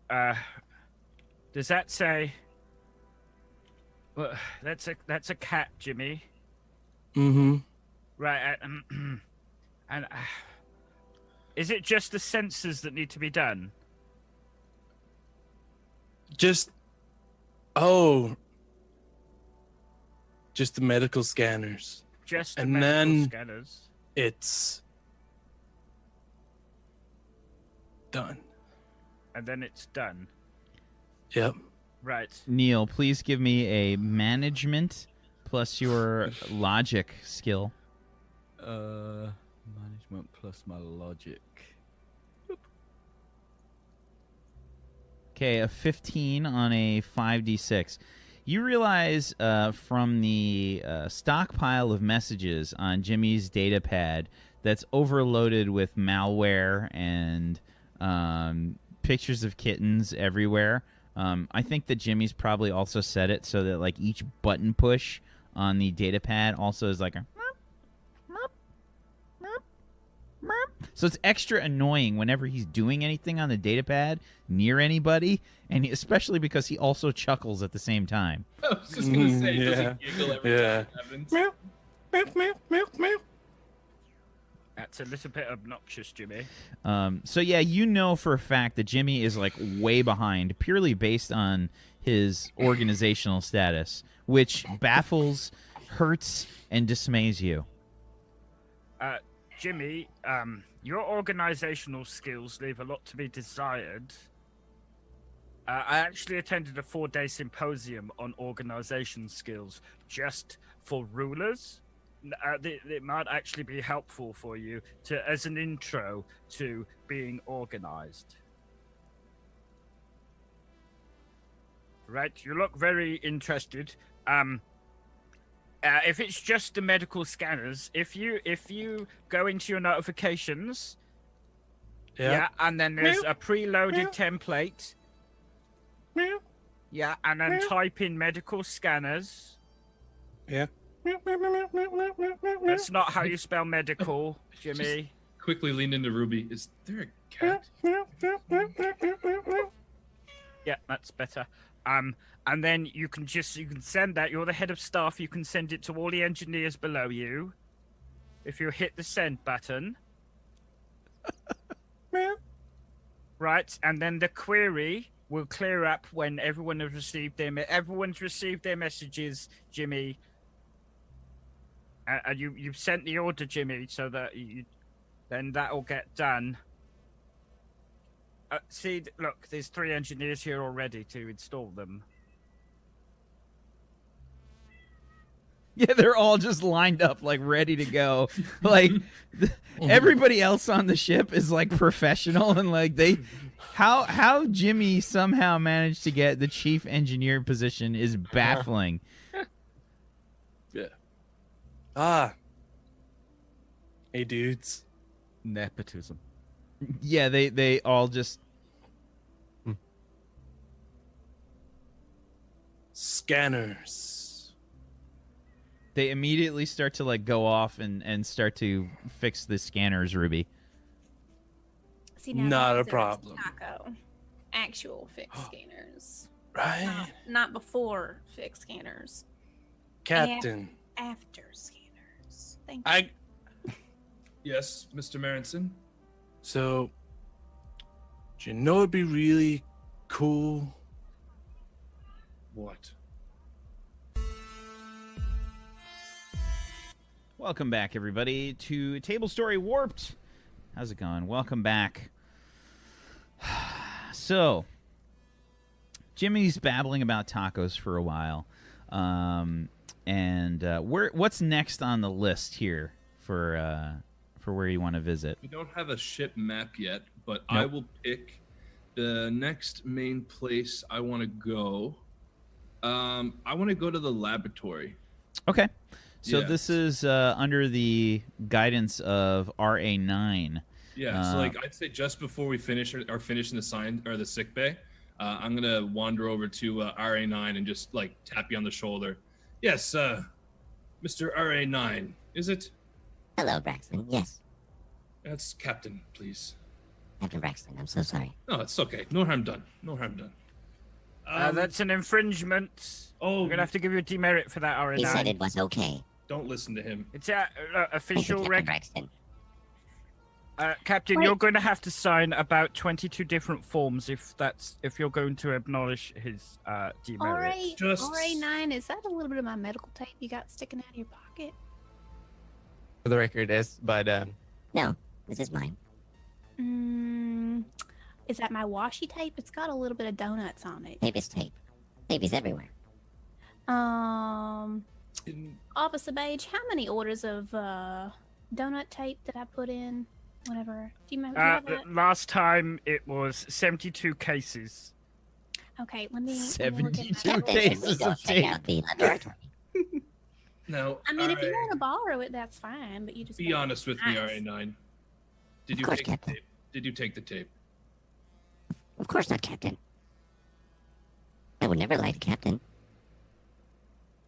it. Does that say? Well, that's a cat, Jimmy. Mm-hmm. Right. And is it just the sensors that need to be done? Just the medical scanners. Just the And medical then- scanners. It's done. And then it's done. Yep. Right. Neil, please give me a management plus your logic skill. Management plus my logic. Okay, a 15 on a 5d6. You realize from the stockpile of messages on Jimmy's data pad that's overloaded with malware and pictures of kittens everywhere. I think that Jimmy's probably also set it so that like each button push on the data pad also is like a so it's extra annoying whenever he's doing anything on the data pad near anybody, and especially because he also chuckles at the same time. I was just gonna say, Yeah. does he giggle every Yeah. time it happens? Meow, meow, meow, meow, meow. That's a little bit obnoxious, Jimmy. So yeah, you know for a fact that Jimmy is like way behind, purely based on his organizational status, which baffles, hurts, and dismays you. Jimmy, your organizational skills leave a lot to be desired. I actually attended a 4-day symposium on organization skills just for rulers. It might actually be helpful for you to as an intro to being organized. Right, you look very interested. If it's just the medical scanners, if you go into your notifications, yeah, and then there's a preloaded template. Yeah, and then type in medical scanners. Yeah. That's not how you spell medical, Jimmy. Quickly leaned into Ruby. Is there a cat? Yeah, that's better. And then you can send that. You're the head of staff. You can send it to all the engineers below you. If you hit the send button. Right, and then the query will clear up when everyone has received everyone's received their messages, Jimmy. And you've sent the order, Jimmy, so that then that'll get done. See, look, there's 3 engineers here already to install them. Yeah, they're all just lined up, like ready to go. Like everybody else on the ship is like professional, and like how Jimmy somehow managed to get the chief engineer position is baffling. Yeah. Hey, dudes. Nepotism. Yeah, they all just Scanners. they immediately start to like go off and start to fix the scanners, Ruby. See, now Not a there's problem. Taco. Actual fixed scanners. Right. Not before fixed scanners. Captain. After scanners. Thank you. Yes, Mr. Marinson. So, do you know it'd be really cool? What? Welcome back, everybody, to Table Story Warped. How's it going? Welcome back. So, Jimmy's babbling about tacos for a while. What's next on the list here for where you want to visit? We don't have a ship map yet, but Nope. I will pick the next main place I want to go. I want to go to the laboratory. Okay. So Yes. this is under the guidance of RA9. Yeah, so like I'd say just before we finish or finish in the sign or the sick bay, I'm gonna wander over to RA9 and just like tap you on the shoulder. Yes, Mr. RA9, is it? Hello, Braxton. Yes. That's Captain, please. Captain Braxton, I'm so sorry. No, it's okay. No harm done. No harm done. That's an infringement. Oh, We're gonna have to give you a demerit for that, He said RA9. it was okay. don't listen to him. It's a Thank you, official Captain rec. Braxton. Captain, Wait. you're going to have to sign about 22 different forms if you're going to acknowledge his demerit. RA9, is that a little bit of my medical tape you got sticking out of your pocket? For the record, is but No, this is mine. Is that my washi tape? It's got a little bit of donuts on it. Tape is tape. Tape is everywhere. Officer Beige, how many orders of donut tape did I put in? Whatever. Do you remember? Do you have that? Last time it was 72 cases. Okay, let me. 72 Captain, can we cases go of check tape. out the laboratory? Now, I mean, if you RA, want to borrow it, that's fine. But you just be gotta honest with be me, nice. RA9. Did you Of course, take the Captain. tape? Did you take the tape? Of course not, Captain. I would never lie to Captain.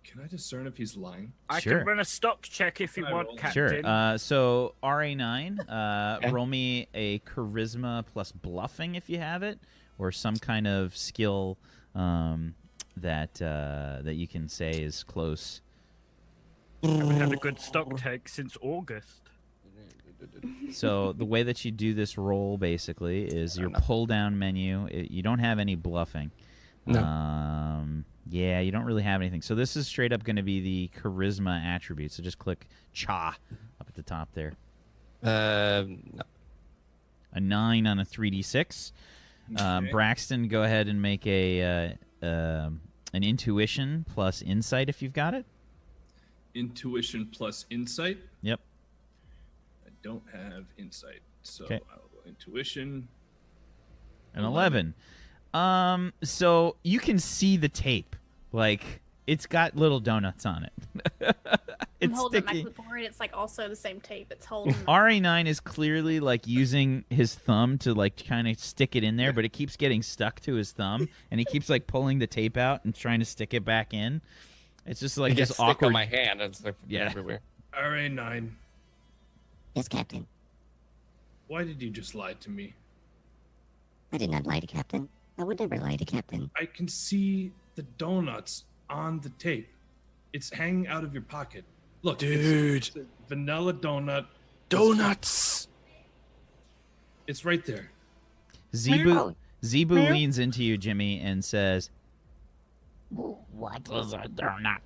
Can I discern if he's lying? I Sure. can run a stock check if you I want, will. Captain. Sure. So RA9, roll me a charisma plus bluffing if you have it, or some kind of skill that you can say is close. Haven't had a good stock take since August. So the way that you do this roll basically is your pull down menu. You don't have any bluffing. No. Yeah, you don't really have anything. So this is straight up going to be the charisma attribute. So just click cha up at the top there. No. A 9 on a 3d6. Okay. Braxton, go ahead and make an intuition plus insight if you've got it. Intuition plus insight. Yep. I don't have insight, so Okay. I'll go intuition. An 11. So you can see the tape. Like, it's got little donuts on it. I'm It's holding up my sticky. clipboard. It's like also the same tape. It's holding. RA9 is clearly like using his thumb to like kind of stick it in there, but it keeps getting stuck to his thumb, and he keeps like pulling the tape out and trying to stick it back in. It's just like It this gets stuck awkward. on my hand. It's like Yeah. everywhere. RA9, Yes, Captain. why did you just lie to me? I did not lie to Captain. I would never lie to Captain. I can see the donuts on the tape. It's hanging out of your pocket. Look, it's a vanilla donut. Donuts. It's right there. Zebu leans into you, Jimmy, and says, What is a donut?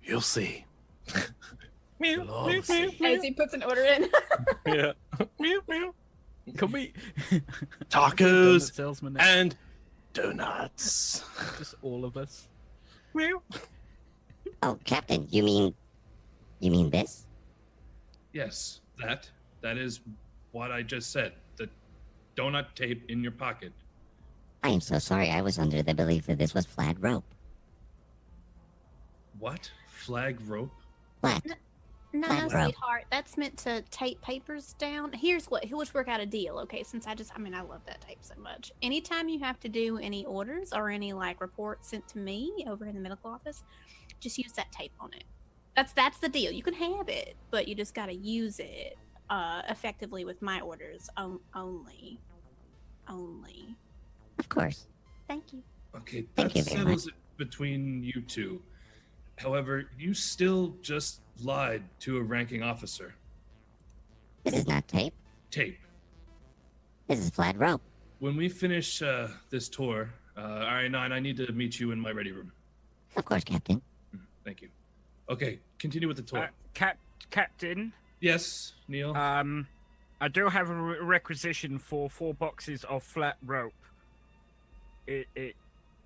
You'll see. As he puts an order in. Yeah. Can we? Tacos salesman. and donuts. Just all of us. Oh, Captain, you mean this? Yes, that is what I just said. The donut tape in your pocket. I am so sorry. I was under the belief that this was flat rope. What? Flag rope? Flat. No, Flat rope. sweetheart. That's meant to tape papers down. Let's work out a deal, okay? Since I love that tape so much. Anytime you have to do any orders or any like reports sent to me over in the medical office, just use that tape on it. That's the deal. You can have it, but you just got to use it effectively with my orders only. Of course. Thank you. Okay, Thank that you very settles it between you two. However, you still just lied to a ranking officer. This is not tape. Tape. This is flat rope. When we finish this tour, RA9, I need to meet you in my ready room. Of course, Captain. Thank you. Okay, continue with the tour. Captain. Yes, Neil. I do have a requisition for 4 boxes of flat rope.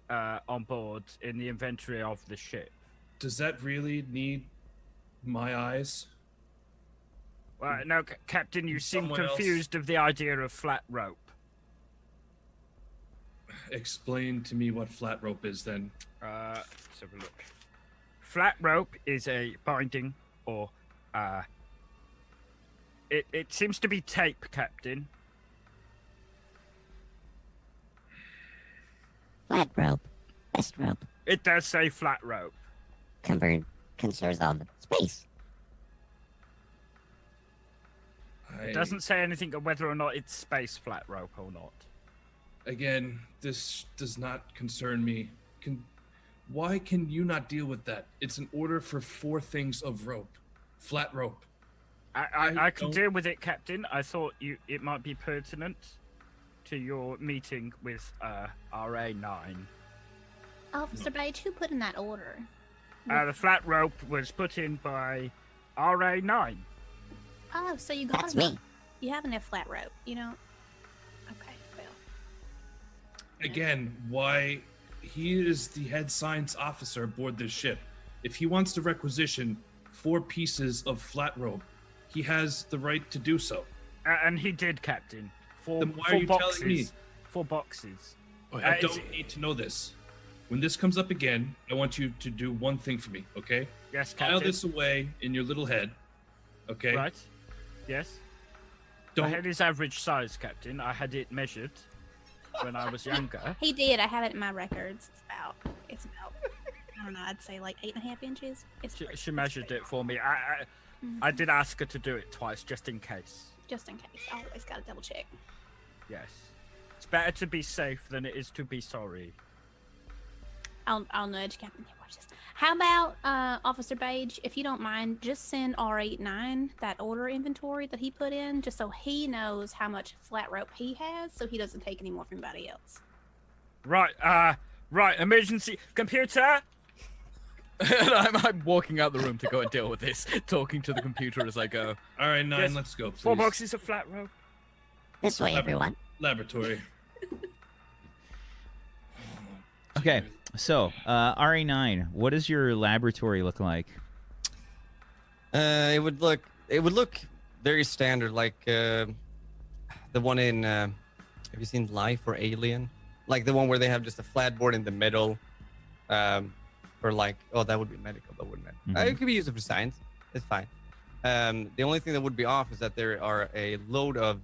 On board in the inventory of the ship. Does that really need my eyes? No, Captain, you seem Someone else? confused of the idea of flat rope. Explain to me what flat rope is then. Let's have a look. Flat rope is a binding, or it seems to be tape, Captain. Flat rope. Best rope. It does say flat rope. Conserves all the space. I It doesn't say anything on whether or not it's space flat rope or not. Again, this does not concern me. Why can you not deal with that? It's an order for 4 things of rope. Flat rope. I can deal with it, Captain. I thought it might be pertinent to your meeting with RA9. Officer Beige, who put in that order? The flat rope was put in by RA9. Oh, so you got That's enough. me. You have enough flat rope, you know? Okay, well. Again, why? He is the head science officer aboard this ship. If he wants to requisition 4 pieces of flat rope, he has the right to do so. And he did, Captain. Then why are you telling me? 4 boxes. I don't need to know this. When this comes up again, I want you to do one thing for me, okay? Yes, Captain. File this away in your little head, okay? Right. Yes. Don't. My head is average size, Captain. I had it measured when I was younger. He did. I have it in my records. It's about I don't know, I'd say like 8.5 inches. She measured it for me. I did ask her to do it twice, just in case. Just in case. I always gotta double check. Yes. It's better to be safe than it is to be sorry. I'll nudge Captain. Here, watch this. How about Officer Beige, if you don't mind, just send R89 that order inventory that he put in, just so he knows how much flat rope he has, so he doesn't take any more from anybody else. Right. Right. Emergency computer. And I'm walking out the room to go and deal with this, talking to the computer as I go. All right, 9, Yes. let's go, please. 4 boxes of flat rope. This way, everyone. Laboratory. Okay, so RA9, what does your laboratory look like? It would look very standard, like the one in. Have you seen Life or Alien? Like the one where they have just a flat board in the middle, or like, oh, that would be medical, that wouldn't matter. It could be used for science. It's fine. The only thing that would be off is that there are a load of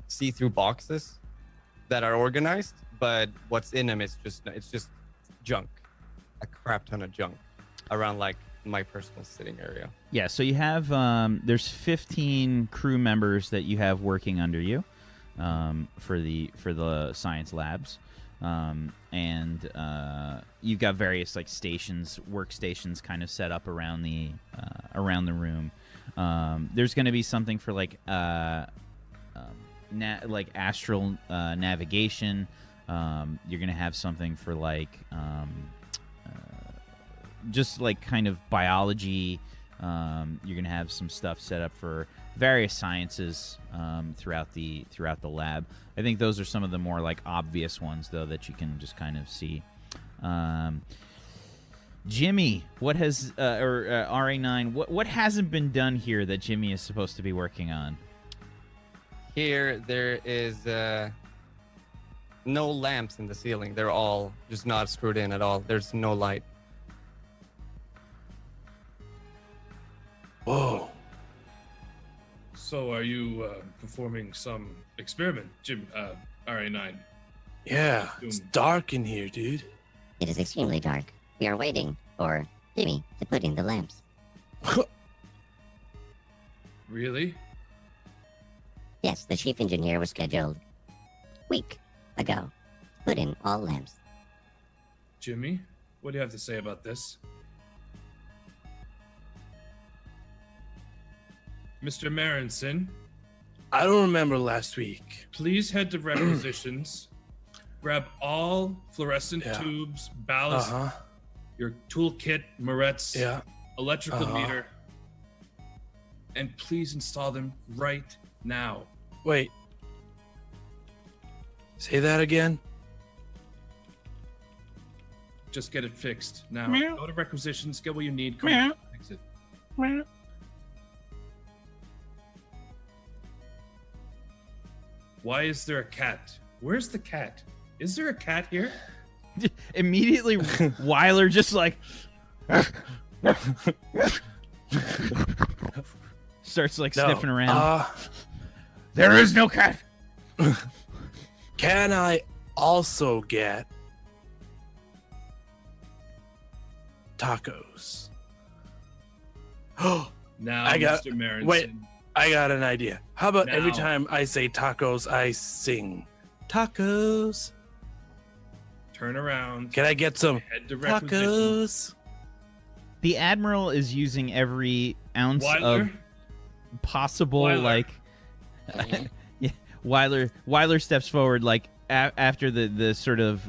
see-through boxes that are organized, but what's in them is just junk, a crap ton of junk around like my personal sitting area. Yeah, so you have there's 15 crew members that you have working under you for the science labs, and you've got various like workstations kind of set up around the room. There's going to be something for like like astral navigation. You're going to have something for like just like kind of biology. You're going to have some stuff set up for various sciences throughout the lab. I think those are some of the more like obvious ones though that you can just kind of see. Jimmy, what has or RA9? What hasn't been done here that Jimmy is supposed to be working on? Here, there is no lamps in the ceiling. They're all just not screwed in at all. There's no light. Whoa. So are you performing some experiment, Jim? RA9. Yeah, it's dark in here, dude. It is extremely dark. We are waiting for Jimmy to put in the lamps. Really? Yes, the chief engineer was scheduled week ago to put in all lamps. Jimmy, what do you have to say about this? Mr. Marinson, I don't remember last week. please head to requisitions, grab all fluorescent tubes, ballast, your toolkit, Moretz, electrical meter, and please install them right now. Wait. Say that again? Just get it fixed now. Meow. Go to requisitions, get what you need. Come Meow. on, fix it. Meow. Why is there a cat? Where's the cat? Is there a cat here? Immediately, Weiler just like starts like sniffing around. There is no cat. Can I also get tacos? Now, I got- Mr. Marinson, wait. I got an idea. How about every Now. time I say tacos, I sing tacos? Turn around. Can I get some Head to requisition. tacos? The Admiral is using every ounce of Weiler? possible, Weiler. like... yeah, Weiler steps forward, like, after the sort of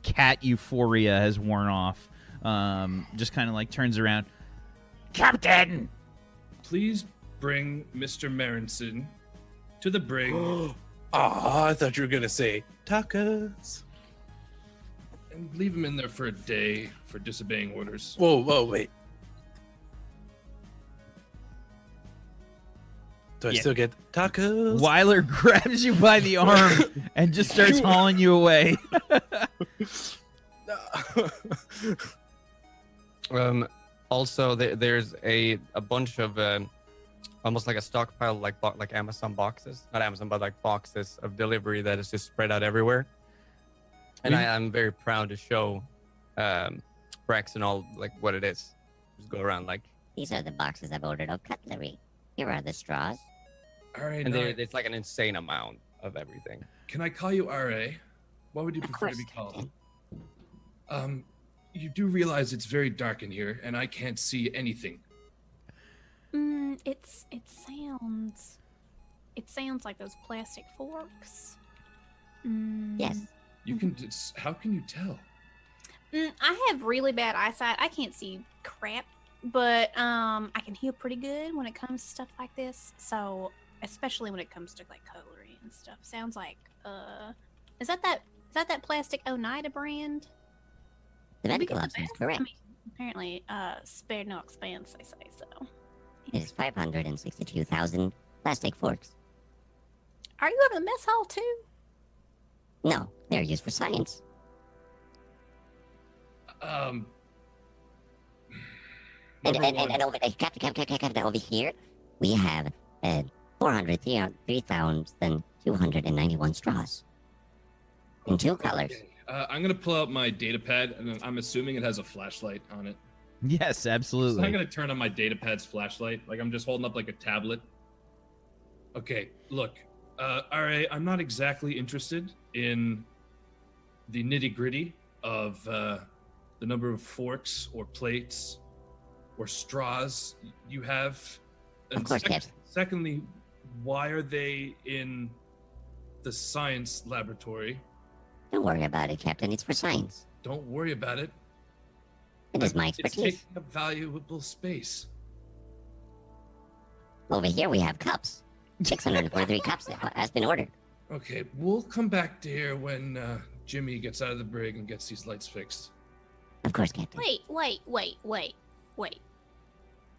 cat euphoria has worn off. Just kind of, like, turns around. Captain! Please bring Mr. Marinson to the brig. Oh, I thought you were gonna say tacos. And leave him in there for a day for disobeying orders. Whoa, wait. Do I Yeah. still get tacos? Weiler grabs you by the arm and just starts hauling you away. Also, there's a bunch of almost like a stockpile, like Amazon boxes, not Amazon, but like boxes of delivery that is just spread out everywhere. And I'm very proud to show Brax and all like what it is. Just go around like. These are the boxes I've ordered of cutlery. Here are the straws. All right, And it's like an insane amount of everything. can I call you RA? What would you Of prefer to course, be called? Captain. You do realize it's very dark in here, and I can't see anything. It sounds like those plastic forks. Yes. You can just, how can you tell? I have really bad eyesight. I can't see crap, but I can hear pretty good when it comes to stuff like this. So, especially when it comes to like cutlery and stuff. Sounds like is that plastic Oneida brand? The We medical get the option is best. correct. I mean, apparently, spare no expense, they say so. It is 562,000 plastic forks. Are you over the mess hall too? No, they're used for science. Um. And number one, over Captain, over here, we have 403,291 straws in two colors. okay. I'm gonna pull out my data pad, and I'm assuming it has a flashlight on it. Yes, So I'm absolutely. gonna turn on my data pad's flashlight, like I'm just holding up like a tablet. Okay, look, RA, I'm not exactly interested in the nitty gritty of the number of forks or plates or straws you have. Of course, Captain. Secondly, why are they in the science laboratory? Don't worry about it, Captain. It's for science. Don't worry about it. It is my It's expertise. taking up valuable space. Over here, we have cups. 643 cups that has been ordered. Okay, we'll come back to here when Jimmy gets out of the brig and gets these lights fixed. Of course, Captain. Wait.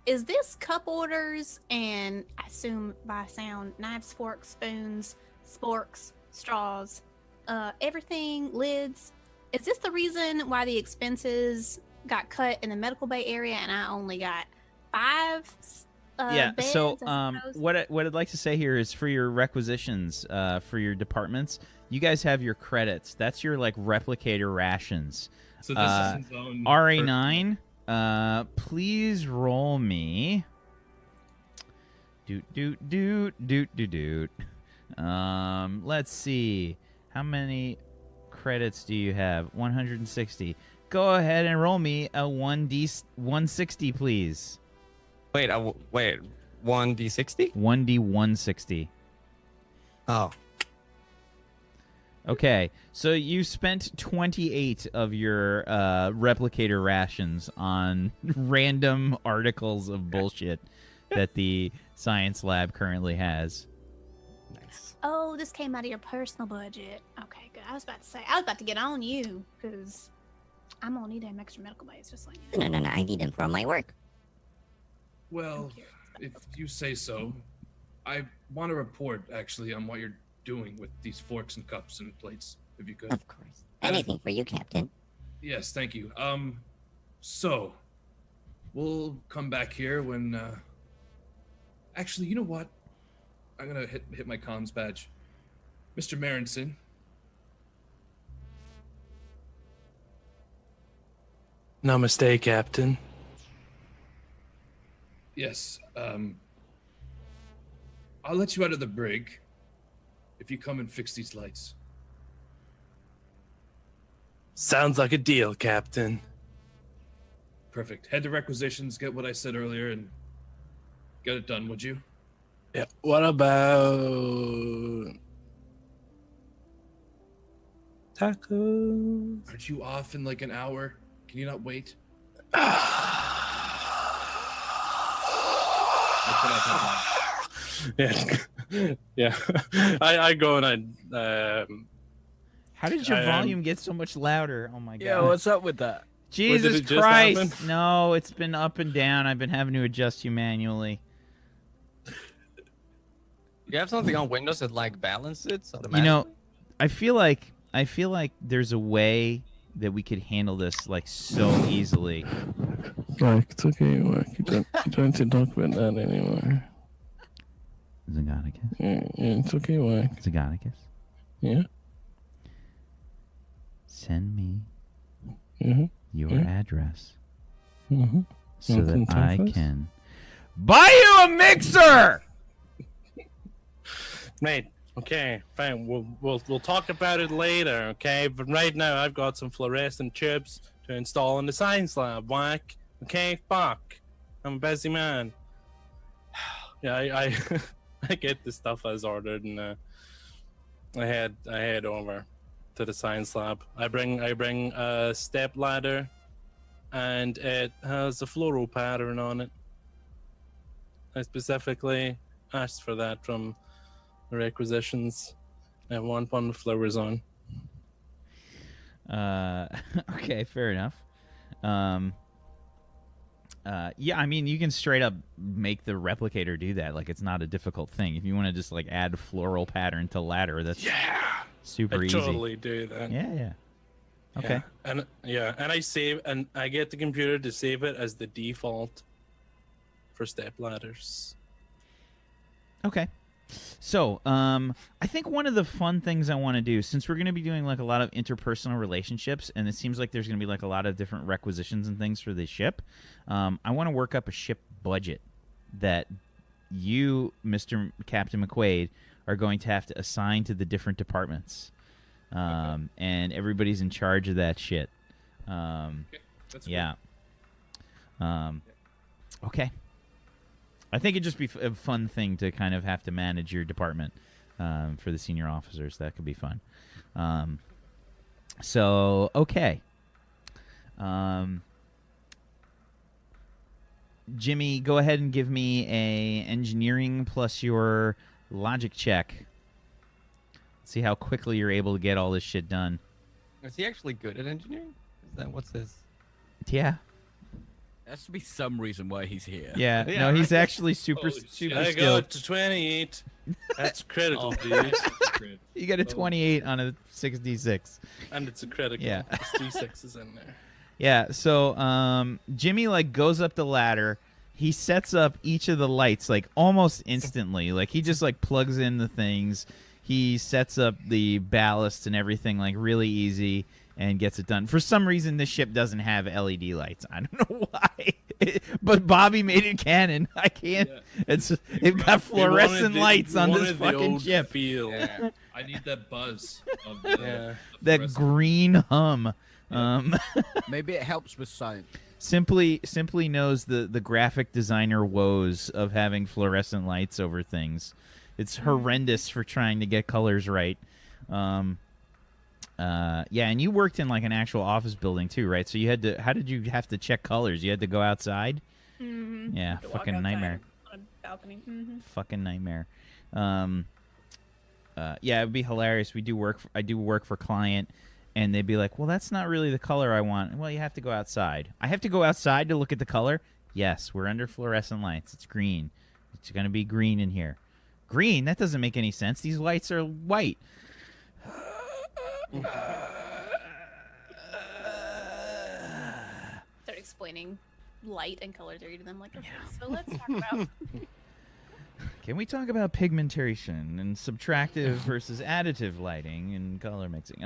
Is this cup orders and I assume by sound knives, forks, spoons, sporks, straws, everything, lids? Is this the reason why the expenses got cut in the medical bay area and I only got 5 Yeah. beds, So, I suppose? what I'd like to say here is for your requisitions, for your departments, you guys have your credits. That's your like replicator rations. So this is his own RA9, please roll me. Doot. Let's see. How many credits do you have? 160. Go ahead and roll me a 160, please. Wait, 1d60? 1d160. Oh, Okay, so you spent 28 of your replicator rations on random articles of bullshit that the science lab currently has. nice. Oh, this came out of your personal budget. Okay, good. I was about to get on you because I'm gonna need them extra medical bays, just like you. No. I need them for my work. Well, if you say so, I want to report actually on what you're doing with these forks and cups and plates, if you could. Of course. Anything for you, Captain. Yes, thank you. So we'll come back here when. Actually, you know what? I'm gonna hit my comms badge, Mr. Marinson. Namaste, Captain. Yes. I'll let you out of the brig if you come and fix these lights. Sounds like a deal, Captain. Perfect. Head to requisitions, get what I said earlier, and get it done, would you? Yeah. What about tacos? Aren't you off in like an hour? Can you not wait? Yeah. Yeah. I go and How did your volume get so much louder? Oh my god. Yeah, what's up with that? Jesus it just Christ. happen? No, it's been up and down. I've been having to adjust you manually. You have something on Windows that like balances it automatically? You know, I feel like there's a way that we could handle this like so easily. Like, it's okay, Mark. You don't have to talk about that anymore. Zagonicus. Yeah, it's okay, Mark. Zagonicus. Yeah? Send me Mm-hmm. your address Mm-hmm. so that I can buy you a mixer. Mate, okay, fine. We'll talk about it later, okay? But right now, I've got some fluorescent tubes to install in the science lab. Whack. Okay, fuck. I'm a busy man. Yeah, I I get the stuff as ordered, and I head over to the science lab. I bring a step ladder, and it has a floral pattern on it. I specifically asked for that from the requisitions. I want one with flowers on. Okay, fair enough. Yeah, I mean, you can straight up make the replicator do that. Like, it's not a difficult thing. If you want to just like add a floral pattern to ladder, that's super easy. Totally do that. Yeah. Okay. Yeah. And I save, and I get the computer to save it as the default for step ladders. Okay. So, I think one of the fun things I want to do, since we're going to be doing like a lot of interpersonal relationships, and it seems like there's going to be like a lot of different requisitions and things for the ship, I want to work up a ship budget that you, Mr. Captain McQuaid, are going to have to assign to the different departments, and everybody's in charge of that shit. That's Yeah. Okay. I think it'd just be a fun thing to kind of have to manage your department for the senior officers. That could be fun. So, okay. Jimmy, go ahead and give me a engineering plus your logic check. See how quickly you're able to get all this shit done. Is he actually good at engineering? Is that what's his? Yeah. There has to be some reason why he's here. Yeah. No, he's actually super I skilled. got to 28. That's critical, dude. You got a 28 on a 6d6. And it's a critical. Yeah. There's 3 6s in there. Yeah, so Jimmy like goes up the ladder. He sets up each of the lights like almost instantly. Like he just like plugs in the things. He sets up the ballast and everything like really easy and gets it done. For some reason this ship doesn't have LED lights. I don't know why. But Bobby made it canon. I can't. Yeah. It's got fluorescent lights on this fucking ship. Feel. Yeah. I need that buzz of the that green hum. Yeah. Maybe it helps with science. Simply knows the graphic designer woes of having fluorescent lights over things. It's horrendous for trying to get colors right. Yeah, and you worked in like an actual office building too, right? So you had to. How did you have to check colors? You had to go outside. Mm-hmm. Yeah, fucking nightmare. On a balcony. Mm-hmm. Fucking nightmare. Yeah, it'd be hilarious. I do work for client, and they'd be like, "Well, that's not really the color I want." Well, you have to go outside. I have to go outside to look at the color. Yes, we're under fluorescent lights. It's green. It's gonna be green in here. Green? That doesn't make any sense. These lights are white. Start explaining light and color theory to them. Like, okay, so let's talk about. Can we talk about pigmentation and subtractive versus additive lighting and color mixing?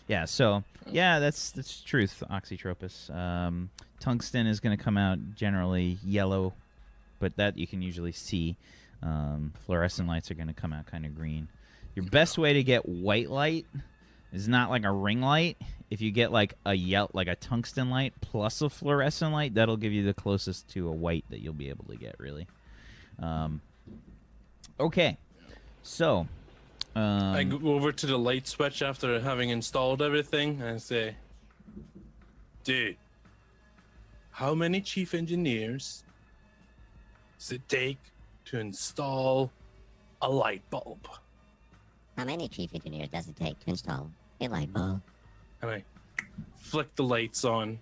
Yeah. So yeah, that's truth. Oxytropus. Tungsten is going to come out generally yellow, but that you can usually see. Fluorescent lights are going to come out kind of green. Your best way to get white light is not like a ring light. If you get like a tungsten light plus a fluorescent light, that'll give you the closest to a white that you'll be able to get, really. Okay, so I go over to the light switch after having installed everything and say, dude, how many chief engineers does it take to install a light bulb? How many chief engineers does it take to install a light bulb? And I flick the lights on.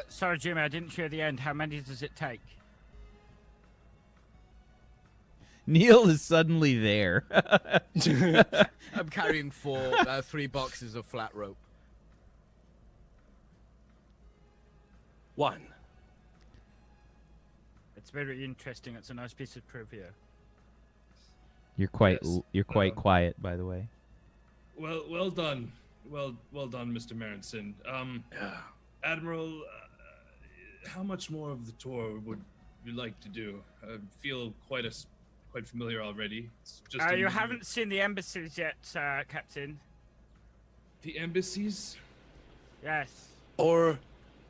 Sorry, Jimmy, I didn't hear the end. How many does it take? Neil is suddenly there. I'm carrying 3 boxes of flat rope. 1. It's very interesting. It's a nice piece of trivia. You're quite Yes. quiet, by the way. Well done. Well done, Mr. Marenson. Admiral, how much more of the tour would you like to do? I feel quite familiar already. It's just You haven't seen the embassies yet, Captain. the embassies. Yes. Or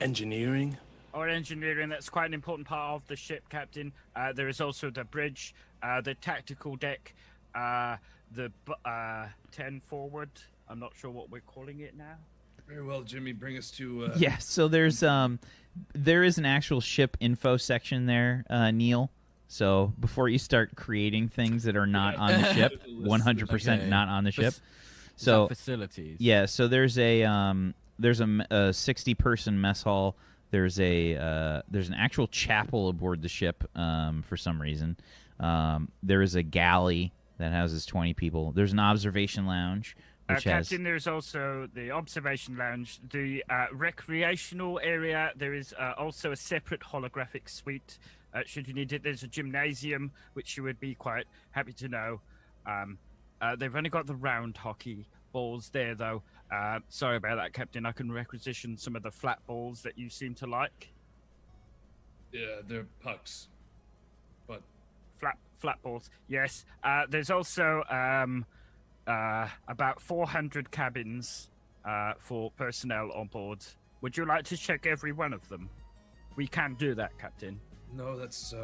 engineering. Or engineering, that's quite an important part of the ship, Captain. There is also the bridge, the tactical deck, the 10 forward. I'm not sure what we're calling it now. Very well, Jimmy. Bring us to. Yeah, so there is an actual ship info section there, Neil. So before you start creating things that are not on the ship, 100% not on the ship. So facilities. Yeah, so there's a 60-person mess hall. There's an actual chapel aboard the ship for some reason. There is a galley that houses 20 people. There's an observation lounge, which has... Captain, there's also the observation lounge, the recreational area. There is also a separate holographic suite. Should you need it, there's a gymnasium, which you would be quite happy to know. They've only got the round hockey balls there, though. Sorry about that, Captain. I can requisition some of the flat balls that you seem to like. Yeah, they're pucks. But Flat balls, yes. There's also about 400 cabins for personnel on board. Would you like to check every one of them? We can do that, Captain. no, that's.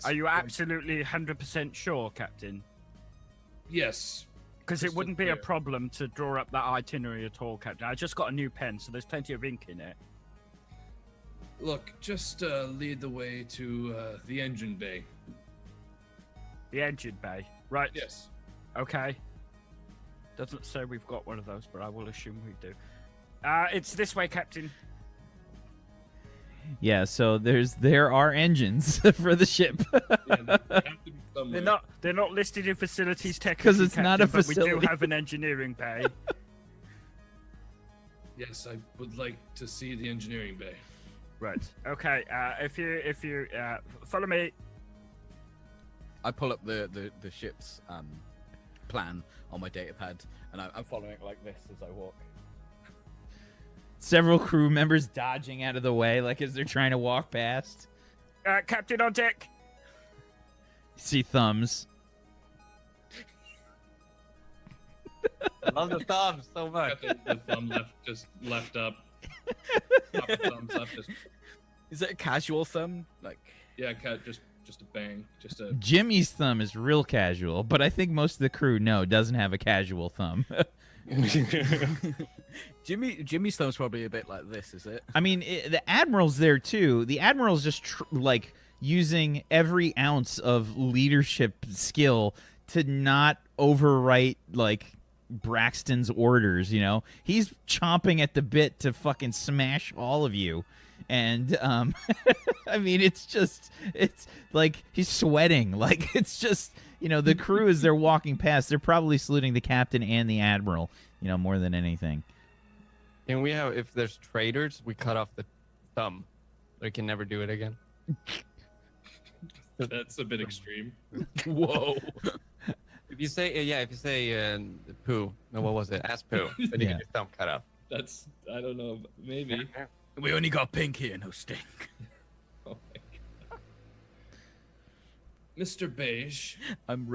Are you absolutely 100% sure, Captain? Yes. Because it Crystal wouldn't be a clear. problem to draw up that itinerary at all, Captain. I just got a new pen, so there's plenty of ink in it. Look, just lead the way to the engine bay. The engine bay. Right. Yes. Okay. Doesn't say we've got one of those, but I will assume we do. It's this way, Captain. Yeah, so there are engines for the ship. Yeah, they have to be somewhere. They're not listed in facilities technically, Because it's not a Captain, but facility. we do have an engineering bay. Yes, I would like to see the engineering bay. Right. Okay. If you follow me. I pull up the ship's plan on my data pad, and I'm following it like this as I walk. Several crew members dodging out of the way, like as they're trying to walk past. Captain on deck. See thumbs. I love the thumbs so much. Got the thumb left up. Top of thumbs up. Is it a casual thumb? Like, Yeah, cat. Just a bang. Just a. Jimmy's thumb is real casual, but I think most of the crew doesn't have a casual thumb. Jimmy's thumb's probably a bit like this, is it? I mean, the Admiral's there too. The Admiral's just using every ounce of leadership skill to not overwrite Braxton's orders. You know, he's chomping at the bit to fucking smash all of you. And I mean, it's like he's sweating. Like, it's just, the crew, as they're walking past, they're probably saluting the captain and the admiral, more than anything. Can we have, if there's traitors, we cut off the thumb. They can never do it again. That's a bit extreme. Whoa. If you say poo, no, what was it? Ass poo. Then you Yeah. get your thumb cut off. That's I don't know. Maybe. We only got pink here, no stink. Oh my god. Mr. Beige. I'm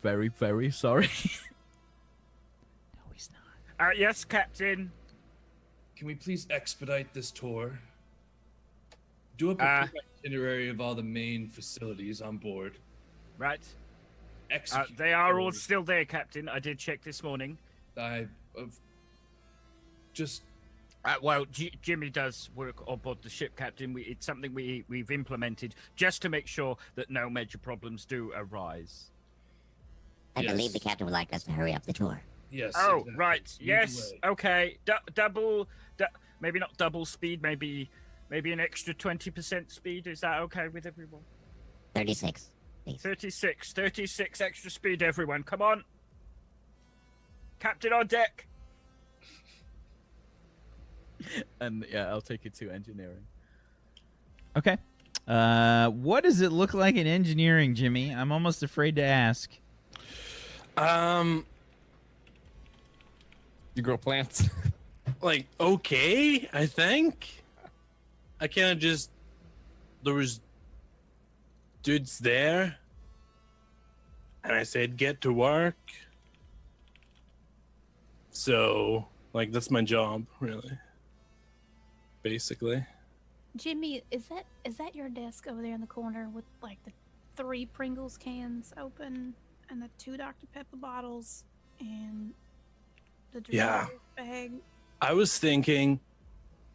very, very sorry. No, he's not. Yes, Captain. Can we please expedite this tour? Do a quick itinerary of all the main facilities on board. Right. Execute They are all orders. still there, Captain. I did check this morning. Just Well, Jimmy does work on board the ship, Captain. It's something we've implemented just to make sure that no major problems do arise. I Yes. believe the captain would like us to hurry up the tour. yes. Oh, exactly. right. Lead Yes. the way. Okay. Maybe not double speed. Maybe an extra 20% speed. Is that okay with everyone? 36, please. 36 extra speed, everyone. Come on. Captain on deck. And yeah, I'll take it to engineering. Okay. What does it look like in engineering, Jimmy? I'm almost afraid to ask. You grow plants. Like, okay, I think. I kind of just. There was dudes there. And I said, get to work. So, like, that's my job, really. Basically. Jimmy, is that your desk over there in the corner with like the 3 Pringles cans open and the 2 Dr. Pepper bottles and the Yeah. Doritos bag? I was thinking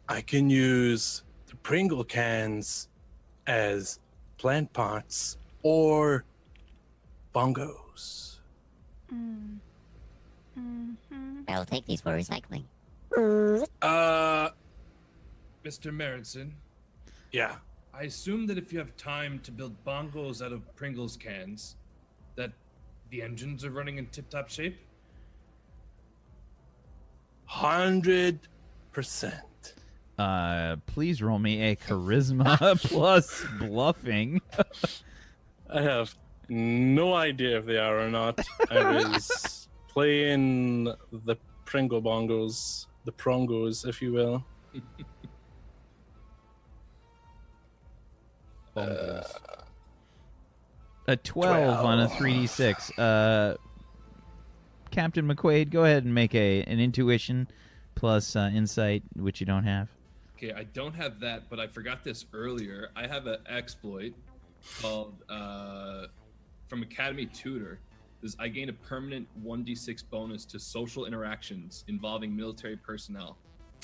I can use the Pringle cans as plant pots or bongos. Mm. Mm-hmm. I'll take these for recycling. Mr. Merenson, Yeah. I assume that if you have time to build bongos out of Pringles cans, that the engines are running in tip-top shape? 100%. Please roll me a charisma plus bluffing. I have no idea if they are or not. I was playing the Pringle bongos, the prongos, if you will. A 12 on a 3d6. Captain McQuaid, go ahead and make an intuition plus insight, which you don't have. Okay, I don't have that, but I forgot this earlier. I have an exploit called from Academy Tutor. I gain a permanent 1d6 bonus to social interactions involving military personnel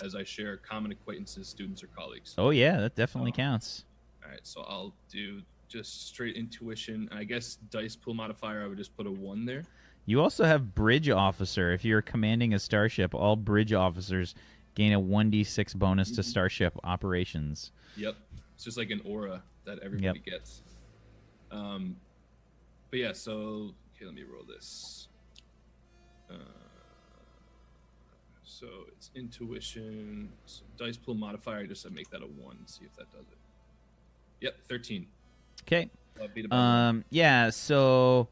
as I share common acquaintances, students, or colleagues. Oh yeah, that definitely counts. All right, so I'll do just straight intuition. I guess dice pool modifier, I would just put a 1 there. You also have bridge officer. If you're commanding a starship, all bridge officers gain a 1d6 bonus to starship operations. Yep. It's just like an aura that everybody gets. But yeah, so okay, let me roll this. So it's intuition. So dice pool modifier, just to make that a 1, see if that does it. Yep, 13. Okay. Beat it by 1. Yeah, so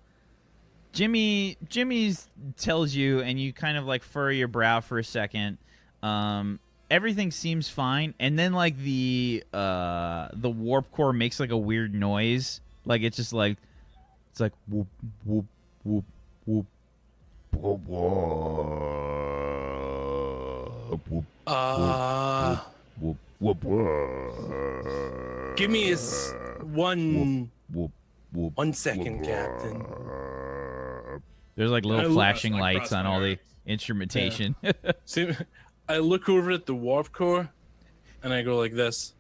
Jimmy's tells you, and you kind of like furrow your brow for a second. Everything seems fine, and then like the warp core makes like a weird noise, like it's just like it's like whoop whoop whoop whoop whoop whoop whoop whoop whoop. Give me his one Whoop, whoop, 1 second, Captain. There's like little I flashing like lights on all the crossfire. instrumentation. See, I look over at the warp core, and I go like this.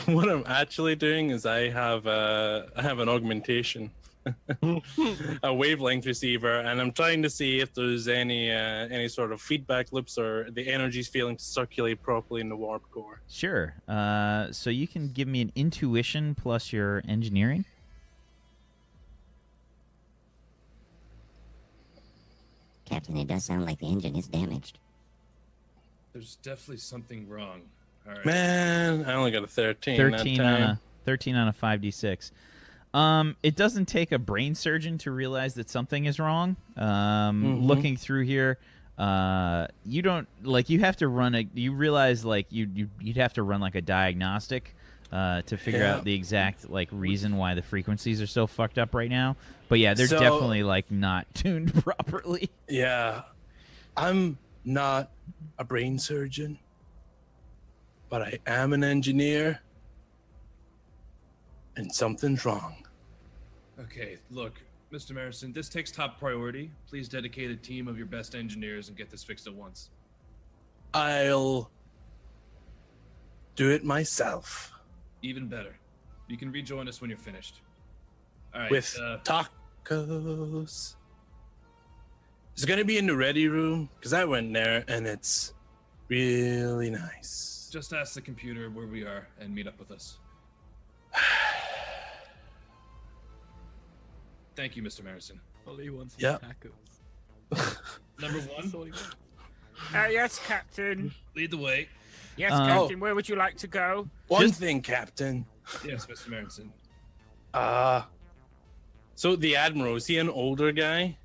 What I'm actually doing is I have an augmentation, a wavelength receiver, and I'm trying to see if there's any sort of feedback loops or the energy's failing to circulate properly in the warp core. Sure. So you can give me an intuition plus your engineering. Captain, it does sound like the engine is damaged. There's definitely something wrong. All right. Man, I only got a 13. 13 that on time. a 13 on a 5d6. It doesn't take a brain surgeon to realize that something is wrong. Looking through here, you don't like. You have to run a. You realize like you'd have to run like a diagnostic to figure out the exact like reason why the frequencies are so fucked up right now. But yeah, they're definitely like not tuned properly. Yeah, I'm not a brain surgeon, but I am an engineer, and something's wrong. Okay, look, Mr. Marison, this takes top priority. Please dedicate a team of your best engineers and get this fixed at once. I'll do it myself. Even better. You can rejoin us when you're finished. All right. With tacos. Is it going to be in the ready room? Because I went there and it's really nice. Just ask the computer where we are and meet up with us. Thank you, Mr. Marison. Ollie wants Yep. tacos. Number one, Yes, Captain. lead the way. Yes, Captain. Where would you like to go? One thing, Captain. Yes, Mr. Marison. So the Admiral, is he an older guy?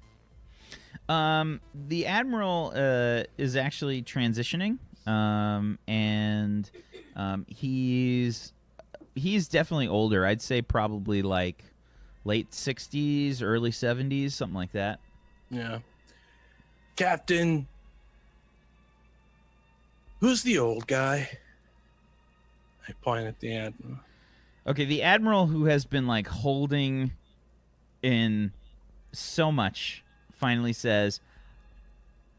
The Admiral is actually transitioning, and he's definitely older. I'd say probably like late 60s, early 70s, something like that. Yeah. Captain, who's the old guy? I point at the Admiral. Okay, the Admiral who has been like holding in so much finally says,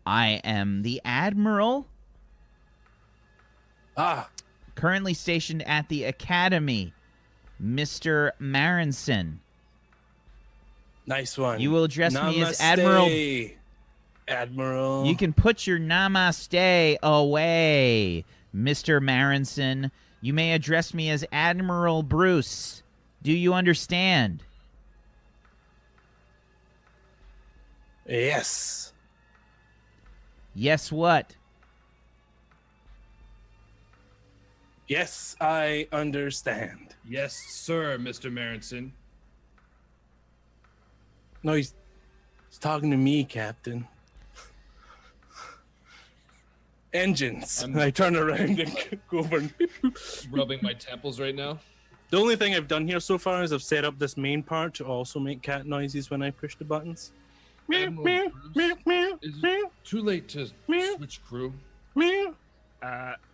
I am the Admiral. Currently stationed at the Academy, Mr. Marinson. Nice one. You will address me as Namaste, Admiral. Admiral. You can put your namaste away, Mr. Marinson. You may address me as Admiral Bruce. Do you understand? Yes. Yes, what? Yes, I understand. Yes, sir, Mr. Marison. No, he's talking to me, Captain. Engines. And I turn around and go over and Rubbing my temples right now. The only thing I've done here so far is I've set up this main part to also make cat noises when I push the buttons. Admiral Bruce, is it too late to switch crew?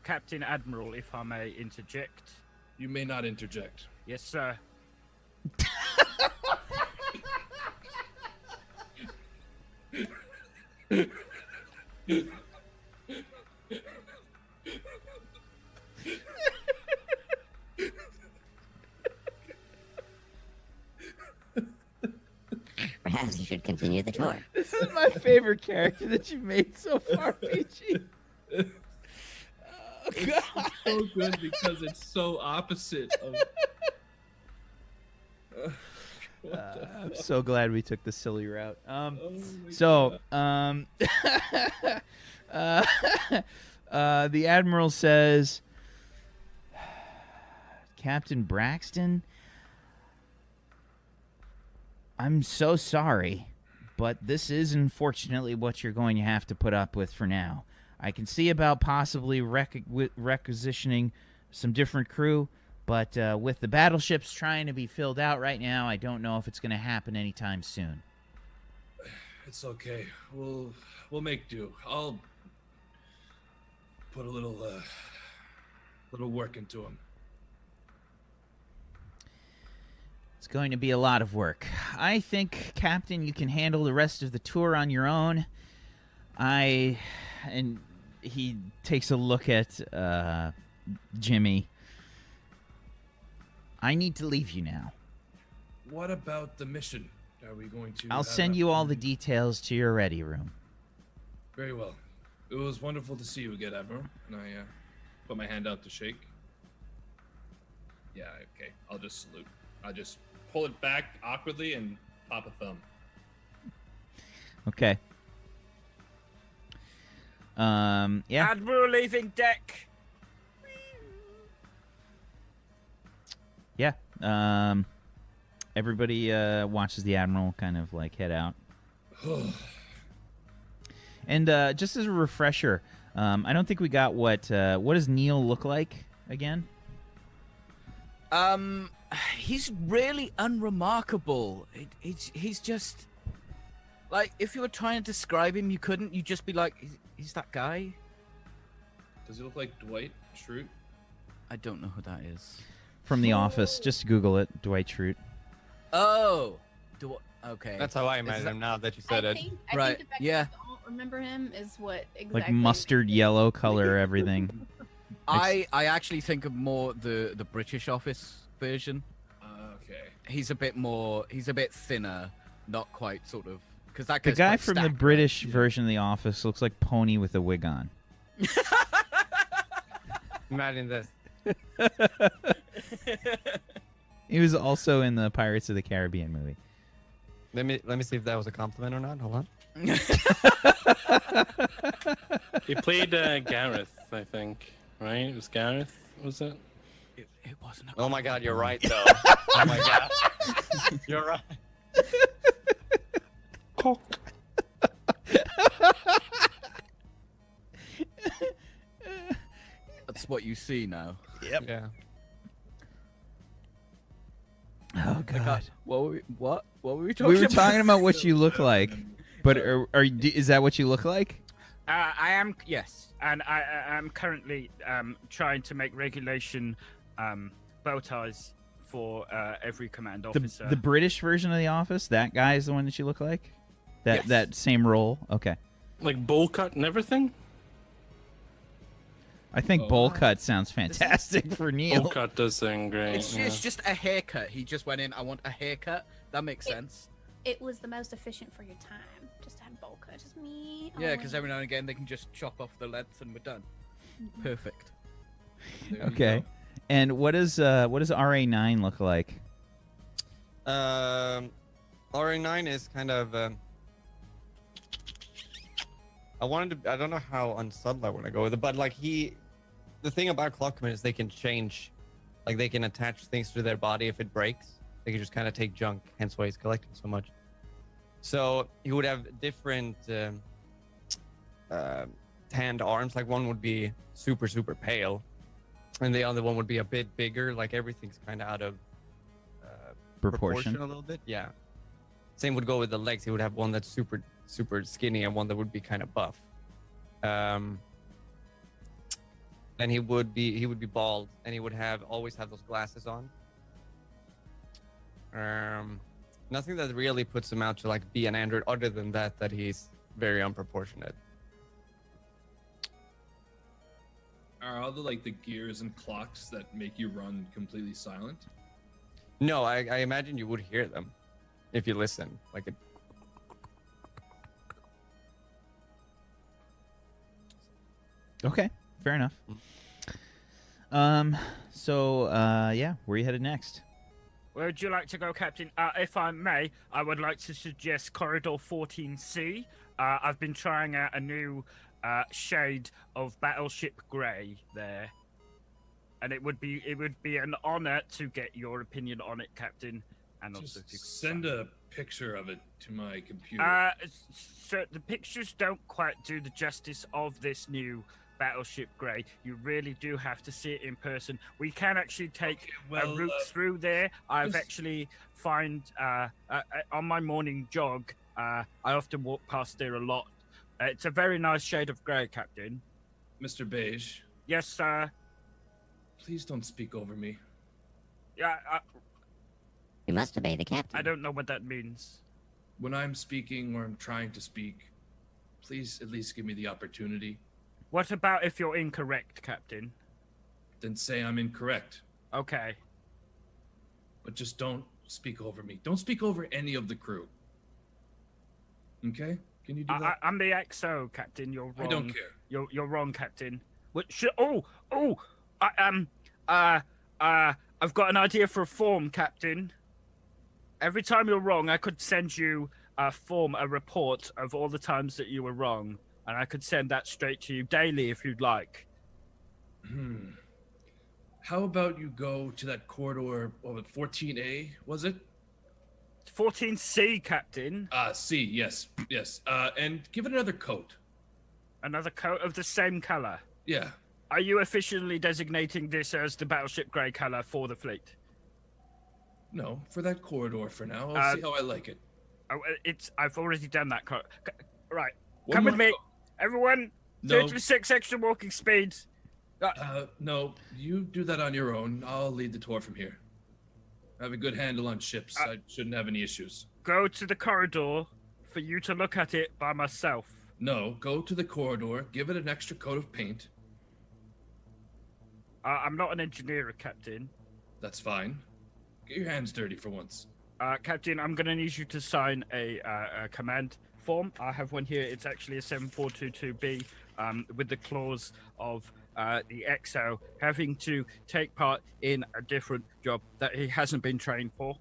Captain Admiral, if I may interject. You may not interject. Yes, sir. Perhaps you should continue the tour. This is my favorite character that you've made so far, PG. Oh, God. So good because it's so opposite of. I'm so glad we took the silly route. The Admiral says, Captain Braxton, I'm so sorry, but this is unfortunately what you're going to have to put up with for now. I can see about possibly requisitioning some different crew, but with the battleships trying to be filled out right now, I don't know if it's going to happen anytime soon. It's okay. We'll make do. I'll put a little work into him. It's going to be a lot of work. I think, Captain, you can handle the rest of the tour on your own. And he takes a look at Jimmy. I need to leave you now. What about the mission? Are we going to? I'll send you all the details to your ready room. Very well. It was wonderful to see you again, Admiral. And I put my hand out to shake. Yeah, okay. I'll just salute. I'll just pull it back awkwardly and pop a thumb. Okay. Yeah. Admiral leaving deck. Everybody watches the Admiral kind of like head out. And just as a refresher, I don't think we got what does Neil look like again? He's really unremarkable. He's just like, if you were trying to describe him, you couldn't. You'd just be like, he's that guy. Does he look like Dwight Schrute? I don't know who that is. From The Office. Just Google it. Dwight Schrute. Oh, okay. That's how I imagine him now that you said it. I think Right, the fact yeah. that I don't remember him is what exactly. Like mustard yellow color, everything. I actually think of more the British Office version. Okay. He's a bit thinner, not quite sort of, because that The guy's guy quite from the stacked, British right? version of The Office looks like Pony with a wig on. Imagine this. He was also in the Pirates of the Caribbean movie. Let me see if that was a compliment or not. Hold on. He played Gareth, I think. Right? It was Gareth, was it? It wasn't. Oh my God, you're right though. Oh my God, you're right. That's what you see now. Yep. Yeah. Oh God. What were we talking We were about? talking about what you look like, but is that what you look like? I am, yes, and I am currently trying to make regulation bow ties for every command officer. The British version of The Office. That guy is the one that you look like. Yes. That same role. Okay. Like bowl cut and everything? I think bowl cut sounds fantastic for Neil. Bowl cut does sound great. It's just a haircut. He just went in. I want a haircut. That makes sense. It was the most efficient for your time. Just to have bowl cut. Just me. Yeah, because every now and again they can just chop off the length and we're done. Perfect. There you Okay. go. And what does RA9 look like? RA9 is kind of. I don't know how unsubtle I want to go with it, but like the thing about Clockman is they can change, like they can attach things to their body if it breaks. They can just kind of take junk, hence why he's collecting so much. So he would have different tanned arms. Like one would be super, super pale, and the other one would be a bit bigger. Like everything's kind of out of proportion a little bit. Yeah. Same would go with the legs. He would have one that's super, super skinny and one that would be kind of buff. And he would be bald, and he would always have those glasses on. Nothing that really puts him out to like be an android, other than that he's very unproportionate. Are all the gears and clocks that make you run completely silent? No, I imagine you would hear them if you listen. Like it. Okay, fair enough. So yeah, where are you headed next? Where would you like to go, Captain? If I may, I would like to suggest Corridor 14C. I've been trying out a new shade of Battleship Grey there, and it would be an honor to get your opinion on it, Captain. And also Just to send a picture of it to my computer. So the pictures don't quite do the justice of this new Battleship Grey. You really do have to see it in person. We can actually take a route through there. I've actually find on my morning jog, I often walk past there a lot. It's a very nice shade of grey, Captain. Mr. Beige. Yes, sir. Please don't speak over me. Yeah, You must obey the captain. I don't know what that means. When I'm speaking or I'm trying to speak, please at least give me the opportunity. What about if you're incorrect, Captain? Then say I'm incorrect. Okay. But just don't speak over me. Don't speak over any of the crew. Okay? Can you do that? I'm the XO, Captain. You're wrong. I don't care. You're wrong, Captain. What? I've got an idea for a form, Captain. Every time you're wrong, I could send you a report of all the times that you were wrong, and I could send that straight to you daily if you'd like. how about you go to that corridor, 14A, was it? 14C, Captain. C, yes. And give it another coat. Another coat of the same color. Yeah. Are you officially designating this as the battleship grey color for the fleet? No, for that corridor for now. I'll see how I like it. I've already done that. Right. One Come with more me. Everyone, No. 36 extra walking speed. No, you do that on your own. I'll lead the tour from here. I have a good handle on ships. I shouldn't have any issues. Go to the corridor for you to look at it by myself. No, go to the corridor, give it an extra coat of paint. I'm not an engineer, Captain. That's fine. Get your hands dirty for once. Captain, I'm going to need you to sign a command form. I have one here. It's actually a 7422B with the clause of the XO having to take part in a different job that he hasn't been trained for.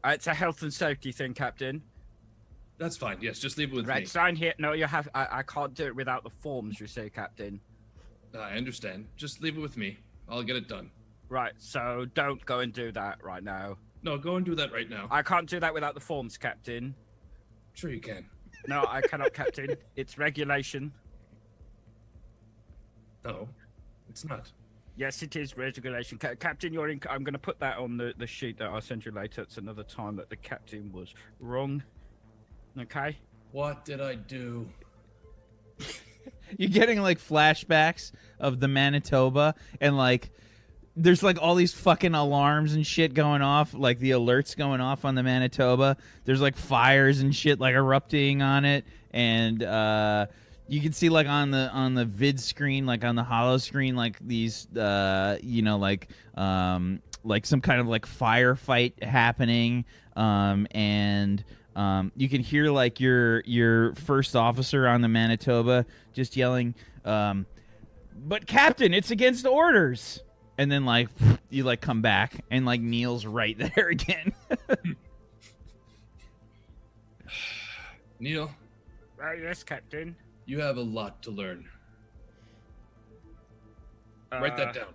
It's a health and safety thing, Captain. That's fine. Yes, just leave it with me. Right, sign here. No, you have. I can't do it without the forms, you say, Captain. I understand. Just leave it with me. I'll get it done. Right, so don't go and do that right now. No, go and do that right now. I can't do that without the forms, Captain. Sure you can. No, I cannot, Captain. It's regulation. No, it's not. Yes, it is regulation. Captain, you're in. I'm going to put that on the sheet that I'll send you later. It's another time that the captain was wrong. Okay? What did I do? You're getting like flashbacks of the Manitoba, and like there's like all these fucking alarms and shit going off, like the alerts going off on the Manitoba. There's like fires and shit like erupting on it, and you can see like on the vid screen, like on the holo screen, like these like some kind of like firefight happening, and you can hear like your first officer on the Manitoba just yelling, "But Captain, it's against orders!" And then like you like come back and like Neil's right there again. Neil, Yes, Captain. you have a lot to learn. Write that down.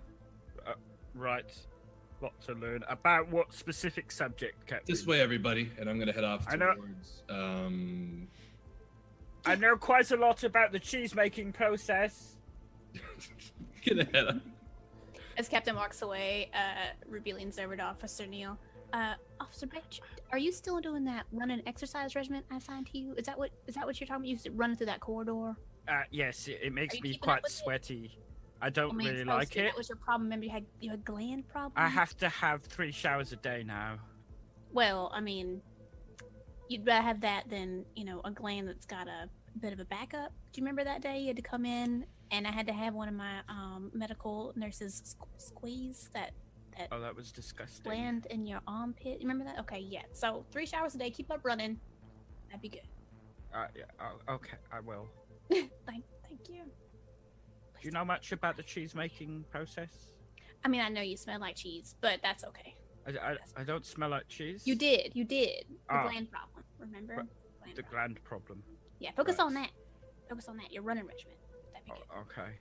Right. Lot to learn about what specific subject, Captain? This way, everybody, and I'm gonna head off I know- towards. I know quite a lot about the cheese making process. Get ahead of. As Captain walks away, Ruby leans over to Officer Neil. Officer Batch, are you still doing that running exercise regimen I assigned to you? Is that what you're talking about? You running through that corridor? Yes, it makes you me keeping up quite with it? sweaty. I don't I mean, really supposed like to. it. That was your problem. Remember you had gland problems? I have to have 3 showers a day now. Well, I mean, you'd rather have that than, a gland that's got a bit of a backup. Do you remember that day you had to come in and I had to have one of my medical nurses squeeze that Oh, that was disgusting. gland in your armpit? You remember that? Okay, yeah. So 3 showers a day, keep up running. That'd be good. Yeah, okay, I will. Thank you. Do you know much about the cheese making process? I mean, I know you smell like cheese, but that's okay. I don't smell like cheese. You did. The Ah. gland problem, remember? Right. Gland The problem. gland problem. Yeah, focus Right. on that. Focus on that. Your running regimen. That'd be good. Okay,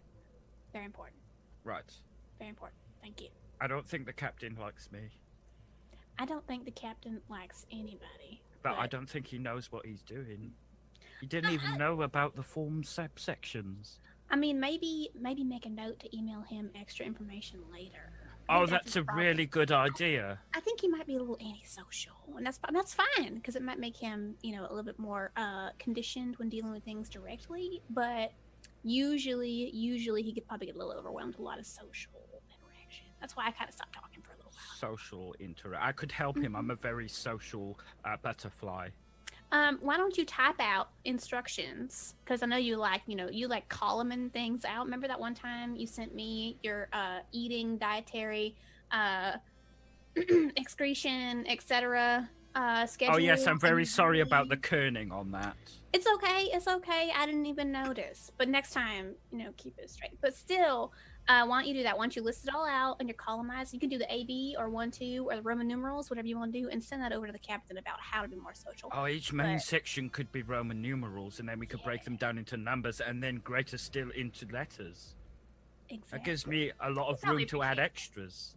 Very important. right. Very important. Thank you. I don't think the captain likes me, I don't think the captain likes anybody. but I don't think he knows what he's doing. He didn't even know about the form subsections. I mean, maybe make a note to email him extra information later. Oh, Maybe that's his a problem. really good idea. I think he might be a little antisocial, and that's fine because it might make him, a little bit more conditioned when dealing with things directly. But usually he could probably get a little overwhelmed with a lot of social interaction. That's why I kind of stopped talking for a little while. Social I could help him. I'm a very social butterfly. Why don't you type out instructions? Because I know you like columning things out. Remember that one time you sent me your eating, dietary, excretion, etc. Schedule? Oh yes, I'm very and sorry about the really- kerning on that. It's okay. It's okay. I didn't even notice. But next time, keep it straight. But still, why don't you do that? Once you list it all out and you're columnized, you can do the AB or 1, 2, or the Roman numerals, whatever you want to do, and send that over to the captain about how to be more social. Oh, each main But- section could be Roman numerals, and then we could break them down into numbers, and then greater still into letters. Exactly. That gives me a lot of Probably room to add appreciate it. extras.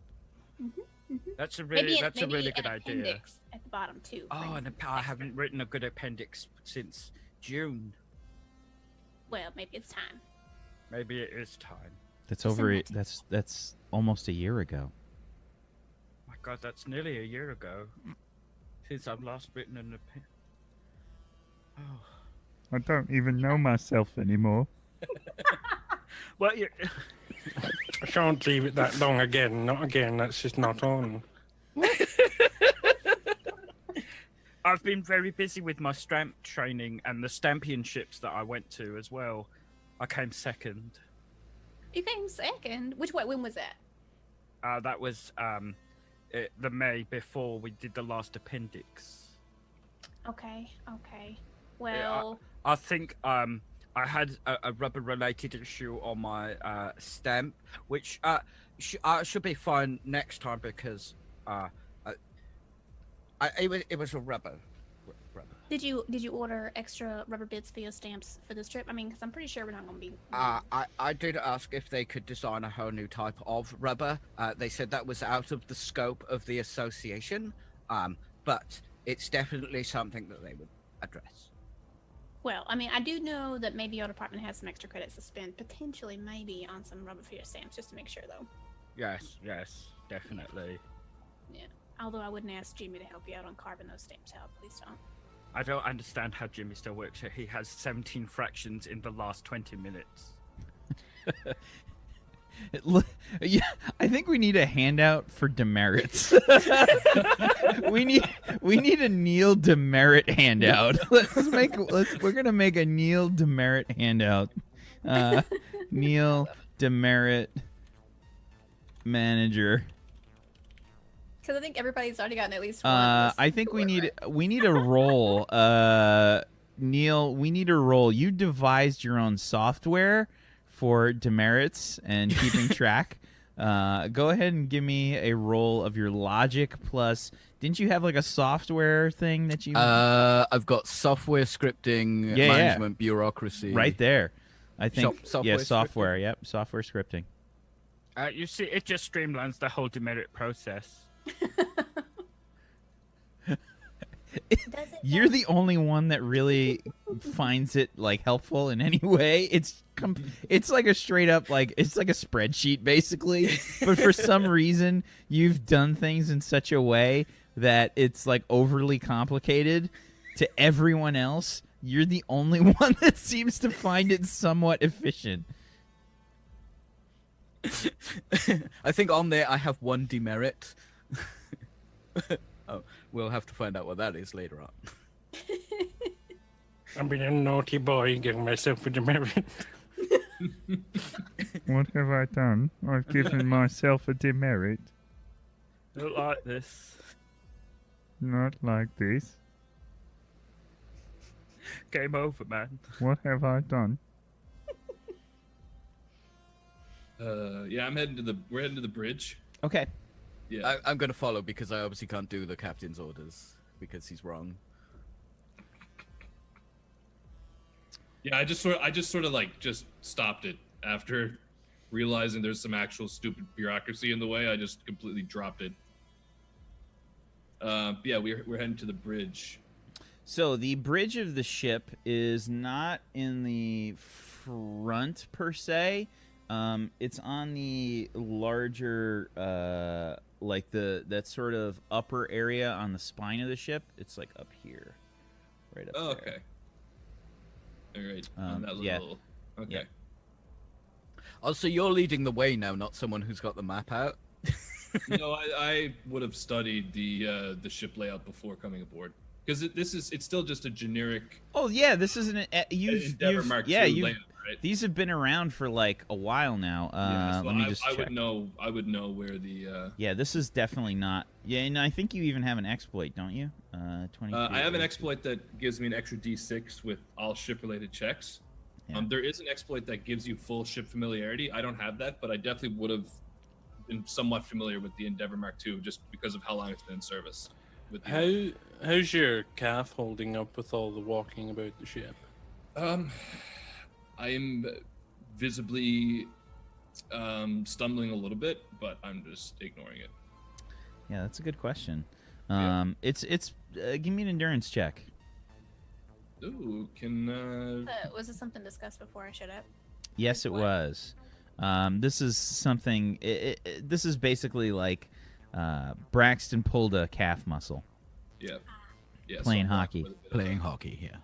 Mm-hmm, mm-hmm. That's a Maybe really good an idea. appendix at the bottom too. Oh, brings and some I extra. haven't written a good appendix since June. Well, maybe it's time. Maybe it is time. That's Send over. that to That's almost a year ago. My God, that's nearly a year ago since I've last written an appendix. Oh. I don't even know myself anymore. Well, you I shan't leave it that long again. Not again. That's just not on. I've been very busy with my stamp training and the stampionships that I went to as well. I came second. You came second. When was that? That was the May before we did the last appendix. Okay. Well, I think I had a rubber-related issue on my stamp, which should be fine next time because it was a rubber. did you order extra rubber bits for your stamps for this trip? I mean, because I'm pretty sure we're not going to be. I did ask if they could design a whole new type of rubber. They said that was out of the scope of the association, but it's definitely something that they would address. Well, I mean, I do know that maybe your department has some extra credits to spend, potentially maybe on some rubber for your stamps, just to make sure, though. Yes, definitely. Yeah. Although I wouldn't ask Jimmy to help you out on carving those stamps out. Please don't. I don't understand how Jimmy still works here. He has 17 fractions in the last 20 minutes. Yeah, I think we need a handout for demerits. we need a Neil demerit handout. We're gonna make a Neil demerit handout. Neil demerit manager. Because I think everybody's already gotten at least one. I think we need a role. Neil, we need a role. You devised your own software for demerits and keeping track. Go ahead and give me a roll of your logic plus. Didn't you have like a software thing that you? I've got software scripting, management, bureaucracy. Right there. I think software software. scripting? Yep, software scripting. You see, it just streamlines the whole demerit process. You're the only one that really finds it like helpful in any way. It's like a straight up it's like a spreadsheet basically, but for some reason you've done things in such a way that it's like overly complicated to everyone else. You're the only one that seems to find it somewhat efficient. I think on there I have one demerit. Oh, we'll have to find out what that is later on. I've been a naughty boy, giving myself a demerit. What have I done? I've given myself a demerit. Not like this. Not like this. Game over, man. What have I done? Yeah, we're heading to the bridge. Okay. Yeah. I'm going to follow because I obviously can't do the captain's orders because he's wrong. Yeah, I just sort of like just stopped it after realizing there's some actual stupid bureaucracy in the way. I just completely dropped it. Yeah, we're heading to the bridge. So the bridge of the ship is not in the front per se. It's on the larger, that sort of upper area on the spine of the ship. It's like up here, right up there. Okay. All right. On that little. Okay. Yeah. Also, you're leading the way now, not someone who's got the map out. No, I would have studied the ship layout before coming aboard because it's still just a generic. Oh yeah, this isn't Endeavor Mark II layout, right? These have been around for like a while now. Yeah, so let me just I check. would know where the. Yeah, this is definitely not. Yeah, and I think you even have an exploit, don't you? 22. I have an exploit that gives me an extra D6 with all ship-related checks. Yeah. There is an exploit that gives you full ship familiarity. I don't have that, but I definitely would have been somewhat familiar with the Endeavor Mark II just because of how long it's been in service. With the How's your calf holding up with all the walking about the ship? I am visibly Stumbling a little bit, but I'm just ignoring it. Yeah, that's a good question. Yeah. It's give me an endurance check. Ooh, can Was this something discussed before I showed up? Yes, it was. This is something. This is basically like Braxton pulled a calf muscle. yeah. Playing so I'm hockey. with a bit Playing hockey, yeah.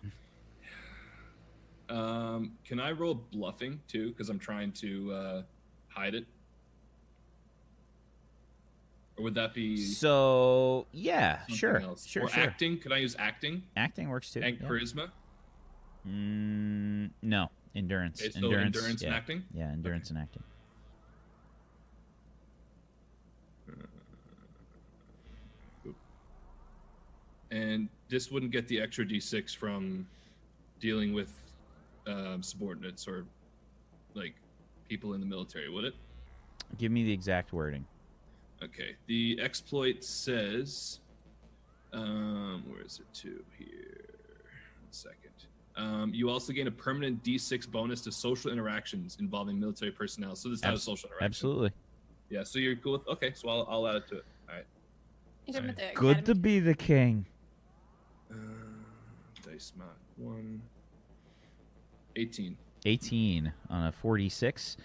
Can I roll bluffing too? Because I'm trying to hide it. Or would that be So yeah, something sure, else? sure, Or sure. acting? Could I use acting Acting works too. and yeah. charisma? No, endurance. Okay, so endurance yeah. and acting? Yeah, endurance and acting. And this wouldn't get the extra d6 from dealing with subordinates or like people in the military, would it? Give me the exact wording. Okay. The exploit says, where is it to here? 1 second. You also gain a permanent d6 bonus to social interactions involving military personnel. So this is not a social interaction. Absolutely. Yeah. So you're cool with? Okay. So I'll add it to it. All right. You're good with the Good to academy? be the king. Dice mod 1. 18. 18 on a 46.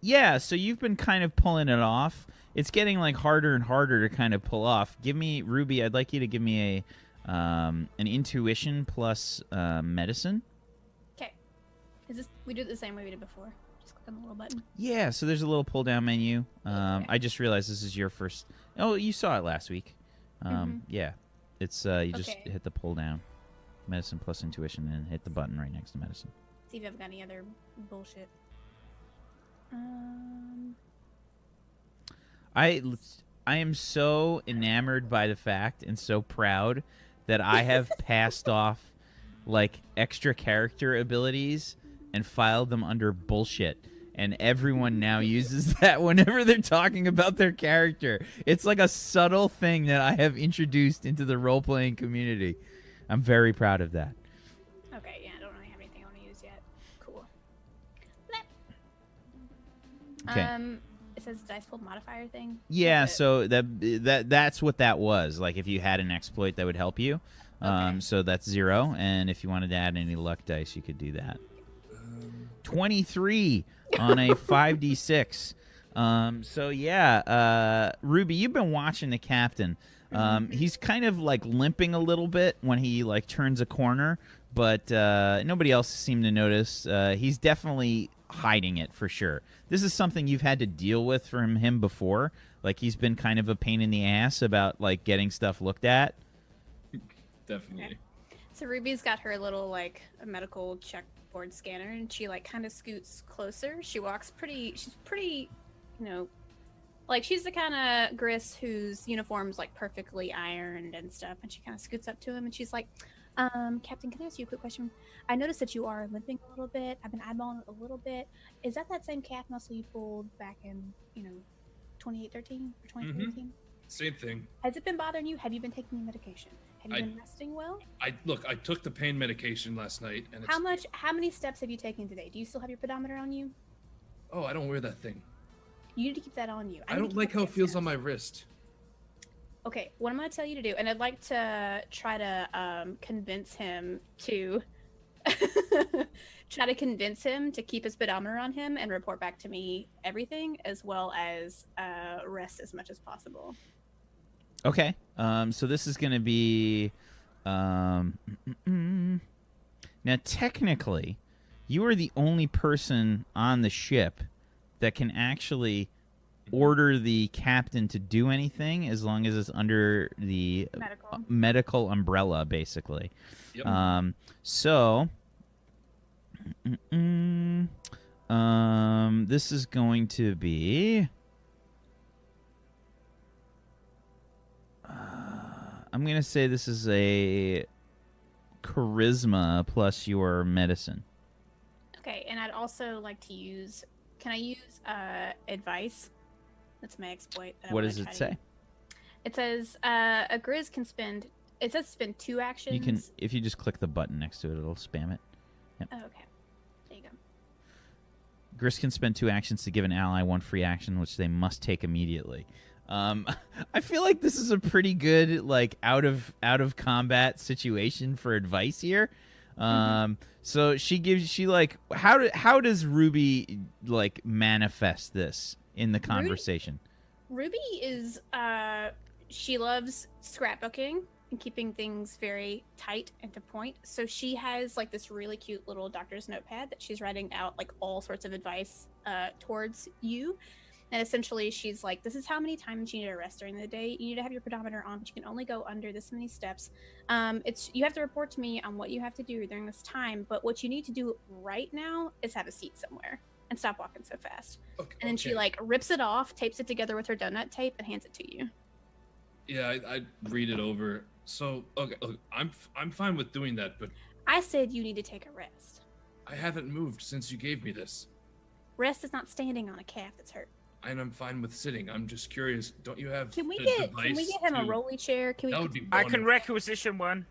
Yeah, so you've been kind of pulling it off. It's getting like harder and harder to kind of pull off. Give me, Ruby, I'd like you to give me an intuition plus medicine. Okay. Is this we do it the same way we did before? Just click on the little button. Yeah, so there's a little pull down menu. Okay. I just realized this is your first. Oh, you saw it last week. Mhm. Yeah, it's you just Okay. hit the pull down, medicine plus intuition, and hit the button right next to medicine. See if I've got any other bullshit. I am so enamored by the fact and so proud that I have passed off like extra character abilities and filed them under bullshit. And everyone now uses that whenever they're talking about their character. It's like a subtle thing that I have introduced into the role-playing community. I'm very proud of that. Okay, yeah, I don't really have anything I want to use yet. Cool. Okay. It says dice pulled modifier thing. Yeah, Is it- so that's what that was. Like if you had an exploit that would help you. Okay. So that's 0, and if you wanted to add any luck dice, you could do that. 23 on a 5d6. So yeah, Ruby, you've been watching the captain. He's kind of like limping a little bit when he like turns a corner, but nobody else seemed to notice. He's definitely hiding it for sure. This is something you've had to deal with from him before. Like he's been kind of a pain in the ass about like getting stuff looked at. Definitely. Okay. So Ruby's got her little like a medical checkboard scanner, and she like kind of scoots closer. She's pretty, you know, like she's the kind of Gris whose uniform's like perfectly ironed and stuff. And she kind of scoots up to him, and she's like, Captain, can I ask you a quick question? I noticed that you are limping a little bit. I've been eyeballing it a little bit. Is that same calf muscle you pulled back in, 2813 or 2013? Same thing. Has it been bothering you? Have you been taking your medication? Have you been resting well? I took the pain medication last night, and it's, How many steps have you taken today? Do you still have your pedometer on you? oh, I don't wear that thing. You need to keep that on you. I need don't to like keep how up it to feels steps. on my wrist. Okay, what I'm going to tell you to do, and I'd like to try to convince him to keep his pedometer on him and report back to me everything, as well as rest as much as possible. Okay. So this is going to be now technically you are the only person on the ship that can actually order the captain to do anything as long as it's under the medical umbrella, basically. Yep. So this is going to be I'm going to say this is a charisma plus your medicine. Okay, and I'd also like to use... Can I use advice? That's my exploit. that I What wanna does it try to say? use. It says a Grizz can spend... It says spend 2 actions. You can, if you just click the button next to it, it'll spam it. Oh, okay. There you go. Gris can spend 2 actions to give an ally 1 free action, which they must take immediately. I feel like this is a pretty good like out of combat situation for advice here. So she like how does Ruby like manifest this in the conversation? Ruby is she loves scrapbooking and keeping things very tight and to point. So she has like this really cute little doctor's notepad that she's writing out like all sorts of advice towards you. And essentially she's like, this is how many times you need to rest during the day. You need to have your pedometer on, but you can only go under this many steps. You have to report to me on what you have to do during this time, but what you need to do right now is have a seat somewhere and stop walking so fast. Okay, and then she like rips it off, tapes it together with her donut tape, and hands it to you. Yeah, I read it over. So okay, look, I'm fine with doing that, but I said you need to take a rest. I haven't moved since you gave me this. Rest is not standing on a calf that's hurt. And I'm fine with sitting. I'm just curious. Don't you have? Can we the get device him a to- rolly chair? Can we? That would be I can wonderful. requisition one.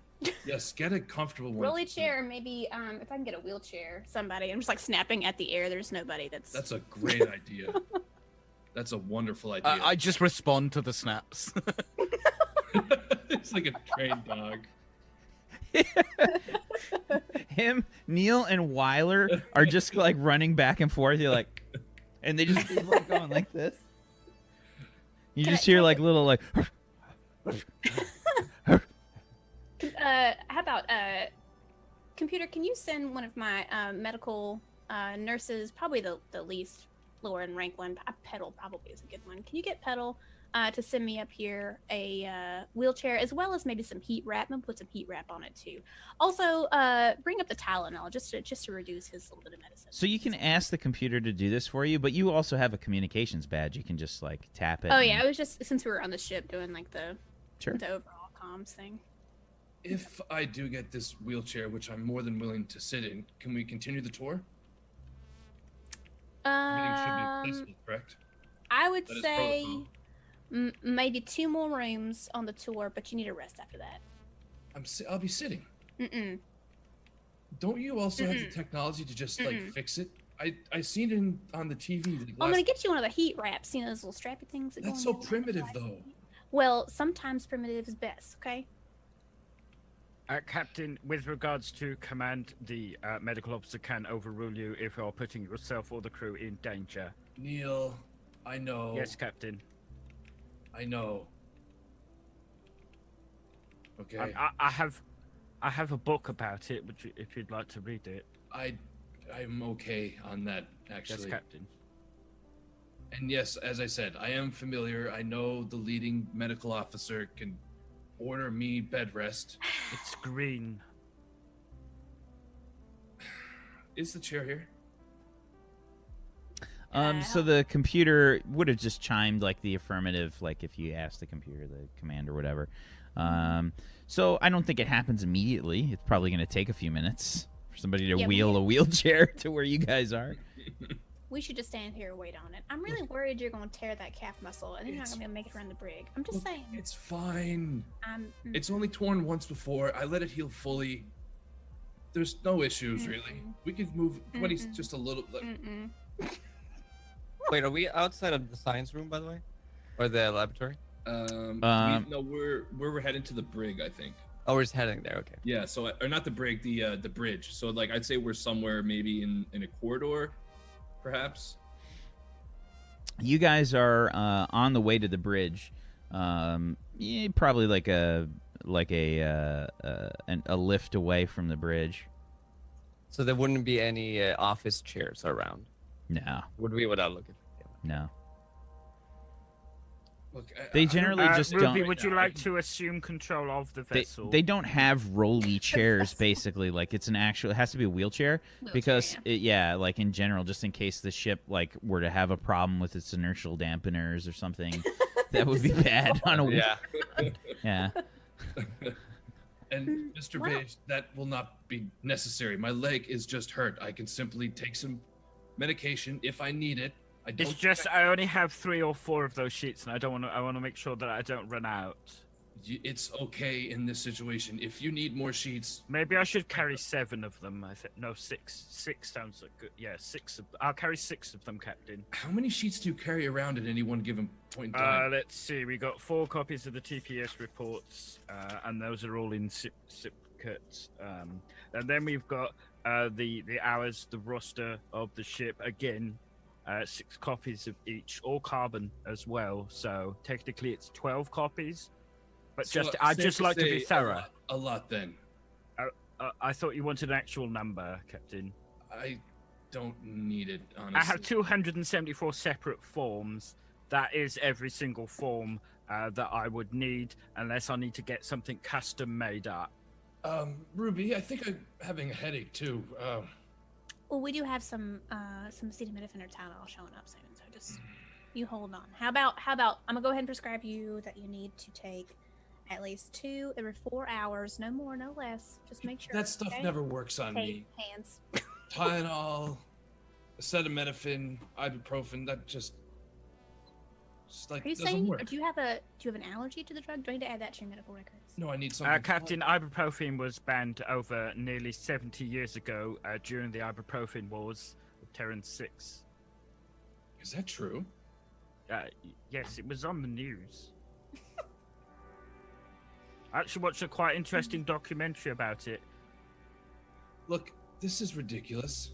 Yes, get a comfortable one. Rolly chair, or maybe if I can get a wheelchair, somebody. I'm just like snapping at the air. There's nobody That's a great idea. That's a wonderful idea. I just respond to the snaps. It's like a trained dog. Him, Neil, and Weiler are just like running back and forth. You're like, and they just keep like going like this. You just hear like little like. How about computer? Can you send one of my medical nurses, probably the least lower in rank one? Petal probably is a good one. Can you get Petal to send me up here a wheelchair, as well as maybe some heat wrap? I'm gonna put some heat wrap on it too. Also, bring up the Tylenol just to reduce his little bit of medicine. So you can ask the computer to do this for you, but you also have a communications badge. You can just like tap it. Oh yeah, I was just, since we were on the ship doing like the Sure. the overall comms thing. If I do get this wheelchair, which I'm more than willing to sit in, can we continue the tour? Everything should be accessible, correct? I would That is say protocol. maybe 2 more rooms on the tour, but you need a rest after that. I'll be sitting. Mm-mm. Don't you also have the technology to just like fix it? I seen it on the TV. Like, I'm gonna last- get you one of the heat wraps, you know, those little strappy things. That That's go so in there. primitive, though. Well, sometimes primitive is best, okay? Captain, with regards to command, the medical officer can overrule you if you're putting yourself or the crew in danger. Neil, I know. Yes, Captain. I know. Okay. I have a book about it, which if you'd like to read it. I'm okay on that, actually. Yes, Captain. And yes, as I said, I am familiar. I know the leading medical officer can order me bed rest. It's green. Is the chair here? So the computer would have just chimed like the affirmative, like if you asked the computer, the command or whatever. So I don't think it happens immediately. It's probably going to take a few minutes for somebody to wheel a wheelchair to where you guys are. We should just stand here and wait on it. I'm really worried you're going to tear that calf muscle and you're not going to be able to make it around the brig. I'm just saying. It's fine. Mm. It's only torn once before. I let it heal fully. There's no issues, really. We could move 20 just a little. Wait, are we outside of the science room, by the way, or the laboratory? No, we're heading to the brig, I think. Oh, we're just heading there. Okay. Yeah. So, or not the brig, the bridge. So, like, I'd say we're somewhere maybe in a corridor, perhaps. You guys are on the way to the bridge. Probably like a lift away from the bridge. So there wouldn't be any office chairs around. No. Would we without looking? No. Look, They generally just Ruby, don't. would you like to assume control of the vessel? They don't have rolly chairs, basically. Like it's an actual. It has to be a wheelchair because like in general, just in case the ship like were to have a problem with its inertial dampeners or something, that would be bad on a Yeah. Yeah. And Mr. Beige, that will not be necessary. My leg is just hurt. I can simply take some medication if I need it. It's just I only have 3 or 4 of those sheets, and I don't want to. I want to make sure that I don't run out. it's okay in this situation. If you need more sheets, Maybe I should carry 7 of them. I think no, 6. 6 sounds like good. Yeah, 6. I'll carry 6 of them, Captain. how many sheets do you carry around at any one given point in time? Let's see. We got 4 copies of the TPS reports, and those are all in certificates. And then we've got the hours, the roster of the ship. Again, 6 copies of each, all carbon as well. So technically, it's 12 copies. But So, I'd safe just like to be say thorough. A lot then. I thought you wanted an actual number, Captain. I don't need it, honestly. I have 274 separate forms. That is every single form that I would need, unless I need to get something custom made up. Ruby, I think I'm having a headache too. Well, we do have some acetaminophen or Tylenol showing up soon, so just you hold on. How about I'm gonna go ahead and prescribe you that you need to take at least 2 every 4 hours, no more, no less. Just make sure That stuff okay? never works on Hey, me. hands. Tylenol, acetaminophen, ibuprofen, that just like Are you doesn't saying? work. Do you have an allergy to the drug? Do I need to add that to your medical records? No, I need something. Captain, ibuprofen was banned over nearly 70 years ago during the ibuprofen wars of Terran 6. Is that true? Yes, it was on the news. I actually watched a quite interesting documentary about it. Look, this is ridiculous.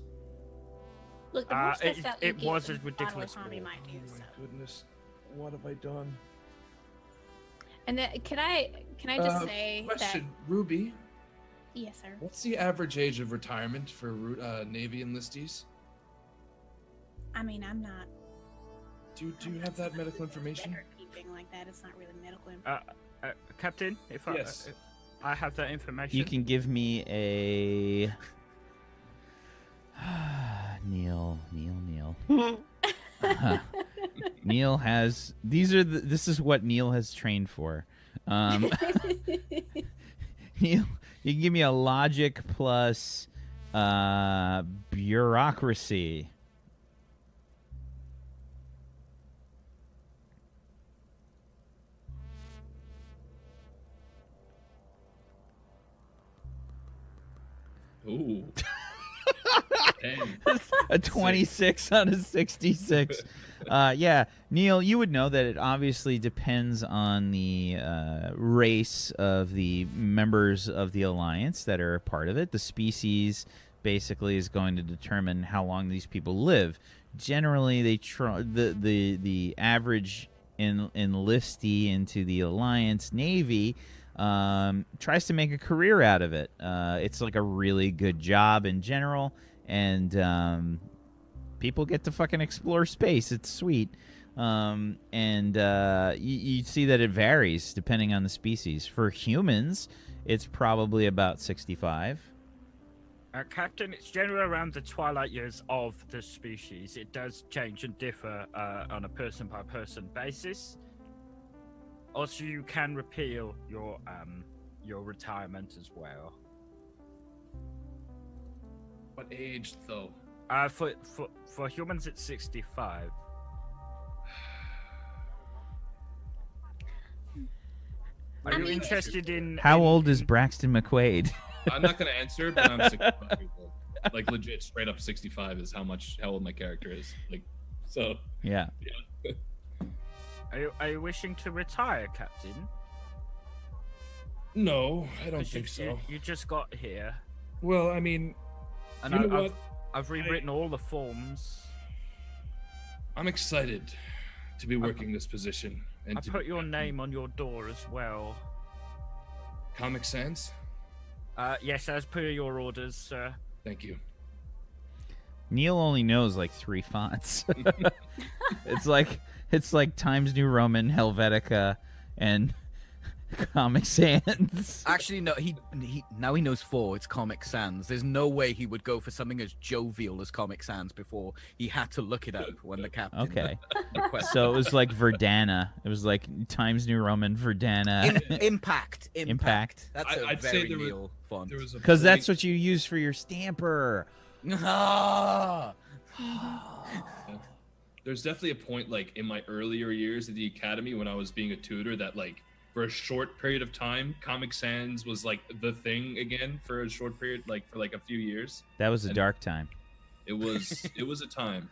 Look, the more stressed out you it get, was the a ridiculous bodily harm you war. might do. So. Goodness, what have I done? And then, can I just say Question, that? Ruby, Yes, sir. what's the average age of retirement for Navy enlistees? I mean, I'm not Do you have that medical information? record keeping like that. It's not really medical information. Captain, if Yes. I have that information. You can give me a Neil. Neil has this is what Neil has trained for. Neil, you can give me a logic plus bureaucracy. Ooh. Dang. A 26 out of 66. Yeah, Neil, you would know that it obviously depends on the race of the members of the alliance that are a part of it. The species basically is going to determine how long these people live. Generally, they the average enlistee into the alliance navy tries to make a career out of it. It's like a really good job in general, and people get to fucking explore space. It's sweet. You see that it varies depending on the species. For humans, it's probably about 65. Captain, it's generally around the twilight years of the species. It does change and differ on a person-by-person basis. Also, you can repeal your retirement as well. What age though? For humans, it's 65. Are you interested in? How old is Braxton McQuaid? I'm not gonna answer, but I'm 65 years old. Like legit, straight up 65 is how old my character is. Like, so. Yeah. Are you wishing to retire, Captain? No, I don't 'Cause think so. You just got here, Well, I mean, and you know what? I've rewritten all the forms. I'm excited to be working this position. And I to put be your Captain name on your door as well. Comic Sans. Yes, as per your orders, sir. Thank you. Neil only knows like 3 fonts. It's like Times New Roman, Helvetica, and Comic Sans. Actually, no. He now he knows 4. It's Comic Sans. There's no way he would go for something as jovial as Comic Sans before he had to look it up when the captain. Okay. requested. So it was like Verdana. It was like Times New Roman, Verdana. Impact. Impact. That's a I'd very say there was- Neil font. There was a Because that's point- what you use for your stamper. Ah! There's definitely a point, like in my earlier years at the academy when I was being a tutor, that like for a short period of time, Comic Sans was like the thing again for a short period, like for like a few years. That was a dark time. It was a time.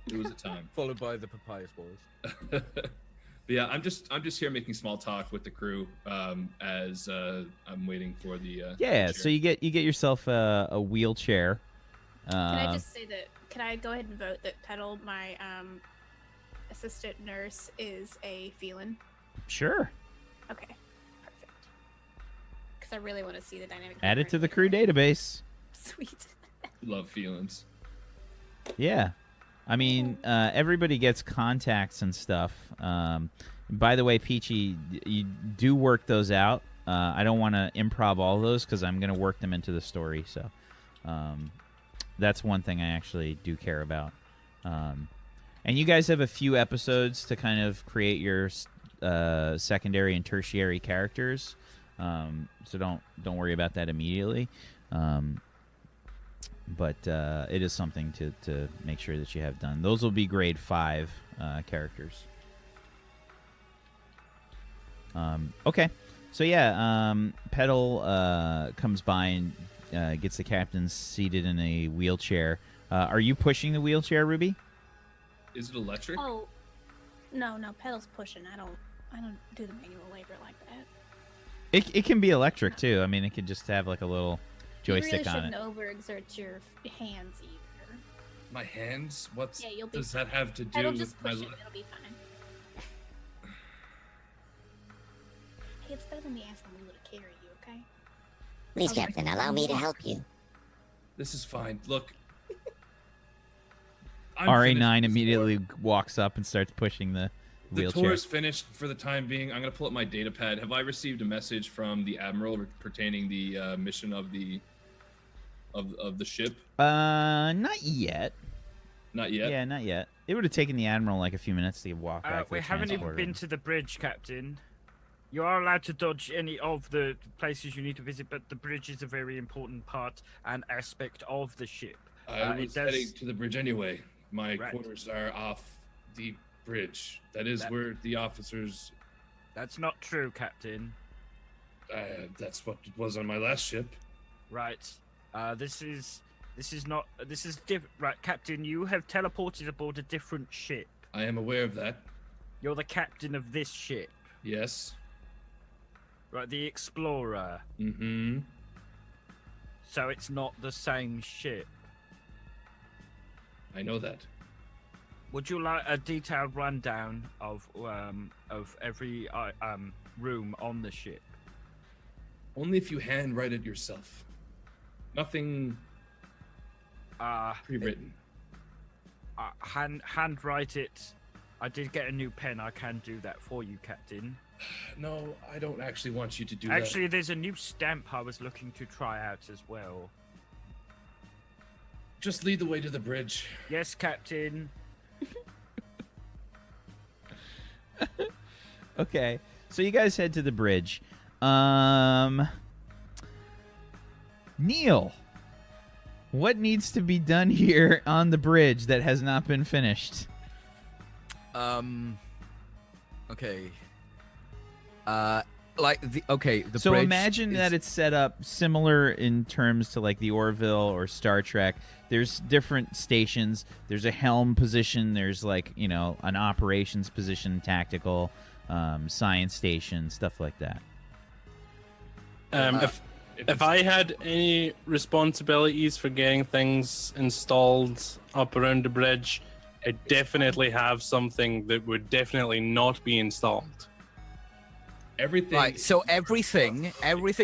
It was a time. Followed by the Papaya Boys. But yeah, I'm just here making small talk with the crew as I'm waiting for the Yeah, chair. so you get yourself a wheelchair. Can I just say that? Can I go ahead and vote that Petal, my assistant nurse, is a felon? Sure. Okay, perfect. Because I really want to see the dynamic. Add it to the crew database. Sweet. Love feelings. Yeah. I mean, everybody gets contacts and stuff. By the way, Peachy, you do work those out. I don't want to improv all those because I'm going to work them into the story. So that's one thing I actually do care about. And you guys have a few episodes to kind of create your secondary and tertiary characters. So don't worry about that immediately. But it is something to make sure that you have done. Those will be grade 5 characters. Okay. So yeah, Petal comes by and gets the captain seated in a wheelchair. Are you pushing the wheelchair, Ruby? Is it electric? Oh, no, Petal's pushing. I don't do the manual labor like that. It can be electric too. I mean, it could just have like a little joystick you really on it. shouldn't overexert your hands either. My hands? What Yeah, you'll be does fine. that have to do Petal, with just my push it. It'll be fine. Hey, it's better than me asking Lulu to carry you, okay? Please, Captain, allow me to help you. This is fine. Look. I'm RA9 finished. immediately walks up and starts pushing the The wheelchair. tour is finished for the time being. I'm gonna pull up my data pad. Have I received a message from the admiral pertaining the mission of the ship? Not yet. Not yet. Yeah, not yet. It would have taken the admiral like a few minutes to walk back. to We the haven't even transporter. been to the bridge, Captain. You are allowed to dodge any of the places you need to visit, but the bridge is a very important part and aspect of the ship. I it was does- heading to the bridge anyway. My Right. quarters are off the bridge. That is where the officers. That's not true, Captain. That's what it was on my last ship. Right. This is different. Right, Captain, you have teleported aboard a different ship. I am aware of that. You're the captain of this ship. Yes. Right, the Explorer. Mm-hmm. So it's not the same ship. I know that. Would you like a detailed rundown of every room on the ship? Only if you handwrite it yourself. Nothing pre-written. Handwrite it. I did get a new pen. I can do that for you, Captain. No, I don't actually want you to do Actually, there's a new stamp I was looking to try out as well. that. Just lead the way to the bridge. Yes, Captain. Okay, so you guys head to the bridge. Neil, what needs to be done here on the bridge that has not been finished? Okay. The So bridge imagine is- that it's set up similar in terms to like the Orville or Star Trek. There's different stations. There's a helm position. There's like, you know, an operations position, tactical, science station, stuff like that. If I had any responsibilities for getting things installed up around the bridge, I definitely have something that would definitely not be installed. Everything. Right, so everything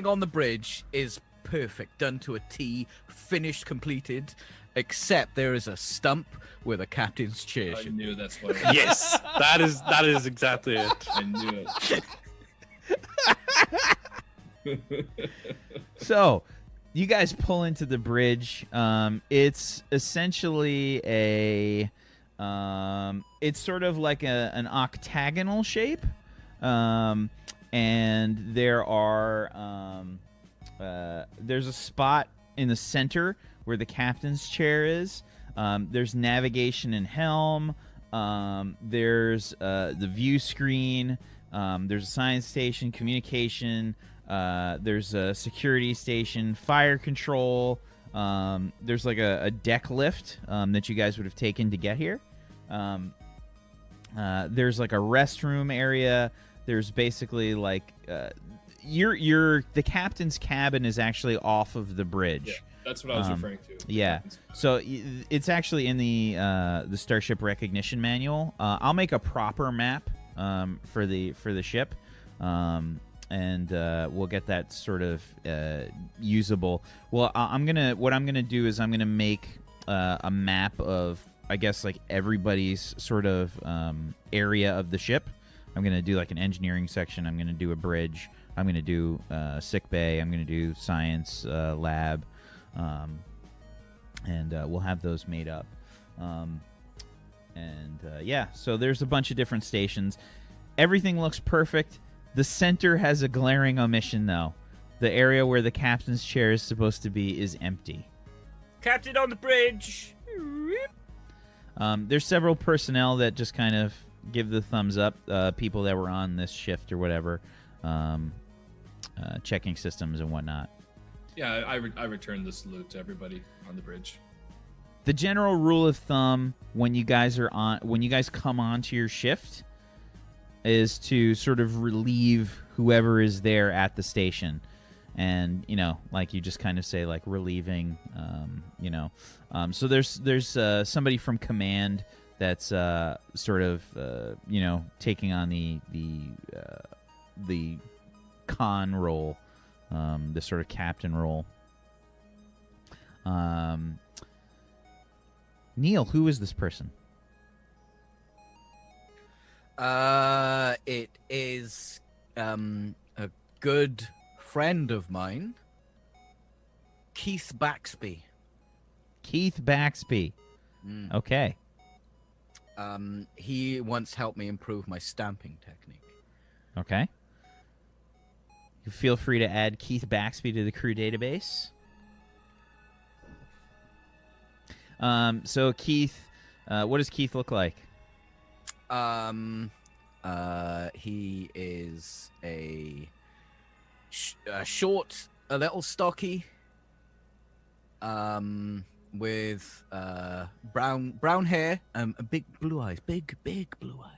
on the bridge is perfect, done to a T, finished, completed, except there is a stump where the captain's chair I should be. knew that's what. Yes, that is exactly it. I knew it. So, you guys pull into the bridge. It's essentially it's sort of like an octagonal shape, and there's a spot in the center where the captain's chair is. There's navigation and helm. There's the view screen. There's a science station, communication. There's a security station, fire control. There's like a deck lift that you guys would have taken to get here. There's like a restroom area. There's basically like the captain's cabin is actually off of the bridge. Yeah, that's what I was referring to. Yeah, so it's actually in the Starship Recognition Manual. I'll make a proper map for the ship, and we'll get that sort of usable. Well, what I'm gonna do is I'm gonna make a map of, I guess, like everybody's sort of area of the ship. I'm gonna do like an engineering section. I'm gonna do a bridge. I'm gonna do sick bay. I'm gonna do science lab, and we'll have those made up. Yeah, so there's a bunch of different stations. Everything looks perfect. The center has a glaring omission, though. The area where the captain's chair is supposed to be is empty. Captain on the bridge. There's several personnel that just kind of give the thumbs up. People that were on this shift or whatever, checking systems and whatnot. Yeah, I returned the salute to everybody on the bridge. The general rule of thumb when you guys come onto your shift is to sort of relieve whoever is there at the station. And, like you just kind of say, like, relieving, So there's somebody from command that's sort of, taking on the con role, the sort of captain role. Neil, who is this person? It is a good friend of mine, Keith Baxby. Keith Baxby. Okay. He once helped me improve my stamping technique. Okay. You feel free to add Keith Baxby to the crew database. So Keith, what does Keith look like? He is a short, a little stocky, with brown hair and big blue eyes, big blue eyes.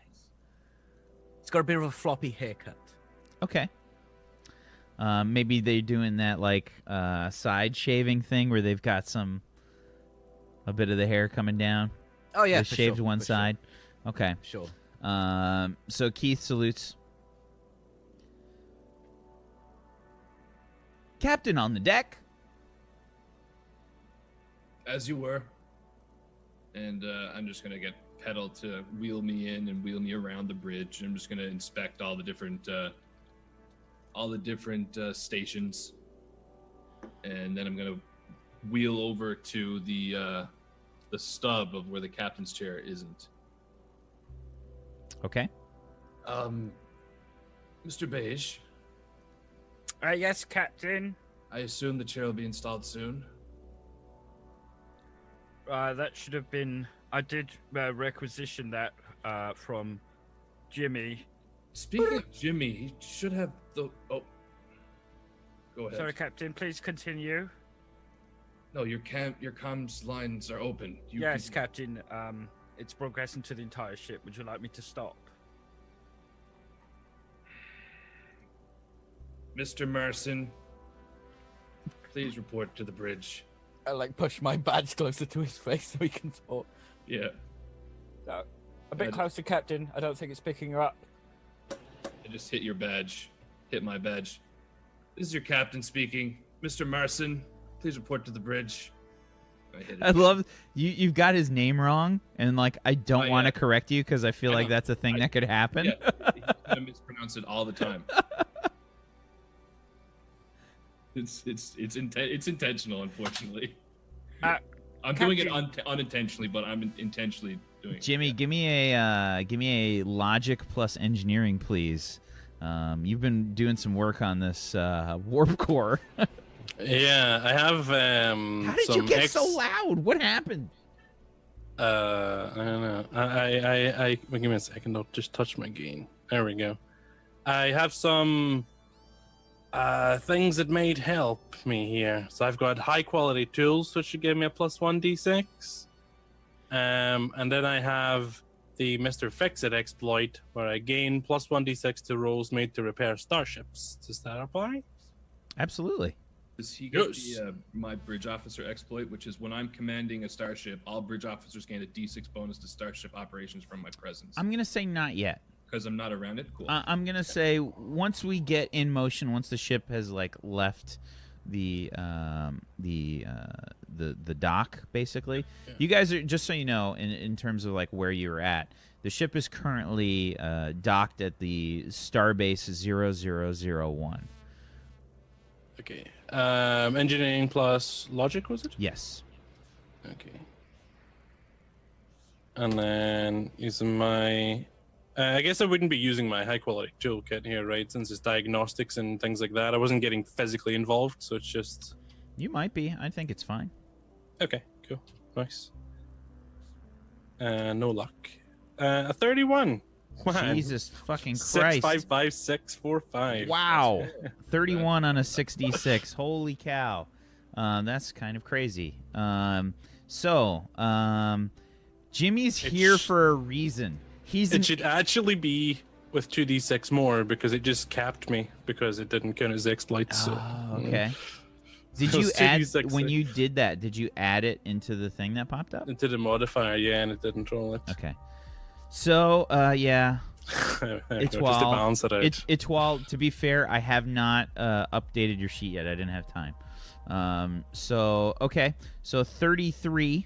He's got a bit of a floppy haircut. Okay. Maybe they're doing that like side shaving thing where they've got a bit of the hair coming down. Oh yeah, they shaved sure, one side. Sure. Okay. Sure. So Keith salutes. Captain on the deck. As you were. And I'm just going to get Petal to wheel me in and wheel me around the bridge. I'm just going to inspect all the different stations. And then I'm going to wheel over to the stub of where the captain's chair isn't. Okay. Mr. Beige. Yes, Captain. I assume the chair will be installed soon. That should have been. I did requisition that from Jimmy. Speaking of Jimmy, he should have the. Oh. Go ahead. Sorry, Captain. Please continue. No, your comms lines are open. Yes, Captain. It's progressing to the entire ship. Would you like me to stop? Mr. Merson, please report to the bridge. I push my badge closer to his face so he can talk. Yeah. No. A bit closer, Captain. I don't think it's picking her up. I just hit your badge. Hit my badge. This is your captain speaking. Mr. Merson, please report to the bridge. I love you've got his name wrong, and I don't want to correct you because I feel like that's a thing that could happen. Yeah, I mispronounce it all the time. It's intentional, unfortunately. I'm doing it unintentionally, but I'm intentionally doing it. Jimmy, give me a logic plus engineering, please. You've been doing some work on this warp core. Yeah, I have. How did you get so loud? What happened? I don't know. I give me a second. I'll just touch my gain. There we go. I have some things that might help me here. So I've got high quality tools, which should give me a +1 d6. And then I have the Mr. Fix-It exploit, where I gain +1 d6 to rolls made to repair starships. Does that apply? Absolutely. Does he get the my bridge officer exploit, which is when I'm commanding a starship, all bridge officers gain a d6 bonus to starship operations from my presence? I'm gonna say not yet. Because I'm not around it. Cool. I'm gonna say once we get in motion, once the ship has like left the dock, basically. Yeah. You guys are, just so you know, in terms of like where you're at, the ship is currently docked at the starbase 0001. Okay. Engineering plus logic, was it? Yes. Okay. And then using my... I guess I wouldn't be using my high-quality toolkit here, right? Since it's diagnostics and things like that. I wasn't getting physically involved, so it's just... You might be. I think it's fine. Okay, cool. Nice. No luck. A 31. Man. Jesus fucking Christ. 6, 5, 5, 6, 4, 5. Wow. 31 on a 6d6. Holy cow. That's kind of crazy. Jimmy's here for a reason. It should actually be with 2d6 more because it just capped me because it didn't count as exploits. So. Oh, okay. Did you add, when you did that, did you add it into the thing that popped up? It did a modifier, yeah, and it didn't roll it. Okay. So, yeah. Just to balance it out. Etoile, to be fair, I have not updated your sheet yet. I didn't have time. Okay. So 33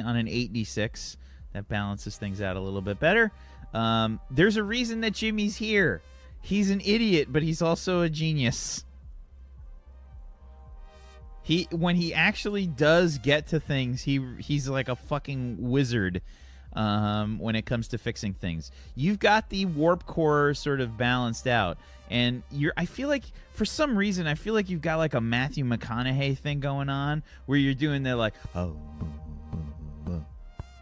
on an 8d6. That balances things out a little bit better. There's a reason that Jimmy's here. He's an idiot, but he's also a genius. When he actually does get to things, he's like a fucking wizard when it comes to fixing things. You've got the warp core sort of balanced out, and I feel like for some reason you've got like a Matthew McConaughey thing going on where you're doing the like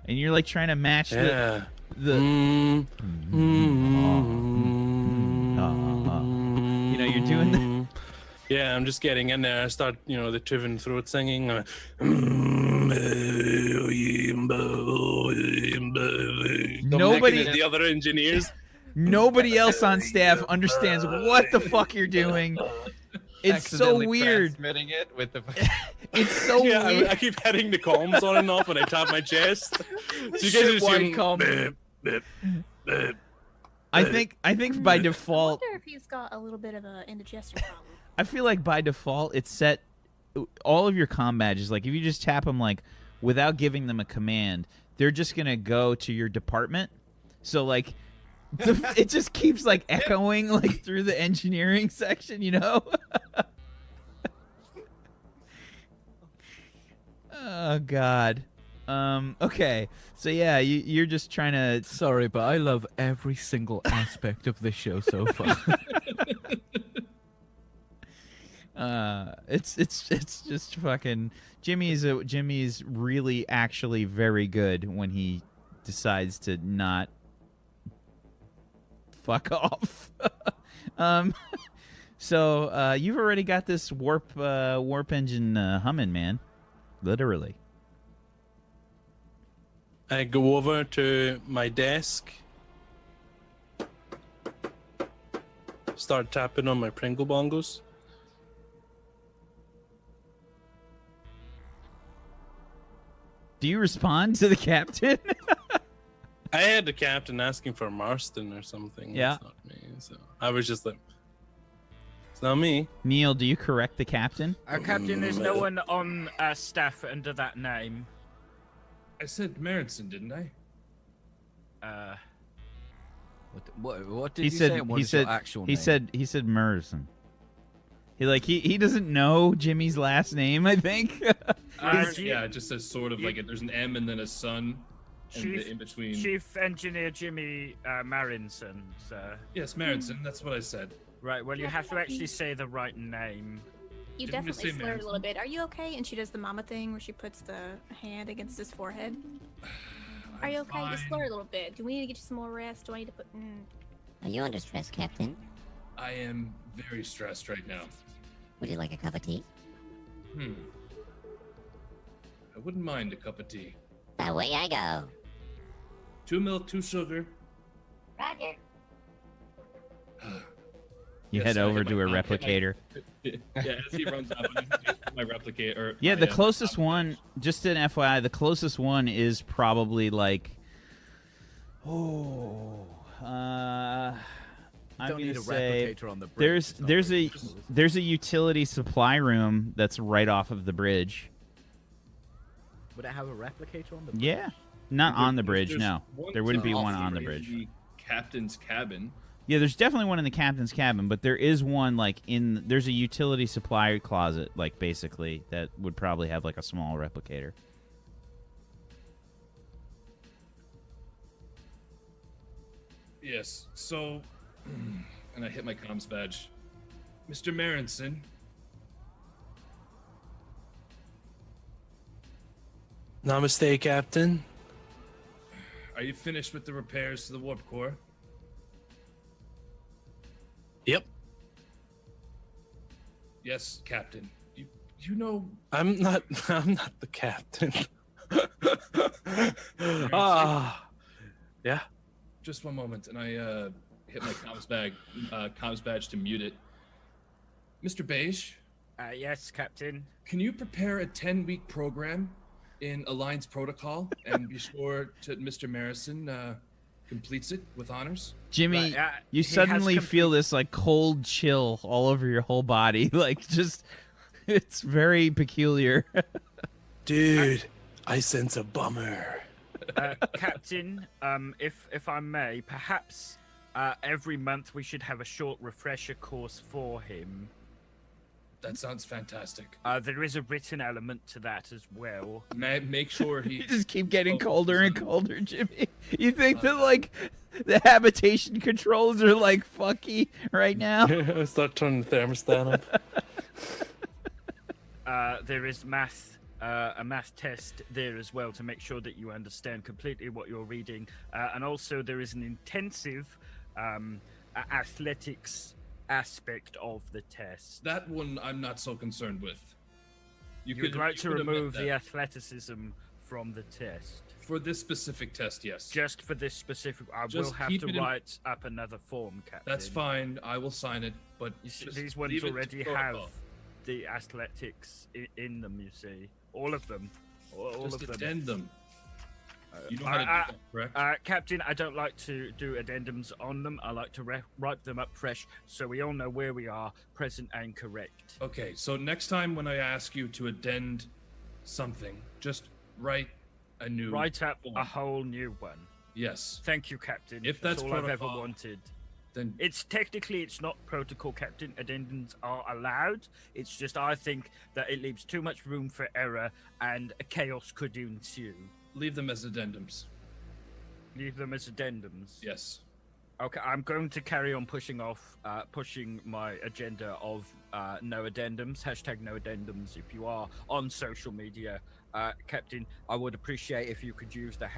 and you're like trying to match the you know, you're doing the yeah, I'm just getting in there. I start, the Tuvan throat singing. Nobody, the other engineers. Nobody else on staff understands what the fuck you're doing. It's so weird. Transmitting it with the. It's so weird. I keep hitting the comms on and off when I tap my chest. So you guys are assume. I think by default. I wonder if he's got a little bit of an indigestion problem. I feel like by default it's set all of your comm badges, like if you just tap them like without giving them a command, they're just gonna go to your department. So like it just keeps like echoing like through the engineering section, you know? Oh God. Okay. So yeah, you're just trying to. Sorry, but I love every single aspect of this show so far. It's just fucking Jimmy's really actually very good when he decides to not fuck off. So you've already got this warp engine humming, man. Literally. I go over to my desk, start tapping on my Pringle bongos. Do you respond to the captain? I had the captain asking for Marston or something. Yeah. It's not me, so I was just like, it's not me. Neil, do you correct the captain? Captain, there's no one on staff under that name. I said Marinson, didn't I? What did you say? What is your actual name? He said Merson. He doesn't know Jimmy's last name, I think. Yeah, it just says sort of like there's an M and then a son in between. Chief Engineer Jimmy Marinson, sir. Yes, Marinson, that's what I said. Right, well, you have to actually say the right name. You Didn't we definitely say slurred a Marinson? little bit. Are you okay? And she does the mama thing where she puts the hand against his forehead. Are you okay? You fine. slur a little bit. Do we need to get you some more rest? Do I need to put... Are you under stress, Captain? I am very stressed right now. Would you like a cup of tea? I wouldn't mind a cup of tea. Away I go. 2 milk, 2 sugar. Roger. You Yes, head I over hit to my- a I hit my- replicator. Yeah, as he runs up, my replicator. Yeah, the closest one, just an FYI, the closest one is probably like, I'm Don't need gonna a say replicator on the bridge. there's a utility supply room that's right off of the bridge. Would it have a replicator on the bridge? Yeah, not on the bridge. There's No, one there wouldn't be off one on the in bridge. The captain's cabin. Yeah, there's definitely one in the captain's cabin, but there is one like there's a utility supply closet, like basically that would probably have like a small replicator. Yes. So, and I hit my comms badge. Mr. Marinson. Namaste, Captain. Are you finished with the repairs to the warp core? Yep. Yes, Captain. You know. I'm not the captain. Ah. Yeah. Just one moment, and I hit my comms badge to mute it. Mr. Beige, Yes, Captain. can you prepare a 10-week program in Alliance Protocol and be sure to Mr. Marison completes it with honors? Jimmy, Right, you he suddenly has feel this like cold chill all over your whole body, like just it's very peculiar. Dude, I sense a bummer. Captain, if I may, perhaps every month we should have a short refresher course for him. That sounds fantastic. There is a written element to that as well. Make sure You he. just keep getting colder and colder, Jimmy. You think that like the habitation controls are like fucky right now? Start turning the thermostat up. There is a math test there as well to make sure that you understand completely what you're reading. And also there is an intensive athletics aspect of the test. That one I'm not so concerned with. You'd like to could omit remove the that. athleticism from the test. For this specific test, yes. Just for this specific, I will Just have keep to it in- write up another form, Captain. That's fine. I will sign it, but You see, just these ones leave it to already have protocol. the athletics in them, you see. All of them. All Just of them. addend them. You know how to do that, correct? Captain, I don't like to do addendums on them. I like to write them up fresh so we all know where we are, present and correct. Okay, so next time when I ask you to addend something, just write a new. Write up form. a whole new one. Yes. Thank you, Captain. If that's all I've ever protocol, wanted. Then It's not protocol, Captain. Addendums are allowed. It's just I think that it leaves too much room for error and chaos could ensue. leave them as addendums. Leave them as addendums. Yes. Okay, I'm going to carry on pushing my agenda of no addendums, #no addendums. If you are on social media, Captain, I would appreciate if you could use the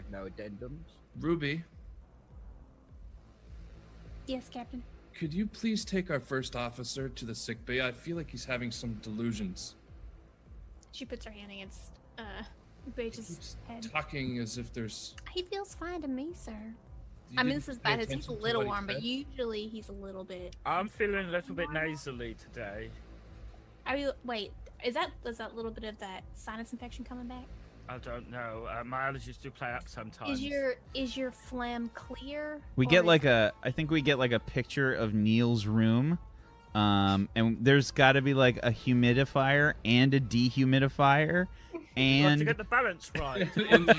#no addendums. Ruby, Yes, Captain. could you please take our first officer to the sick bay? I feel like he's having some delusions. She puts her hand against Beige's He's head. talking as if there's. He feels fine to me, sir. You I mean, didn't this is pay bad. He's a attention to little what he warm, but said? usually he's a little bit. I'm feeling a little bit nasally today. Are you? Wait, is that little bit of that sinus infection coming back? I don't know. My allergies do play up sometimes. Is your phlegm clear? We or get is- like I think we get like a picture of Neil's room, and there's got to be like a humidifier and a dehumidifier, You have to and get the balance right. In like,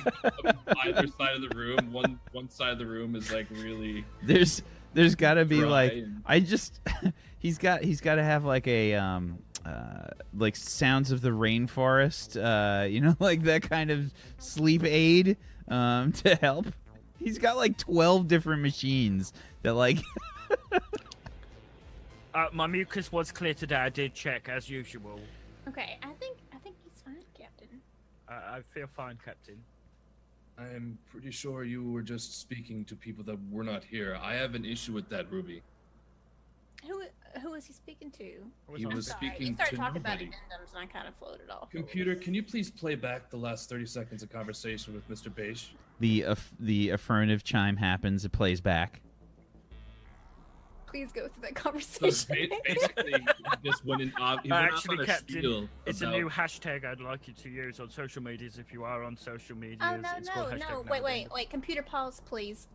either side of the room, one side of the room is like really. there's got to be dry like and- I just he's got to have like a like sounds of the rainforest, like that kind of sleep aid to help. He's got like 12 different machines that like My mucus was clear today. I did check as usual. Okay, I think he's fine, Captain. I feel fine, Captain. I'm pretty sure you were just speaking to people that were not here. I have an issue with that, Ruby. Who was he speaking to? He was Sorry, speaking you started to talking about nobody. addendums, and I kind of floated off. Computer, can you please play back the last 30 seconds of conversation with Mr. Beige? The affirmative chime happens. It plays back. Please go through that So conversation. basically, he just went in. He went off on Actually, a Captain, spiel it's a about- new hashtag I'd like you to use on social medias if you are on social medias. Oh It's called hashtag no! nowadays. Wait! Computer pause, please.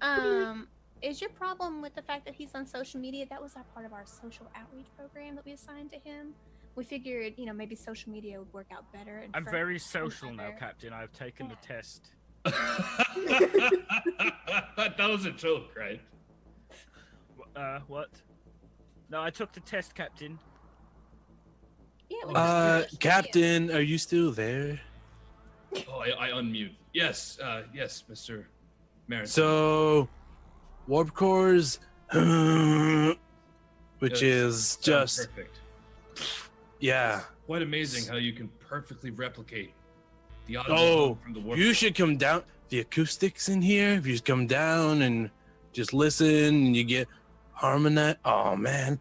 Is your problem with the fact that he's on social media? That was our part of our social outreach program that we assigned to him. We figured, maybe social media would work out better. And I'm for very him social now, better. Captain. I've taken the test. That was a joke, right? What? No, I took the test, Captain. Yeah. We just use social media. Captain, are you still there? Oh, I unmute. Yes, yes, Mr. Marin. So, warp cores, which Yes, is sounds just perfect. yeah. Quite amazing how you can perfectly replicate the audio Oh, from the warp. you should come down. The acoustics in here. If you just come down and just listen, and you get harmonize. Oh man.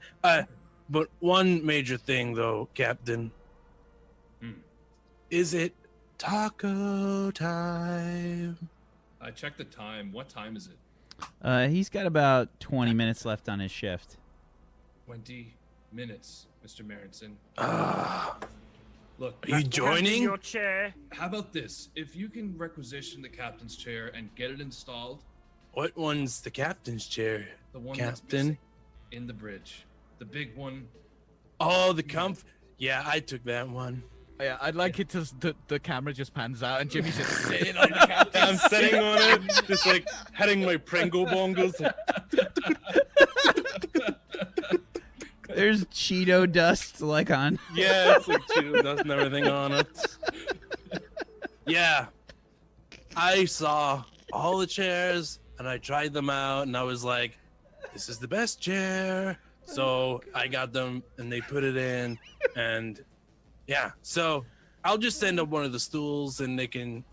But one major thing though, Captain. Is it taco time? I checked the time. What time is it? He's got about 20 minutes left on his shift. 20 minutes, Mr. Marinson. Look, Are you joining? Your chair. how about this? If you can requisition the captain's chair and get it installed, What one's the captain's chair? the one that's Captain? missing in the bridge, the big one. Oh, the comf. Yeah, I took that one. Yeah, I'd like it to the camera just pans out and Jimmy's just sitting on the captain. I'm sitting on it, just like heading my Pringle bongos. There's Cheeto dust like on. Yeah, it's like Cheeto dust and everything on it. Yeah, I saw all the chairs and I tried them out and I was like, this is the best chair. So I got them and they put it in and yeah, so I'll just send up one of the stools and they can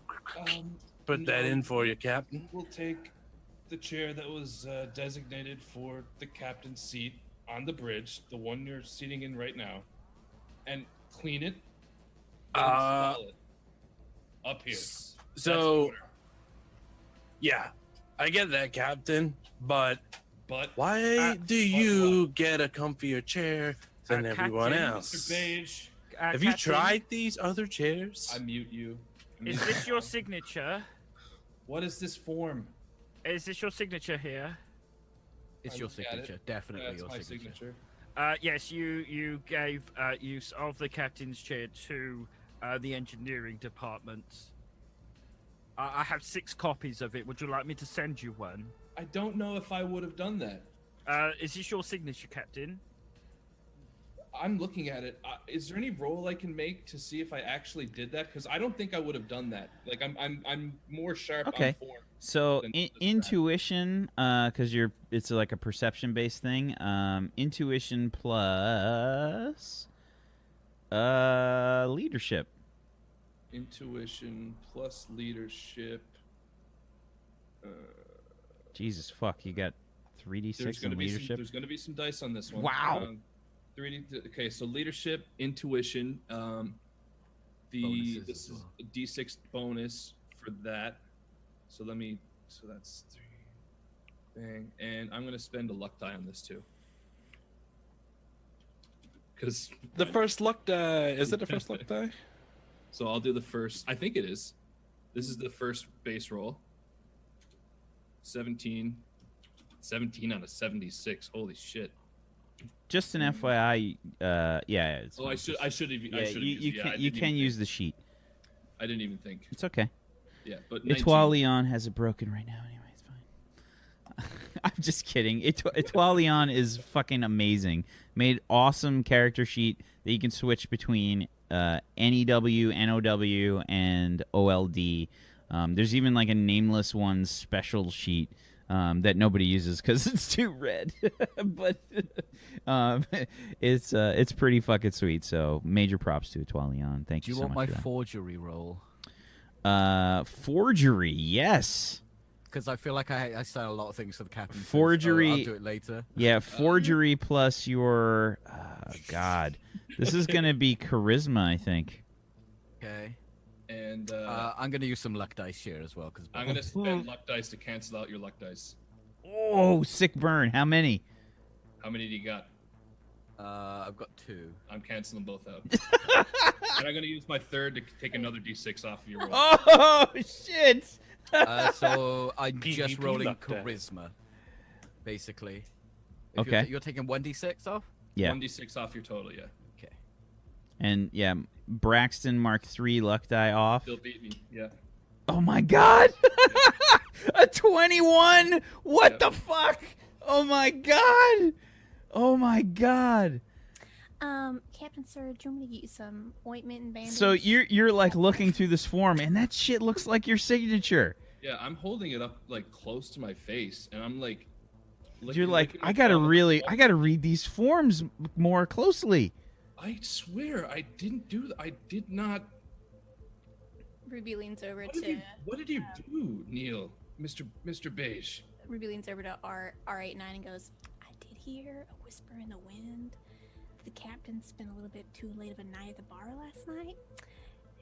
put that in for you, Captain. We'll take the chair that was designated for the captain's seat on the bridge, the one you're sitting in right now, and clean it and install it up here. That's the So order. yeah, I get that, Captain, but But why do you get a comfier chair than everyone Captain, else? Mr. Beige, Have you Captain, tried these other chairs? I mute you. Is this your signature? What is this form? Is this your signature here? It's I your look at it. signature, definitely That's your my signature. Yes, you gave use of the captain's chair to the engineering department. I have 6 copies of it. Would you like me to send you one? I don't know if I would have done that. Is this your signature, Captain? I'm looking at it. Is there any roll I can make to see if I actually did that? Because I don't think I would have done that. Like I'm more sharp Okay. on form. So than this intuition, because it's like a perception based thing. Intuition plus leadership. Intuition plus leadership. Jesus fuck, you got 3d6 There's in gonna be some, leadership. there's gonna be some dice on this one. Wow. 3D. Okay, so leadership, intuition. Bonuses This as is well. a D6 bonus for that. So so that's 3. Bang, and I'm gonna spend a luck die on this too. Because The first luck die. Is it the first luck die? so I'll do the first. I think it is. This is the first base roll. 17 out of 76. Holy shit. Just an FYI, yeah. It's Oh, fine. I should have. Yeah, I should you can use the sheet. I didn't even think. It's okay. Yeah, but It's 19. while Leon has it broken right now. Anyway, it's fine. I'm just kidding. Etoile Leon is fucking amazing. Made awesome character sheet that you can switch between NEW, NOW, and OLD. There's even like a nameless one special sheet that nobody uses because it's too red. But it's pretty fucking sweet. So major props to Etoile Leon. Thank Do you you so want much my for that. forgery roll? Forgery, yes. Because I feel like I say a lot of things for the captain. so Forgery. I'll do it later. Yeah, forgery plus your. God, this is gonna be charisma, I think. Okay. And I'm gonna use some luck dice here as well. Cause I'm gonna spend luck dice to cancel out your luck dice. Oh, sick burn. How many? How many do you got? I've got 2. I'm canceling both out. And I'm gonna use my third to take another d6 off of your roll. Oh shit! So I'm just PvP rolling luck dice. charisma, basically. If Okay. You're taking 1d6 off. Yeah. 1d6 off your total, yeah. Okay. And yeah, Braxton Mark III luck die off. Still beat me, yeah. Oh my god! A 21! What Yep. the fuck? Oh my god! Oh my god! Captain Sir, do you want me to get you some ointment and bandage? So you're like looking through this form, and that shit looks like your signature. Yeah, I'm holding it up like close to my face, and I'm like. You're like, licking I my gotta thumb. I gotta read these forms more closely. I swear, I didn't do that. I did not. Ruby leans over What to did you do, Neil? Mr. Beige. Ruby leans over to R89 and goes, I did hear a whisper in the wind. The captain spent a little bit too late of a night at the bar last night,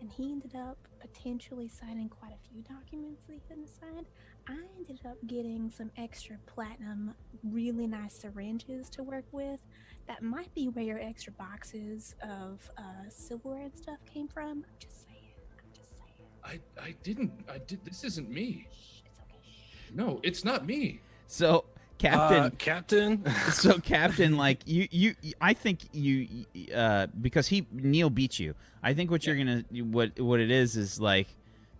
and he ended up potentially signing quite a few documents that he couldn't sign. I ended up getting some extra platinum, really nice syringes to work with. That might be where your extra boxes of silverware and stuff came from. I'm just saying. I didn't. This isn't me. Shh, it's okay. Shh. No, it's not me. So, Captain, Captain. so Captain, like I think you, because Neil beat you. I think what you're gonna, what it is like,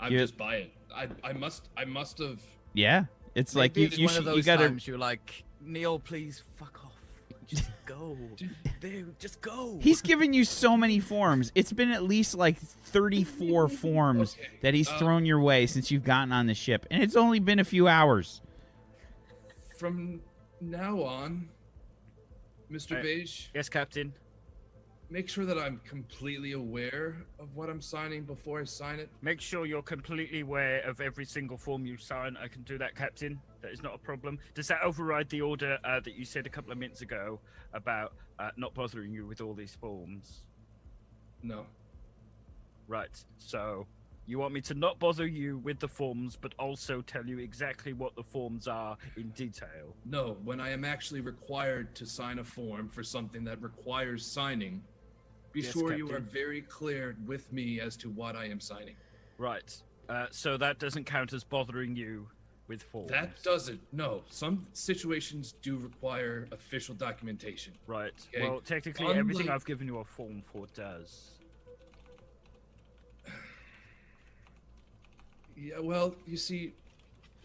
I'm you're- just by it. I must have. yeah, it's like Maybe it's you one of should, those you gotta. times you're like, Neil, please fuck off. Just go. Dude, just go. He's given you so many forms. It's been at least like 34 forms Okay, that he's thrown your way since you've gotten on the ship, and it's only been a few hours. From now on, Mr. Right. Beige, Yes, Captain. make sure that I'm completely aware of what I'm signing before I sign it. Make sure you're completely aware of every single form you sign. I can do that, Captain. That is not a problem. Does that override the order that you said a couple of minutes ago about not bothering you with all these forms? No. Right. So you want me to not bother you with the forms, but also tell you exactly what the forms are in detail? No, when I am actually required to sign a form for something that requires signing, be Yes, sure you are Captain. very clear with me as to what I am signing. Right. So that doesn't count as bothering you with forms. That doesn't. No, some situations do require official documentation. Right. Okay. Well, technically, everything Unlike- I've given you a form for does. Yeah, well, you see,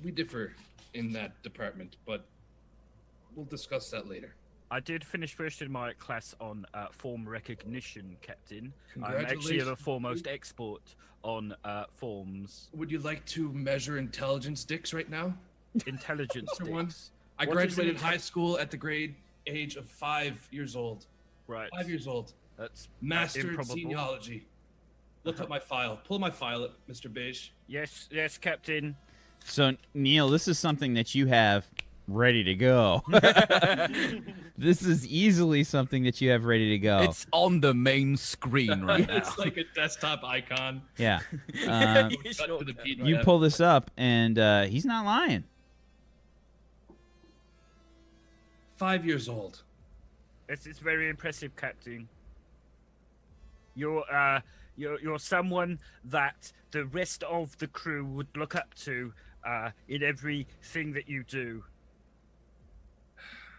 we differ in that department, but we'll discuss that later. I did finish first in my class on form recognition, Captain. I'm actually the Congratulations. foremost expert on forms. Would you like to measure intelligence dicks right now? Intelligence Mr. One, sticks. I What is graduated it? high school at the grade age of 5 years old. Right. 5 years old. That's Mastered improbable. genealogy. Look up my file. Pull my file up, Mr. Beige. Yes, Captain. So Neil, this is something that you have ready to go. This is easily something that you have ready to go. It's on the main screen right now. It's like a desktop icon. Yeah. Cut to the PDF. You pull this up, and he's not lying. 5 years old. It's very impressive, Captain. You're someone that the rest of the crew would look up to in everything that you do.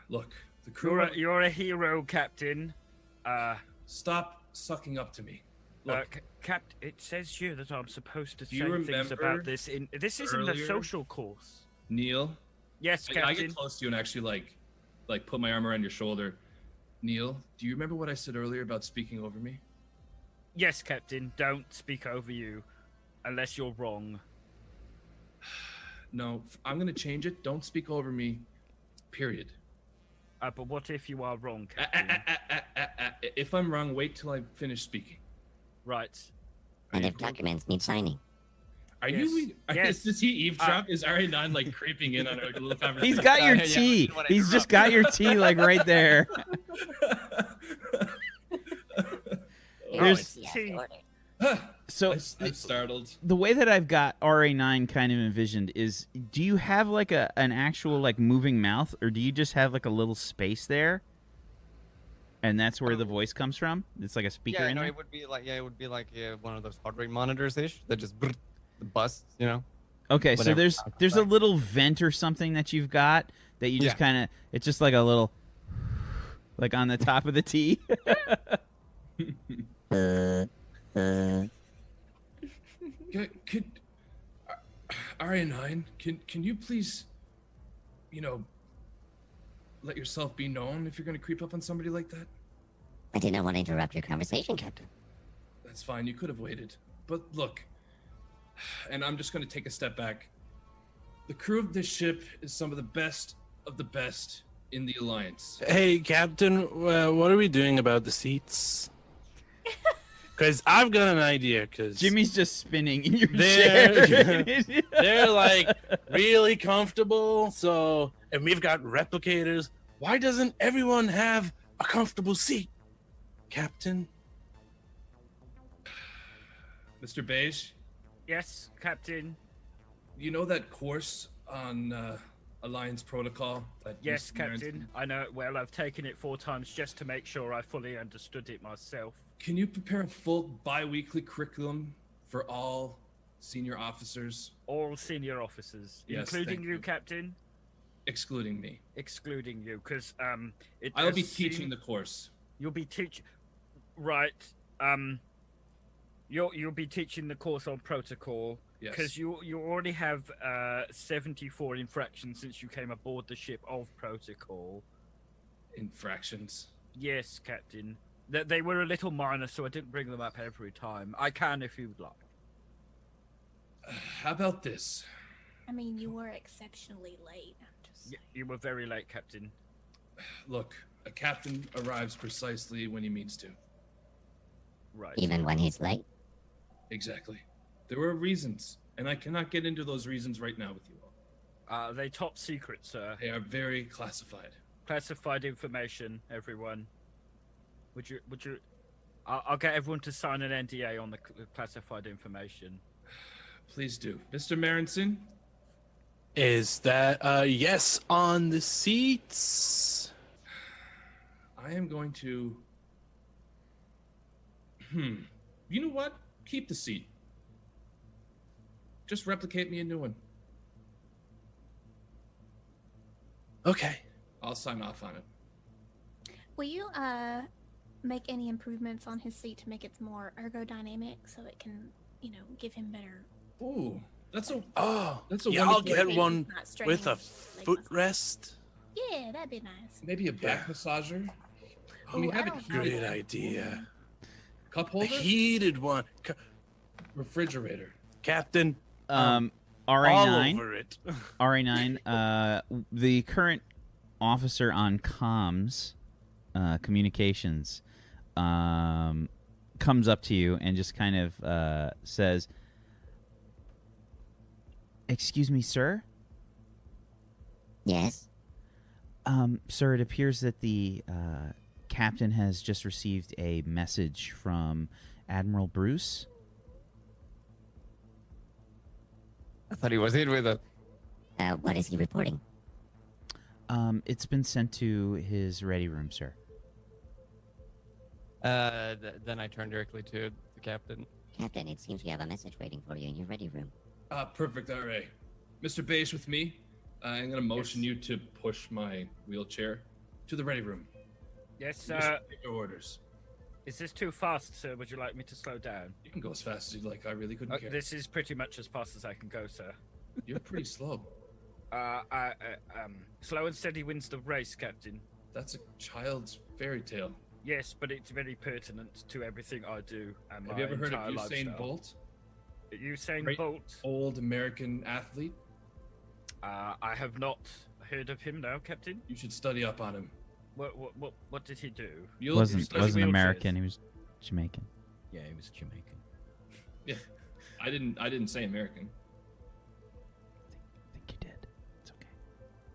Look, the crew. You're a hero, Captain. Stop sucking up to me. Look, It says here that I'm supposed to Do say you things remember about this. This isn't a earlier- social course. Neil. Yes, I Captain. get close to you and actually like put my arm around your shoulder. Neil, do you remember what I said earlier about speaking over me? Yes, Captain. Don't speak over you, unless you're wrong. No, I'm gonna change it. Don't speak over me. Period. But what if you are wrong, Captain? If I'm wrong, wait till I finish speaking. Right. And if documents need signing. Are Yes. you? Yes. Does he eavesdrop? Is RA9 like creeping in on a little conversation? He's got your Yeah, I tea. didn't wanna He's just interrupt. got your tea like right there. Here's- Yeah, See- order. So I'm startled. the way that I've got RA9 kind of envisioned is, do you have like an actual like moving mouth, or do you just have like a little space there, and that's where the voice comes from? It's like a speaker Yeah, in no, there. it would be like one of those heart rate monitors ish that just busts, you know. Okay, so whatever there's a sounds little vent or something that you've got that you just Yeah. kind of, it's just like a little, like on the top of the tea. Could RA9, can you please, let yourself be known if you're gonna creep up on somebody like that? I did not want to interrupt your conversation, Captain. That's fine. You could have waited. But look, and I'm just gonna take a step back. The crew of this ship is some of the best in the Alliance. Hey, Captain, what are we doing about the seats? Because I've got an idea. Because Jimmy's just spinning in your They're- chair. they're like really comfortable. So, and we've got replicators. Why doesn't everyone have a comfortable seat, Captain? Mr. Beige, Yes, Captain. you know that course on Alliance protocol? That Yes, Mr. Maren's- Captain. I know it well. I've taken it 4 times just to make sure I fully understood it myself. Can you prepare a full bi-weekly curriculum for all senior officers, All senior officers, Yes, including thank you, you. Captain, excluding me? excluding you, because it. I'll be has teaching seemed- the course. You'll be teaching, right? You'll be teaching the course on protocol Yes. because you already have 74 infractions since you came aboard the ship of protocol. Infractions. Yes, Captain. They were a little minor, so I didn't bring them up every time. I can if you'd like. How about this? I mean, you were exceptionally late. I'm just You were very late, Captain. Look, a captain arrives precisely when he means to. Right. Even when he's late? Exactly. There were reasons, and I cannot get into those reasons right now with you all. They top secret, sir. They are very classified. Classified information, everyone. Would you? I'll get everyone to sign an NDA on the classified information. Please do. Mr. Marenson, Is that yes on the seats? I am going to... You know what? Keep the seat. Just replicate me a new one. Okay. I'll sign off on it. Will you make any improvements on his seat to make it more ergodynamic so it can, give him better Ooh, that's a Oh, That's a yeah, I'll wonderful get idea. one not with a straining leg footrest. Yeah, that'd be nice. maybe a back massager. We Ooh, have I a don't Great know. idea. cup A holder, heated one. refrigerator. Captain, RA9. all over it. RA9, the current officer on comms, communications, comes up to you and just kind of says, "Excuse me, sir? Yes? Sir, it appears that the captain has just received a message from Admiral Bruce." I thought he was here with us. What is he reporting? It's been sent to his ready room, sir. Then I turned directly to the captain. Captain, it seems we have a message waiting for you in your ready room. Perfect. All right, Mr. Beige with me. I'm gonna motion you to push my wheelchair to the ready room. Yes, Just take your orders. is this too fast, sir? Would you like me to slow down? You can go as fast as you like. I really couldn't care. This is pretty much as fast as I can go, sir. You're pretty slow. Slow and steady wins the race, Captain. That's a child's fairy tale. Yes, but it's very pertinent to everything I do and Have my you ever heard of entire Usain lifestyle. Bolt? Usain Great Bolt? Old American athlete. I have not heard of him now, Captain. You should study up on him. What did he do? You'll Wasn't study wheelchairs. American. He was Jamaican. Yeah, he was Jamaican. Yeah. I didn't say American. I think you did. It's okay.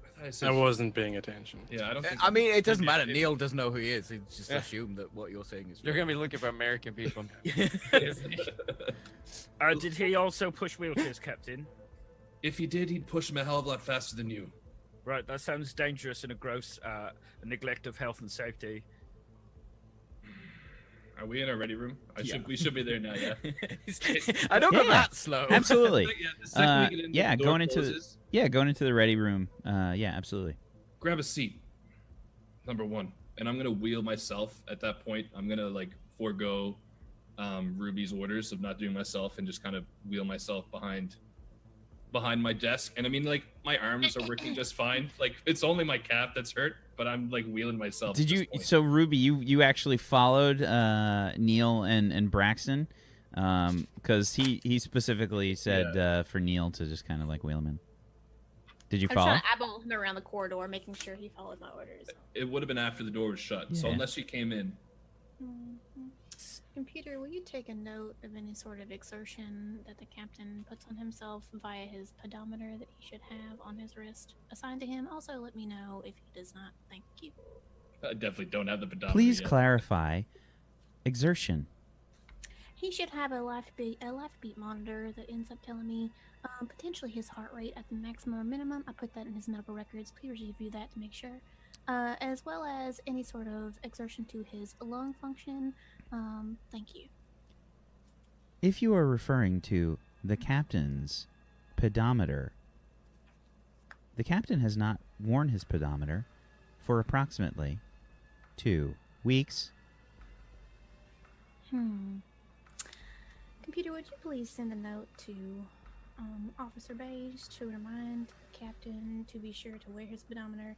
I thought I said. I wasn't paying attention. Yeah, I don't think. I mean, it doesn't Yeah, matter. Neil does know who he is. He just assumed that what you're saying is. You're gonna be looking for American people. Did he also push wheelchairs, Captain? If he did, he'd push him a hell of a lot faster than you. Right, that sounds dangerous and a gross neglect of health and safety. Are we in a ready room? We should be there now. Yeah. I don't go Yeah. that slow. Absolutely. Yeah, the second we get in, the door going into closes. going into the ready room. Yeah, absolutely. Grab a seat. Number 1, and I'm gonna wheel myself. At that point, I'm gonna like forego Ruby's orders of not doing myself and just kind of wheel myself behind my desk. And I mean, like, my arms are working just fine. Like, it's only my calf that's hurt, but I'm like wheeling myself. Did you? So Ruby, you actually followed Neil and Braxton, because he specifically said for Neil to just kind of like wheel him in. Did you I'm follow? trying to eyeball him around the corridor, making sure he followed my orders. It would have been after the door was shut. So Yeah. unless she came in, Computer, will you take a note of any sort of exertion that the captain puts on himself via his pedometer that he should have on his wrist assigned to him? Also, let me know if he does not. Thank you. I definitely don't have the pedometer. Please yet. clarify. Exertion. He should have a life beat monitor that ends up telling me potentially his heart rate at the maximum or minimum. I put that in his medical records. Please review that to make sure. As well as any sort of exertion to his lung function. Thank you. If you are referring to the captain's pedometer, the captain has not worn his pedometer for approximately 2 weeks. Computer, would you please send a note to Officer Beige to remind the captain to be sure to wear his pedometer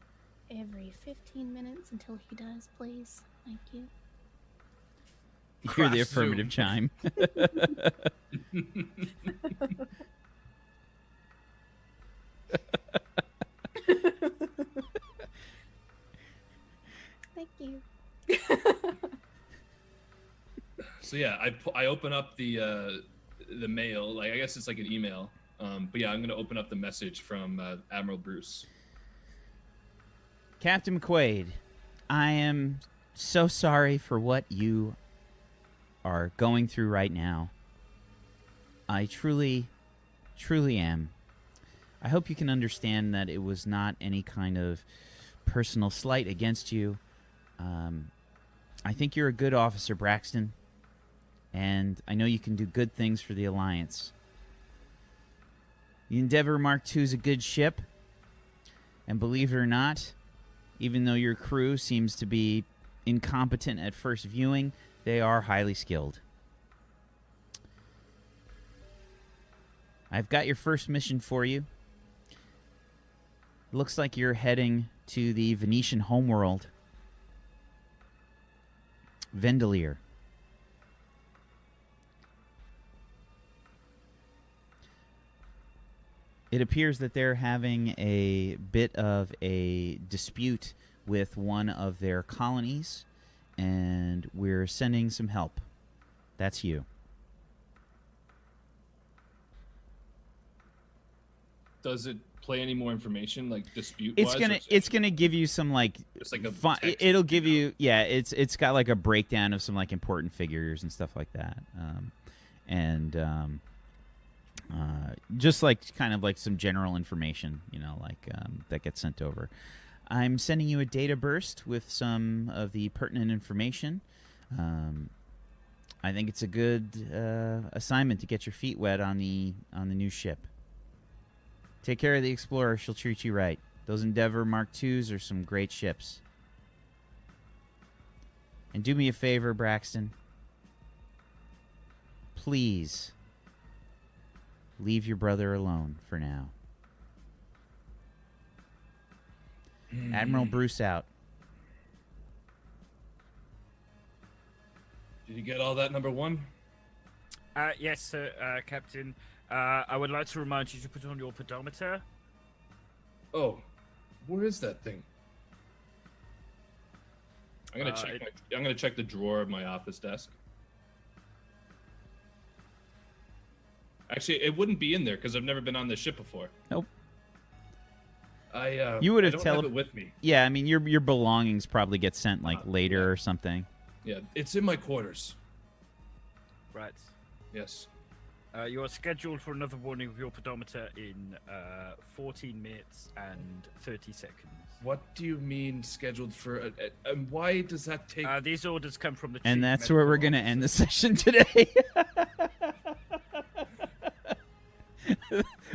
every 15 minutes until he does, please? Thank you. You hear the Crash affirmative chime. Thank you. So yeah, I open up the mail. Like, I guess it's like an email. But yeah, I'm gonna open up the message from Admiral Bruce. Captain McQuaid, I am so sorry for what you are going through right now. I truly, truly am. I hope you can understand that it was not any kind of personal slight against you. I think you're a good officer, Braxton, and I know you can do good things for the Alliance. The Endeavour Mark II is a good ship, and believe it or not, even though your crew seems to be incompetent at first viewing, they are highly skilled. I've got your first mission for you. Looks like you're heading to the Venetian homeworld, Vendelier. It appears that they're having a bit of a dispute with one of their colonies, and we're sending some help. That's you. Does it play any more information, like dispute? It's gonna give you some like, Just like a text, it'll give you it's got like a breakdown of some like important figures and stuff like that, just like kind of like some general information, that gets sent over. I'm sending you a data burst with some of the pertinent information. I think it's a good assignment to get your feet wet on the new ship. Take care of the Explorer. She'll treat you right. Those Endeavour Mark IIs are some great ships. And do me a favor, Braxton. Please leave your brother alone for now. Admiral Bruce out. Did you get all that, number one? Yes, sir, Captain. I would like to remind you to put on your pedometer. Oh, where is that thing? I'm gonna check. I'm gonna check the drawer of my office desk. Actually, it wouldn't be in there because I've never been on this ship before. Nope. You would have have it with me. Yeah, I mean your belongings probably get sent like later or something. Yeah, it's in my quarters. Right. Yes. You are scheduled for another warning of your pedometer in 14 minutes and 30 seconds. What do you mean scheduled for? And why does that take? These orders come from the. And chief that's where we're medical gonna officer. end the session today.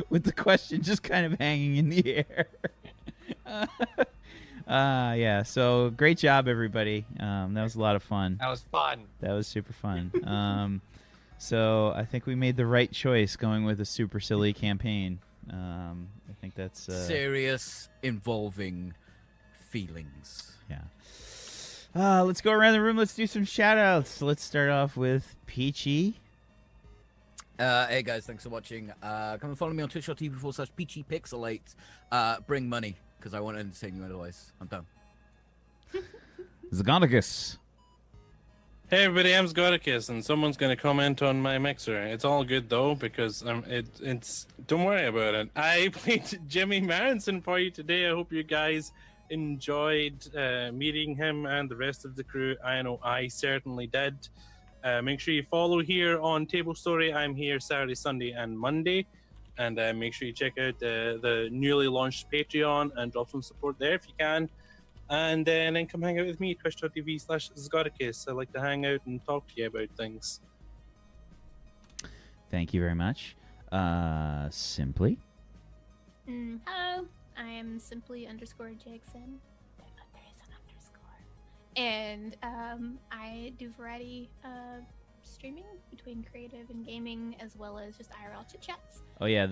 With the question just kind of hanging in the air. Yeah, so great job, everybody. That was a lot of fun. That was fun. That was super fun. So I think we made the right choice going with a super silly campaign. I think that's serious, involving feelings. Yeah. Let's go around the room. Let's do some shout outs. Let's start off with Peachy. Hey guys, thanks for watching. Come and follow me on twitch.tv/PeachyPixelate. Bring money, because I won't entertain you otherwise. I'm done. Zagonicus. Hey everybody, I'm Sgoticus, and someone's gonna comment on my mixer. It's all good though, because it's don't worry about it. I played Jimmy Marinson for you today. I hope you guys enjoyed meeting him and the rest of the crew. I know I certainly did. Make sure you follow here on Table Story. I'm here Saturday, Sunday, and Monday. And make sure you check out the newly launched Patreon and drop some support there if you can. And then come hang out with me, twitch.tv/Sgoticus. I like to hang out and talk to you about things. Thank you very much. Simply. Hello, I am simply_Jackson. There is an underscore. And I do variety streaming between creative and gaming, as well as just IRL chit chats. Oh yeah,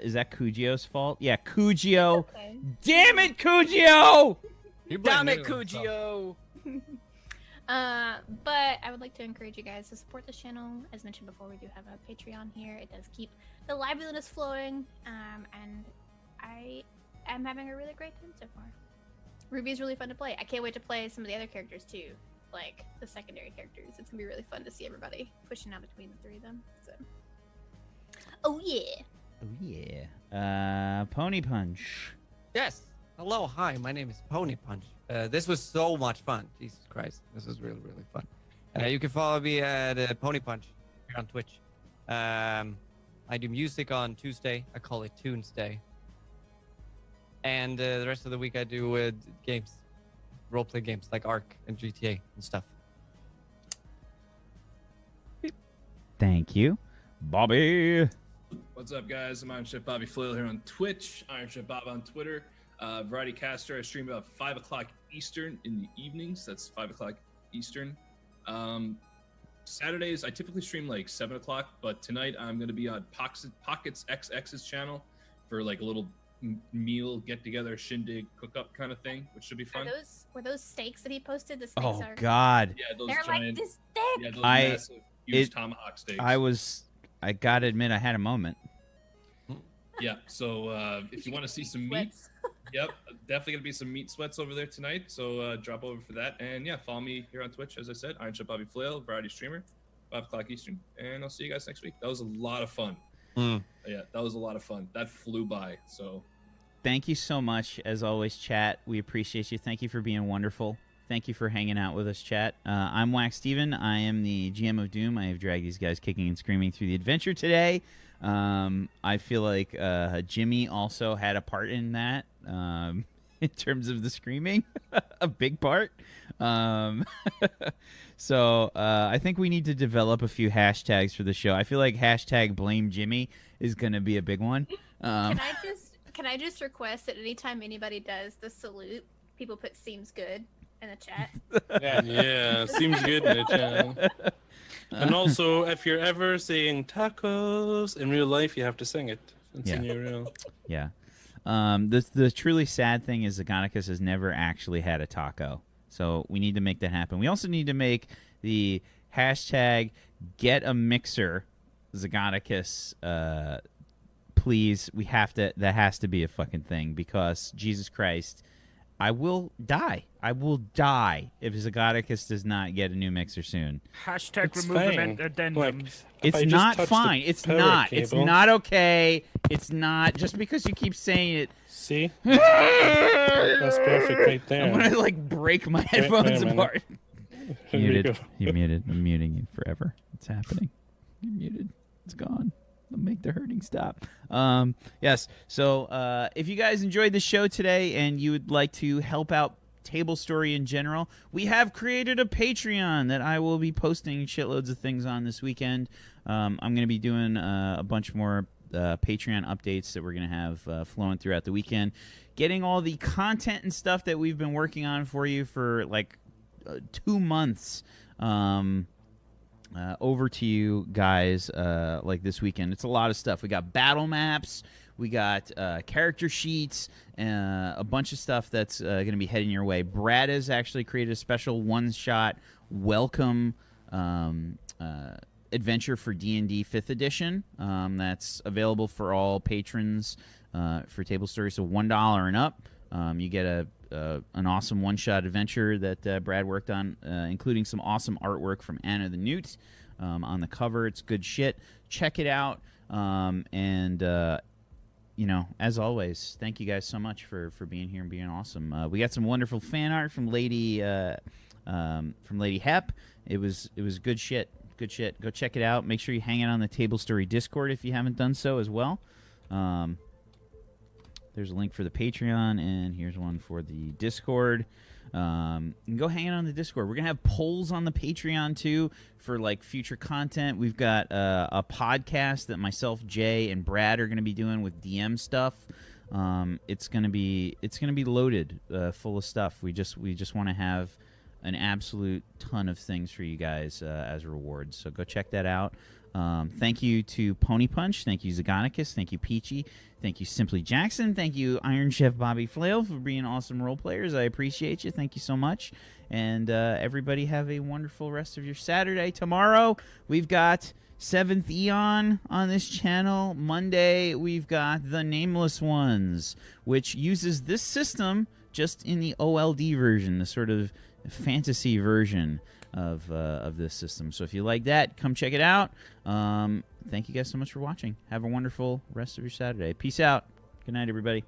is that Kujio's fault? Yeah, Kujio. Okay. Damn it, Kujio! Damn it, Kujio! But I would like to encourage you guys to support this channel. As mentioned before, we do have a Patreon here. It does keep the liveliness flowing, and I am having a really great time so far. Ruby is really fun to play. I can't wait to play some of the other characters too, like the secondary characters. It's gonna be really fun to see everybody pushing out between the three of them. So, oh yeah. Oh yeah. Pony Punch. Yes. Hello, hi. My name is Pony Punch. This was so much fun. Jesus Christ, this was really, really fun. You can follow me at Pony Punch here on Twitch. I do music on Tuesday. I call it Tuesday. And the rest of the week I do games, roleplay games like Ark and GTA and stuff. Thank you, Bobby. What's up, guys? I'm Ironship Bobby Flail here on Twitch. Ironship Bob on Twitter. Variety Caster. I stream about 5 o'clock Eastern in the evenings. That's 5 o'clock Eastern. Saturdays, I typically stream like 7 o'clock, but tonight I'm going to be on Pockets XX's channel for like a little meal get-together, shindig, cook-up kind of thing, which should be fun. Were those steaks that he posted? The steaks Oh are God. Yeah, those they're giant, like this thick. yeah, those massive, huge tomahawk steaks. I gotta admit, I had a moment. Yeah, so if you want to see some meat, yep, definitely gonna be some meat sweats over there tonight. So drop over for that, and yeah, follow me here on Twitch, as I said, Ironship Bobby Flail, variety streamer, 5 o'clock Eastern, and I'll see you guys next week. That was a lot of fun. Yeah, that was a lot of fun. That flew by. So Thank you so much, as always, chat. We appreciate you. Thank you for being wonderful. Thank you for hanging out with us, chat. I'm Wax Steven. I am the GM of Doom. I have dragged these guys kicking and screaming through the adventure today. I feel like Jimmy also had a part in that, in terms of the screaming, a big part. So I think we need to develop a few hashtags for the show. I feel like hashtag blame Jimmy is going to be a big one. Can I just request that anytime anybody does the salute, people put "seems good" in the chat? Yeah, seems good in the chat. And also, if you're ever saying tacos in real life, you have to sing it. It's in your real. Yeah. The truly sad thing is Zagonicus has never actually had a taco. So we need to make that happen. We also need to make the hashtag get a mixer Zagonicus please. That has to be a fucking thing, because Jesus Christ, I will die. I will die if Zagoticus does not get a new mixer soon. Hashtag It's remove fine. addendums. If I It's just not touch the fine. It's power not. It's cable- not okay. It's not. Just because you keep saying it. See? That's perfect right there. I'm gonna like break my headphones wait a minute. apart. Here we Muted. go. You muted. I'm muting you forever. It's happening. You're muted. It's gone. I'll make the hurting stop. Yes. So if you guys enjoyed the show today and you would like to help out Table Story in general, we have created a Patreon that I will be posting shitloads of things on this weekend. I'm going to be doing a bunch more Patreon updates that we're going to have flowing throughout the weekend. Getting all the content and stuff that we've been working on for you for like 2 months over to you guys like this weekend. It's a lot of stuff. We got battle maps. We got character sheets, a bunch of stuff that's going to be heading your way. Brad has actually created a special one-shot welcome adventure for D&D 5th edition that's available for all patrons for Table Story. So $1 and up, you get an awesome one-shot adventure that Brad worked on, including some awesome artwork from Anna the Newt on the cover. It's good shit. Check it out. You know, as always, thank you guys so much for being here and being awesome. We got some wonderful fan art from Lady Hep. It was good shit. Good shit. Go check it out. Make sure you hang out on the Table Story Discord if you haven't done so as well. There's a link for the Patreon, and here's one for the Discord. You can go hang out on the Discord. We're going to have polls on the Patreon, too, for, like, future content. We've got a podcast that myself, Jay, and Brad are going to be doing with DM stuff. It's going to be loaded full of stuff. We just want to have an absolute ton of things for you guys as rewards. So go check that out. Thank you to Pony Punch. Thank you, Zagonicus. Thank you, Peachy. Thank you, Simply Jackson. Thank you, Iron Chef Bobby Flail, for being awesome role players. I appreciate you. Thank you so much. And everybody have a wonderful rest of your Saturday. Tomorrow, we've got s3e1 on this channel. Monday, we've got The Nameless Ones, which uses this system just in the OLD version, the sort of fantasy version of this system. So if you like that, come check it out. Thank you guys so much for watching. Have a wonderful rest of your Saturday. Peace out. Good night, everybody.